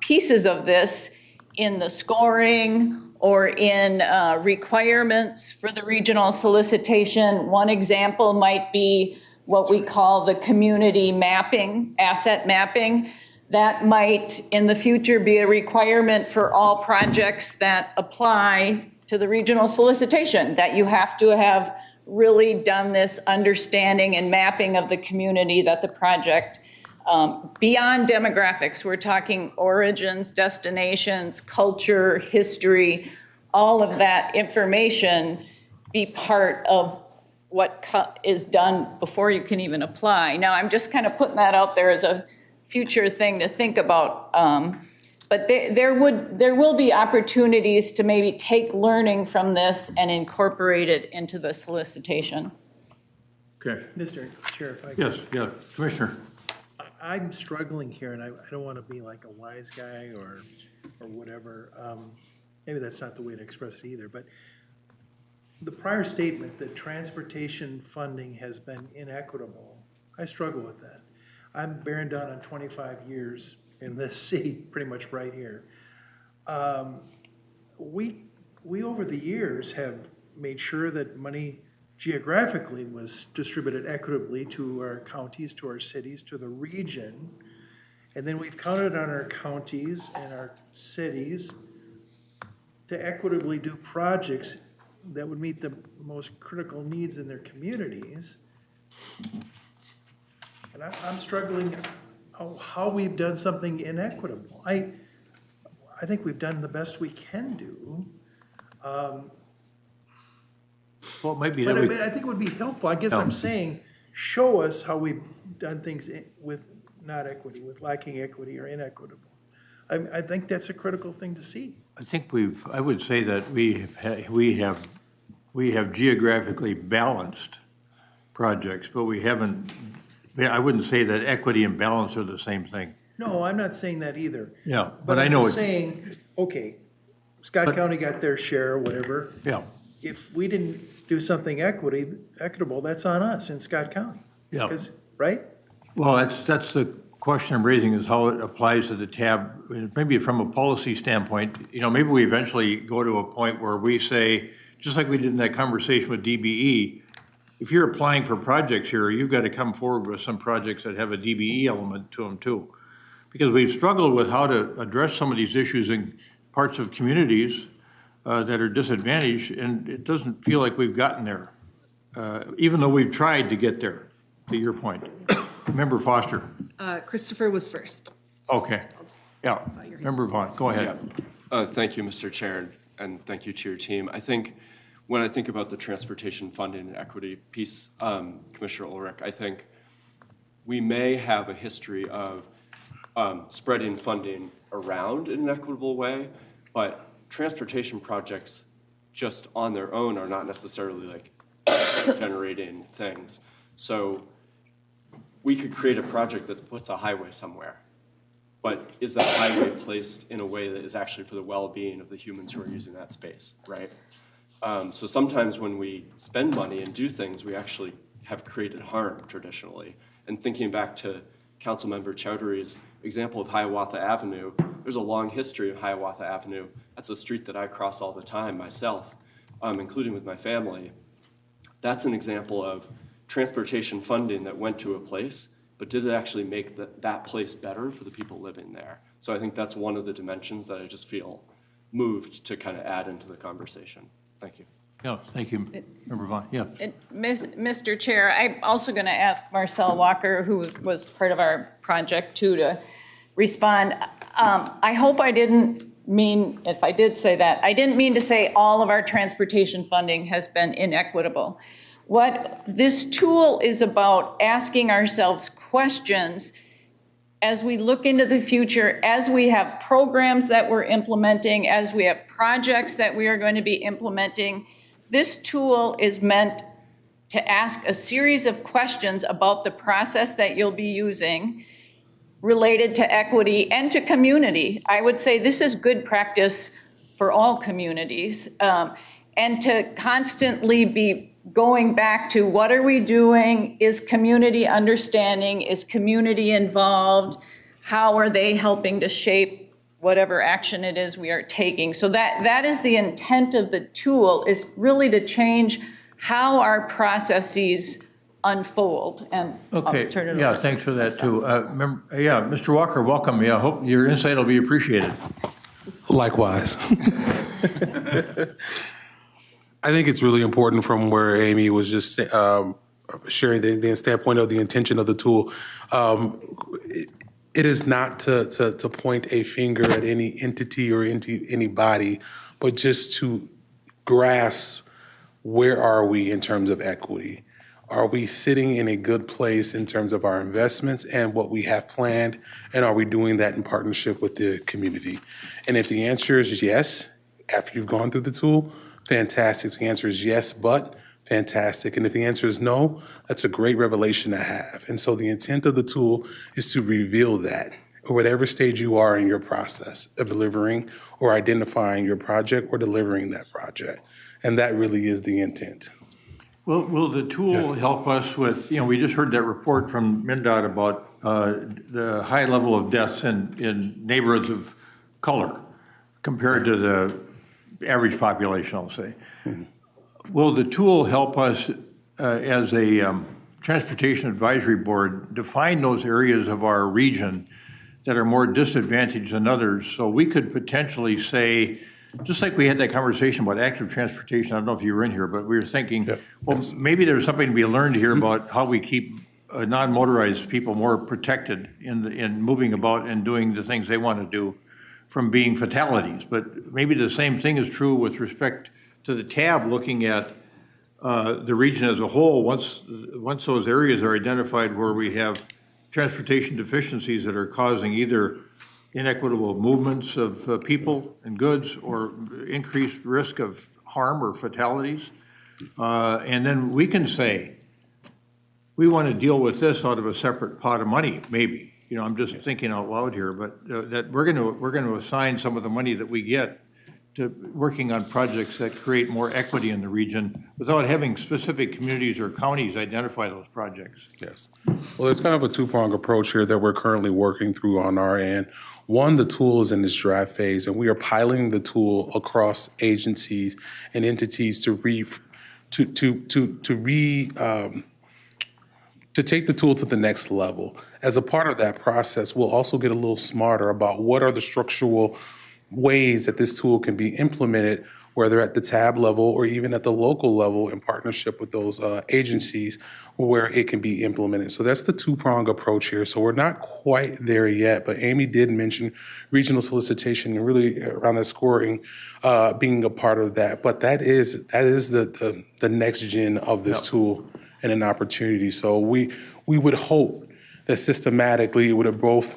pieces of this in the scoring or in requirements for the regional solicitation. One example might be what we call the community mapping, asset mapping. That might in the future be a requirement for all projects that apply to the regional solicitation, that you have to have really done this understanding and mapping of the community that the project, beyond demographics, we're talking origins, destinations, culture, history, all of that information be part of what is done before you can even apply. Now, I'm just kind of putting that out there as a future thing to think about. But there will be opportunities to maybe take learning from this and incorporate it into the solicitation. Okay. Mr. Chair, if I Yes, could. yeah, Commissioner. I'm struggling here, and I don't want to be like a wise guy or whatever. Maybe that's not the way to express it either, but the prior statement that transportation funding has been inequitable, I struggle with that. I'm bearing down on 25 years in this seat, pretty much right here. We over the years have made sure that money geographically was distributed equitably to our counties, to our cities, to the region. And then we've counted on our counties and our cities to equitably do projects that would meet the most critical needs in their communities. And I'm struggling how we've done something inequitable. I think we've done the best we can do. Well, maybe But I think it would be helpful. I guess I'm saying, show us how we've done things with not equity, with lacking equity or inequitable. I think that's a critical thing to see. I think I would say that we have geographically balanced projects, but we haven't, I wouldn't say that equity and balance are the same thing. No, I'm not saying that either. Yeah, But I I'm know just saying, okay, Scott County got their share or whatever. Yeah. If we didn't do something equitable, that's on us in Scott County. Yeah. Right? Well, that's the question I'm raising, is how it applies to the tab, maybe from a policy standpoint. Maybe we eventually go to a point where we say, just like we did in that conversation with DBE, if you're applying for projects here, you've got to come forward with some projects that have a DBE element to them too. Because we've struggled with how to address some of these issues in parts of communities that are disadvantaged, and it doesn't feel like we've gotten there, even though we've tried to get there, to your point. Member Foster. Christopher was first. Okay. Yeah. Member Vaughn, go ahead. Thank you, Mr. Chair, and thank you to your team. I think when I think about the transportation funding and equity piece, Commissioner Ulrich, I think we may have a history of spreading funding around in an equitable way, but transportation projects just on their own are not necessarily like generating things. So we could create a project that puts a highway somewhere, but is that highway placed in a way that is actually for the well-being of the humans who are using that space, right? So sometimes when we spend money and do things, we actually have created harm traditionally. And thinking back to Councilmember Chowdhury's example of Hiawatha Avenue, there's a long history of Hiawatha Avenue. That's a street that I cross all the time myself, including with my family. That's an example of transportation funding that went to a place, but did it actually make that place better for the people living there? So I think that's one of the dimensions that I just feel moved to kind of add into the conversation. Thank you. Yeah, thank you, Member Vaughn. Yeah. Mr. Chair, I'm also going to ask Marcel Walker, who was part of our project too, to respond. I hope I didn't mean, if I did say that, I didn't mean to say all of our transportation funding has been inequitable. What this tool is about asking ourselves questions as we look into the future, as we have programs that we're implementing, as we have projects that we are going to be implementing. This tool is meant to ask a series of questions about the process that you'll be using related to equity and to community. I would say this is good practice for all communities, and to constantly be going back to what are we doing? Is community understanding? Is community involved? How are they helping to shape whatever action it is we are taking? So that is the intent of the tool, is really to change how our processes unfold. And Okay. I'll turn it Yeah, over. thanks for that too. Yeah, Mr. Walker, welcome. Yeah, I hope your insight will be appreciated. Likewise. I think it's really important from where Amy was just sharing the standpoint of the intention of the tool. It is not to point a finger at any entity or anybody, but just to grasp where are we in terms of equity. Are we sitting in a good place in terms of our investments and what we have planned? And are we doing that in partnership with the community? And if the answer is yes, after you've gone through the tool, fantastic. If the answer is yes, but fantastic. And if the answer is no, that's a great revelation to have. And so the intent of the tool is to reveal that, or whatever stage you are in your process of delivering or identifying your project or delivering that project. And that really is the intent. Well, will the tool help us with, we just heard that report from MnDOT about the high level of deaths in neighborhoods of color compared to the average population, I'll say. Mm-hmm. Will the tool help us as a transportation advisory board define those areas of our region that are more disadvantaged than others, so we could potentially say, just like we had that conversation about active transportation, I don't know if you were in here, but we were thinking, maybe there's something to be learned here about how we keep non-motorized people more protected in moving about and doing the things they want to do from being fatalities. But maybe the same thing is true with respect to the tab, looking at the region as a whole. Once those areas are identified where we have transportation deficiencies that are causing either inequitable movements of people and goods or increased risk of harm or fatalities. And then we can say, we want to deal with this out of a separate pot of money, maybe. I'm just thinking out loud here, but that we're going to assign some of the money that we get to working on projects that create more equity in the region without having specific communities or counties identify those projects. Yes. Well, it's kind of a two-pronged approach here that we're currently working through on our end. One, the tool is in its draft phase, and we are piloting the tool across agencies and entities to take the tool to the next level. As a part of that process, we'll also get a little smarter about what are the structural ways that this tool can be implemented, whether at the tab level or even at the local level in partnership with those agencies where it can be implemented. So that's the two-pronged approach here. So we're not quite there yet, but Amy did mention regional solicitation and really around that scoring being a part of that. But that is the next gen of this tool and an opportunity. So we would hope that systematically it would have both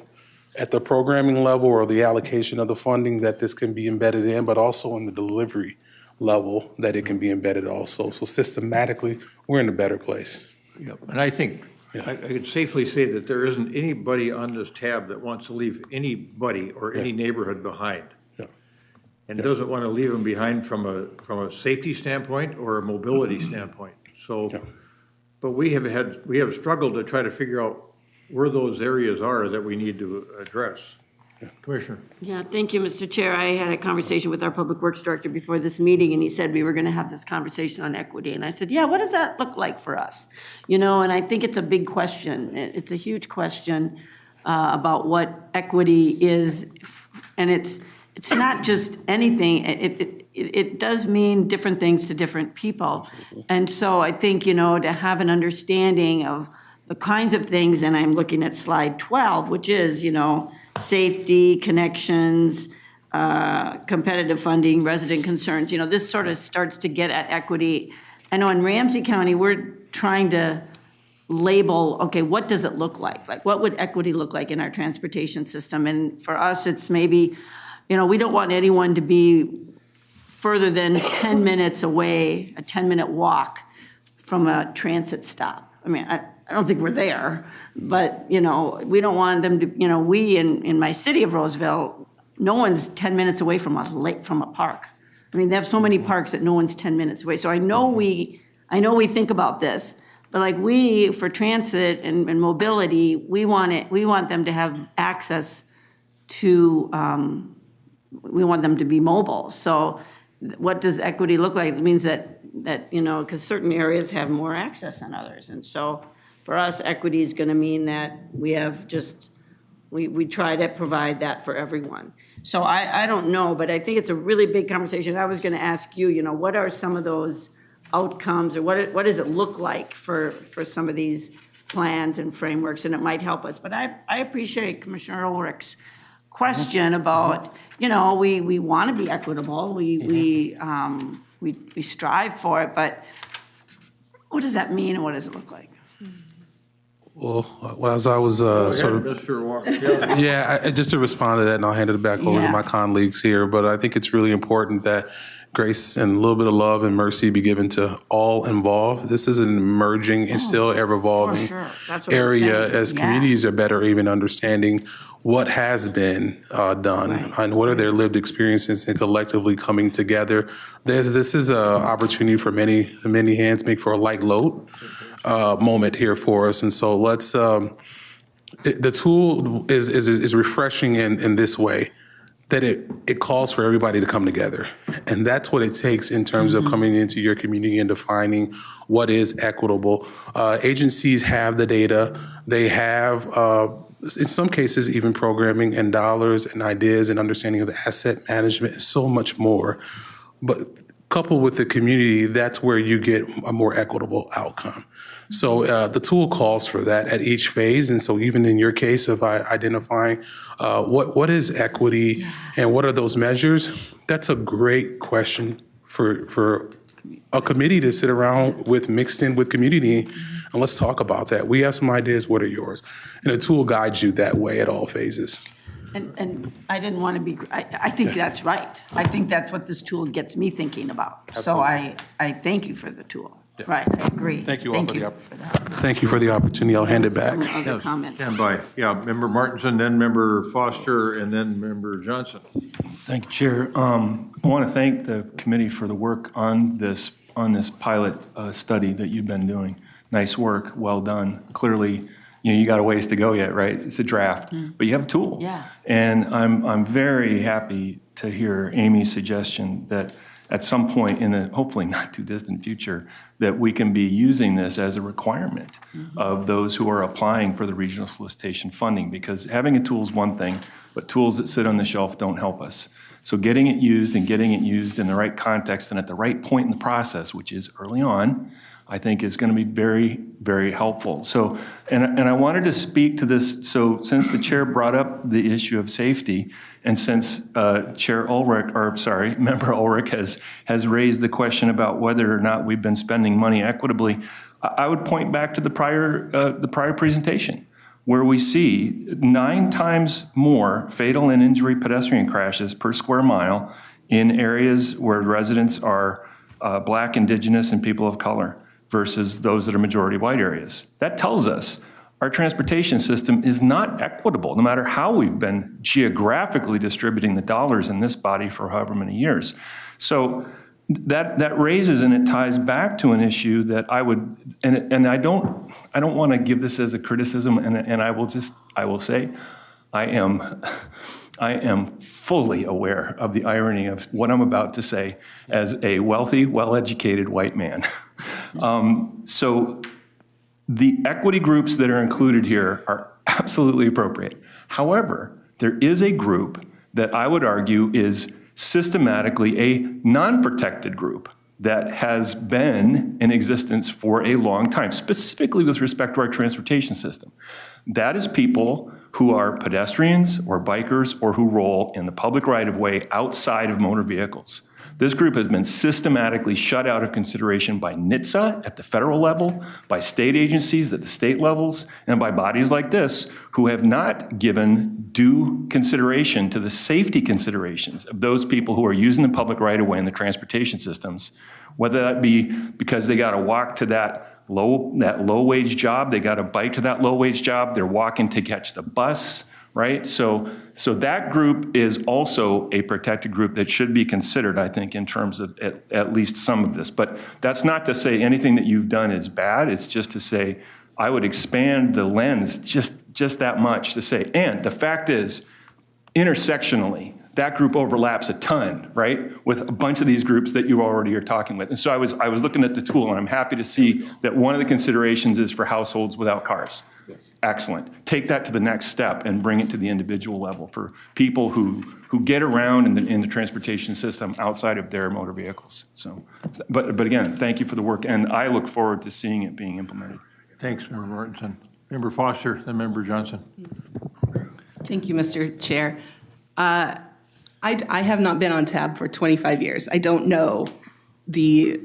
at the programming level or the allocation of the funding that this can be embedded in, but also in the delivery level that it can be embedded also. So systematically, we're in a better place. Yeah, and I think I could safely say that there isn't anybody on this tab that wants to leave anybody or any neighborhood behind. And doesn't want to leave them behind from a safety standpoint or a mobility standpoint. So, but we have struggled to try to figure out where those areas are that we need to address. Commissioner. Yeah, thank you, Mr. Chair. I had a conversation with our Public Works Director before this meeting, and he said we were going to have this conversation on equity. And I said, yeah, what does that look like for us? And I think it's a big question. It's a huge question about what equity is. And it's not just anything. It does mean different things to different people. And so I think, to have an understanding of the kinds of things, and I'm looking at slide 12, which is, safety, connections, competitive funding, resident concerns, this sort of starts to get at equity. I know in Ramsey County, we're trying to label, okay, what does it look like? Like, what would equity look like in our transportation system? And for us, it's maybe, we don't want anyone to be further than 10 minutes away, a 10-minute walk from a transit stop. I mean, I don't think we're there, but, we don't want them to, we in my city of Roseville, no one's 10 minutes away from a park. I mean, they have so many parks that no one's 10 minutes away. So I know we think about this, but like for transit and mobility, we want them to have access to, we want them to be mobile. So what does equity look like? It means that because certain areas have more access than others. And so for us, equity is going to mean that we have we try to provide that for everyone. So I don't know, but I think it's a really big conversation. I was going to ask you, what are some of those outcomes, or what does it look like for some of these plans and frameworks, and it might help us. But I appreciate Commissioner Ulrich's question about, we want to be equitable, we strive for it, but what does that mean and what does it look like? Well, as I was Mr. Walker. Just to respond to that, and I'll hand it back over to my colleagues here, but I think it's really important that grace and a little bit of love and mercy be given to all involved. This is an emerging and still ever-evolving area as communities are better even understanding what has been done and what are their lived experiences and collectively coming together. This is an opportunity for many hands make for a light load moment here for us. And so let's, the tool is refreshing in this way, that it calls for everybody to come together. And that's what it takes in terms of coming into your community and defining what is equitable. Agencies have the data. They have, in some cases, even programming and dollars and ideas and understanding of asset management and so much more. But coupled with the community, that's where you get a more equitable outcome. So the tool calls for that at each phase. And so even in your case of identifying what is equity and what are those measures, that's a great question for a committee to sit around with, mixed in with community. And let's talk about that. We have some ideas. What are yours? And the tool guides you that way at all phases. And I didn't want to be, I think that's right. I think that's what this tool gets me thinking about. Absolutely. So I thank you for the tool. Yeah. Right, I agree. Thank you all Thank you for the opportunity. I'll hand it back. Other comments. Stand by. Yeah, Member Martinson, then Member Foster, and then Member Johnson. Thank you, Chair. I want to thank the committee for the work on this pilot study that you've been doing. Nice work, well done. Clearly, you got a ways to go yet, right? It's a draft, but you have a tool. Yeah. And I'm very happy to hear Amy's suggestion that at some point in the hopefully not too distant future, that we can be using this as a requirement of those who are applying for the regional solicitation funding, because having a tool is one thing, but tools that sit on the shelf don't help us. So getting it used and getting it used in the right context and at the right point in the process, which is early on, I think is going to be very, very helpful. So, and I wanted to speak to this. So since the chair brought up the issue of safety, and since Member Ulrich has raised the question about whether or not we've been spending money equitably, I would point back to the prior presentation, where we see 9 times more fatal and injury pedestrian crashes per square mile in areas where residents are Black, Indigenous, and people of color, versus those that are majority white areas. That tells us our transportation system is not equitable, no matter how we've been geographically distributing the dollars in this body for however many years. So that raises, and it ties back to an issue that I would, and I don't want to give this as a criticism, and I will say, I am fully aware of the irony of what I'm about to say as a wealthy, well-educated white man. So the equity groups that are included here are absolutely appropriate. However, there is a group that I would argue is systematically a non-protected group that has been in existence for a long time, specifically with respect to our transportation system. That is people who are pedestrians or bikers or who roll in the public right-of-way outside of motor vehicles. This group has been systematically shut out of consideration by NHTSA at the federal level, by state agencies at the state levels, and by bodies like this who have not given due consideration to the safety considerations of those people who are using the public right-of-way in the transportation systems, whether that be because they got to walk to that low-wage job, they got to bike to that low-wage job, they're walking to catch the bus, right? So that group is also a protected group that should be considered, I think, in terms of at least some of this. But that's not to say anything that you've done is bad. It's just to say I would expand the lens just that much to say, and the fact is, intersectionally, that group overlaps a ton, right, with a bunch of these groups that you already are talking with. And so I was looking at the tool, and I'm happy to see that one of the considerations is for households without cars. Yes. Excellent. Take that to the next step and bring it to the individual level for people who get around in the transportation system outside of their motor vehicles. So, but again, thank you for the work, and I look forward to seeing it being implemented. Thanks, Member Martinson. Member Foster, then Member Johnson. Thank you, Mr. Chair. I have not been on TAB for 25 years. I don't know the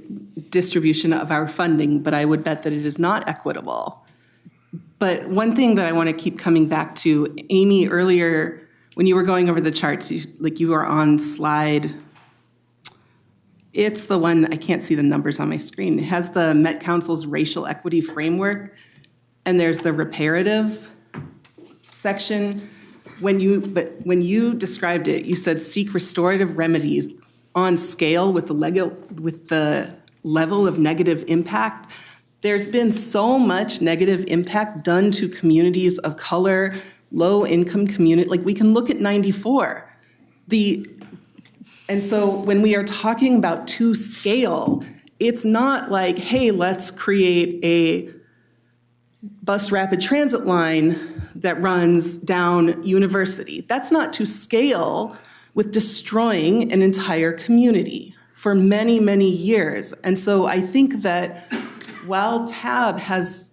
distribution of our funding, but I would bet that it is not equitable. But one thing that I want to keep coming back to, Amy, earlier when you were going over the charts, you were on slide, it's the one, I can't see the numbers on my screen. It has the Met Council's racial equity framework, and there's the reparative section. When you described it, you said seek restorative remedies on scale with the level of negative impact. There's been so much negative impact done to communities of color, low-income community. Like, we can look at 94. And so when we are talking about to scale, it's not like, hey, let's create a bus rapid transit line that runs down University. That's not to scale with destroying an entire community for many, many years. And so I think that while TAB has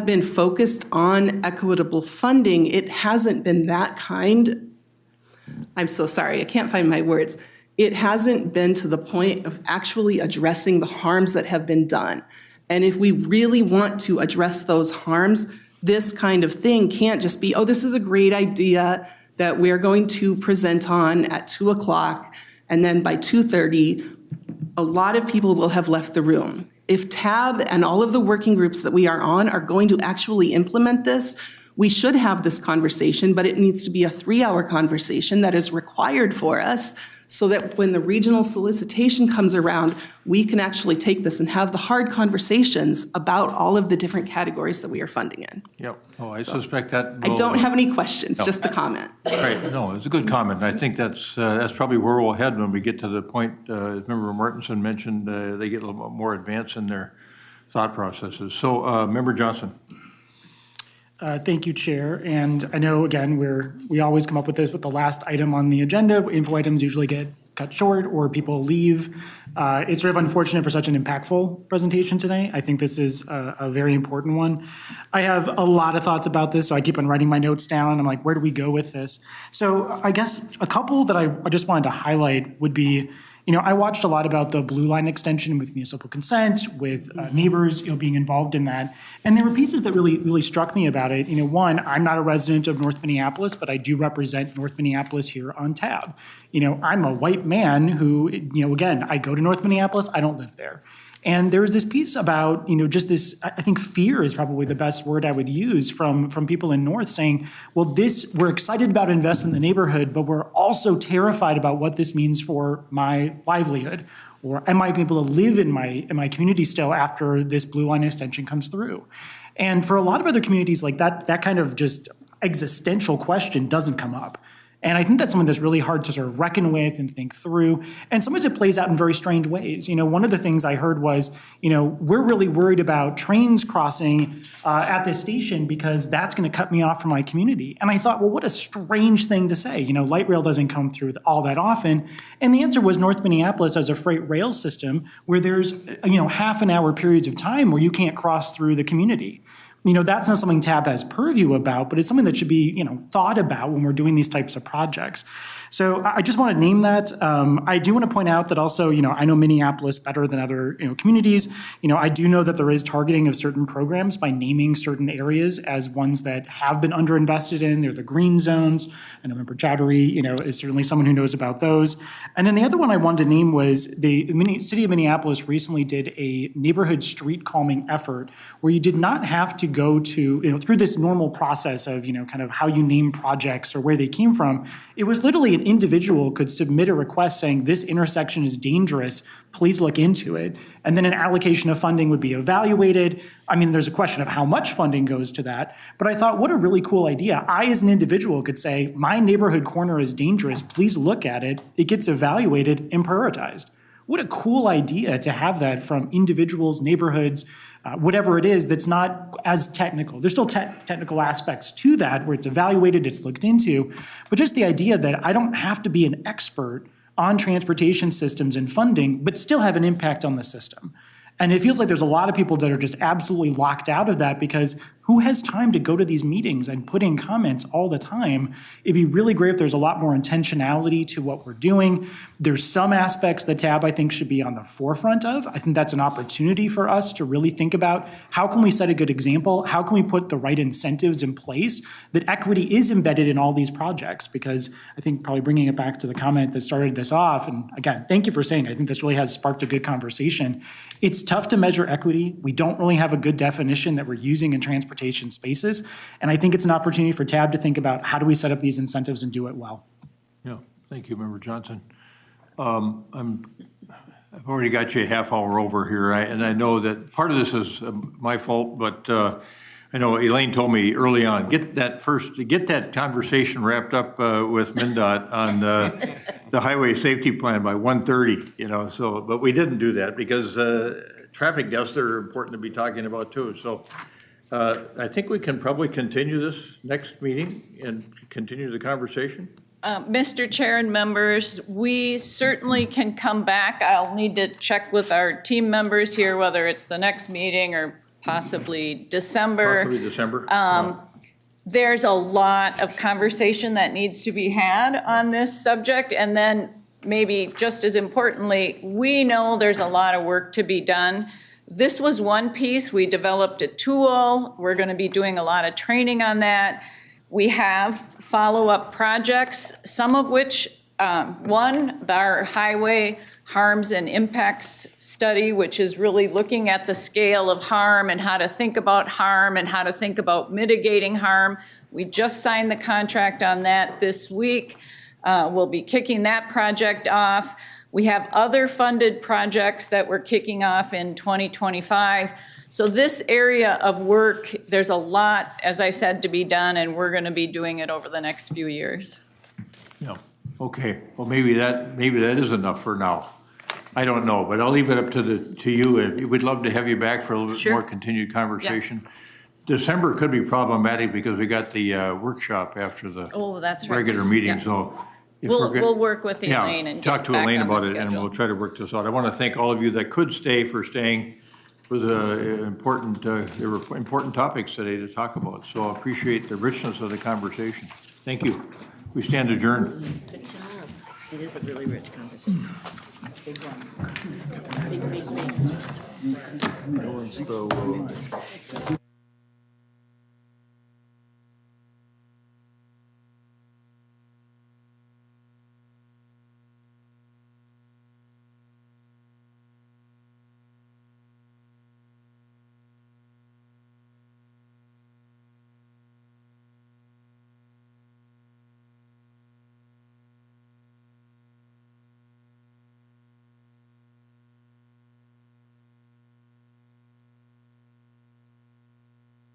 been focused on equitable funding, it hasn't been that kind. I'm so sorry, I can't find my words. It hasn't been to the point of actually addressing the harms that have been done. And if we really want to address those harms, this kind of thing can't just be, oh, this is a great idea that we're going to present on at 2 o'clock, and then by 2:30, a lot of people will have left the room. If TAB and all of the working groups that we are on are going to actually implement this, we should have this conversation, but it needs to be a 3-hour conversation that is required for us so that when the regional solicitation comes around, we can actually take this and have the hard conversations about all of the different categories that we are funding in. Yep. Oh, I suspect that. I don't have any questions, just the comment. Right. No, it's a good comment. And I think that's probably where we'll head when we get to the point, as Member Martinson mentioned, they get a little more advanced in their thought processes. So, Member Johnson. Thank you, Chair. And I know, again, we always come up with this with the last item on the agenda. Info items usually get cut short or people leave. It's sort of unfortunate for such an impactful presentation today. I think this is a very important one. I have a lot of thoughts about this, so I keep on writing my notes down. I'm like, where do we go with this? So I guess a couple that I just wanted to highlight would be, I watched a lot about the Blue Line extension with municipal consent, with neighbors, being involved in that. And there were pieces that really struck me about it. One, I'm not a resident of North Minneapolis, but I do represent North Minneapolis here on TAB. I'm a white man who, again, I go to North Minneapolis, I don't live there. And there was this piece about, just this, I think fear is probably the best word I would use from people in North saying, well, we're excited about investment in the neighborhood, but we're also terrified about what this means for my livelihood. Or am I able to live in my community still after this Blue Line extension comes through? And for a lot of other communities like that kind of just existential question doesn't come up. And I think that's something that's really hard to sort of reckon with and think through. And sometimes it plays out in very strange ways. One of the things I heard was, we're really worried about trains crossing at this station because that's going to cut me off from my community. And I thought, well, what a strange thing to say. Light rail doesn't come through all that often. And the answer was North Minneapolis has a freight rail system where there's, half an hour periods of time where you can't cross through the community. That's not something TAB has purview about, but it's something that should be, thought about when we're doing these types of projects. So I just want to name that. I do want to point out that also, I know Minneapolis better than other, communities. I do know that there is targeting of certain programs by naming certain areas as ones that have been underinvested in. They're the green zones. I know Member Chowdhury, is certainly someone who knows about those. And then the other one I wanted to name was the city of Minneapolis recently did a neighborhood street calming effort where you did not have to go to, through this normal process of, kind of how you name projects or where they came from. It was literally an individual could submit a request saying this intersection is dangerous, please look into it. And then an allocation of funding would be evaluated. I mean, there's a question of how much funding goes to that, but I thought, what a really cool idea. I, as an individual, could say, my neighborhood corner is dangerous, please look at it. It gets evaluated and prioritized. What a cool idea to have that from individuals, neighborhoods, whatever it is that's not as technical. There's still technical aspects to that where it's evaluated, it's looked into, but just the idea that I don't have to be an expert on transportation systems and funding, but still have an impact on the system. And it feels like there's a lot of people that are just absolutely locked out of that because who has time to go to these meetings and put in comments all the time? It'd be really great if there's a lot more intentionality to what we're doing. There's some aspects that TAB, I think, should be on the forefront of. I think that's an opportunity for us to really think about how can we set a good example? How can we put the right incentives in place that equity is embedded in all these projects? Because I think probably bringing it back to the comment that started this off, and again, thank you for saying, I think this really has sparked a good conversation. It's tough to measure equity. We don't really have a good definition that we're using in transportation spaces. And I think it's an opportunity for TAB to think about how do we set up these incentives and do it well. Yeah, thank you, Member Johnson. I've already got you a half hour over here, and I know that part of this is my fault, but I know Elaine told me early on, get that conversation wrapped up with MnDOT on the highway safety plan by 1:30, so, but we didn't do that because traffic deaths are important to be talking about too. So I think we can probably continue this next meeting and continue the conversation. Mr. Chair and members, we certainly can come back. I'll need to check with our team members here, whether it's the next meeting or possibly December. Possibly December. There's a lot of conversation that needs to be had on this subject. And then maybe just as importantly, we know there's a lot of work to be done. This was one piece. We developed a tool. We're going to be doing a lot of training on that. We have follow-up projects, some of which, one, our highway harms and impacts study, which is really looking at the scale of harm and how to think about harm and how to think about mitigating harm. We just signed the contract on that this week. We'll be kicking that project off. We have other funded projects that we're kicking off in 2025. So this area of work, there's a lot, as I said, to be done, and we're going to be doing it over the next few years. Yeah. Okay. Well, maybe that is enough for now. I don't know, but I'll leave it up to you. We'd love to have you back for a little bit more continued conversation. Yeah. December could be problematic because we got the workshop after the regular meeting. Yeah. So we'll work with Elaine and talk to Elaine about it, and we'll try to work this out. I want to thank all of you that could stay for staying for the important. There were important topics today to talk about. So I appreciate the richness of the conversation. Thank you. We stand adjourned. Good job. It is a really rich conversation. Big one. Big, big, big.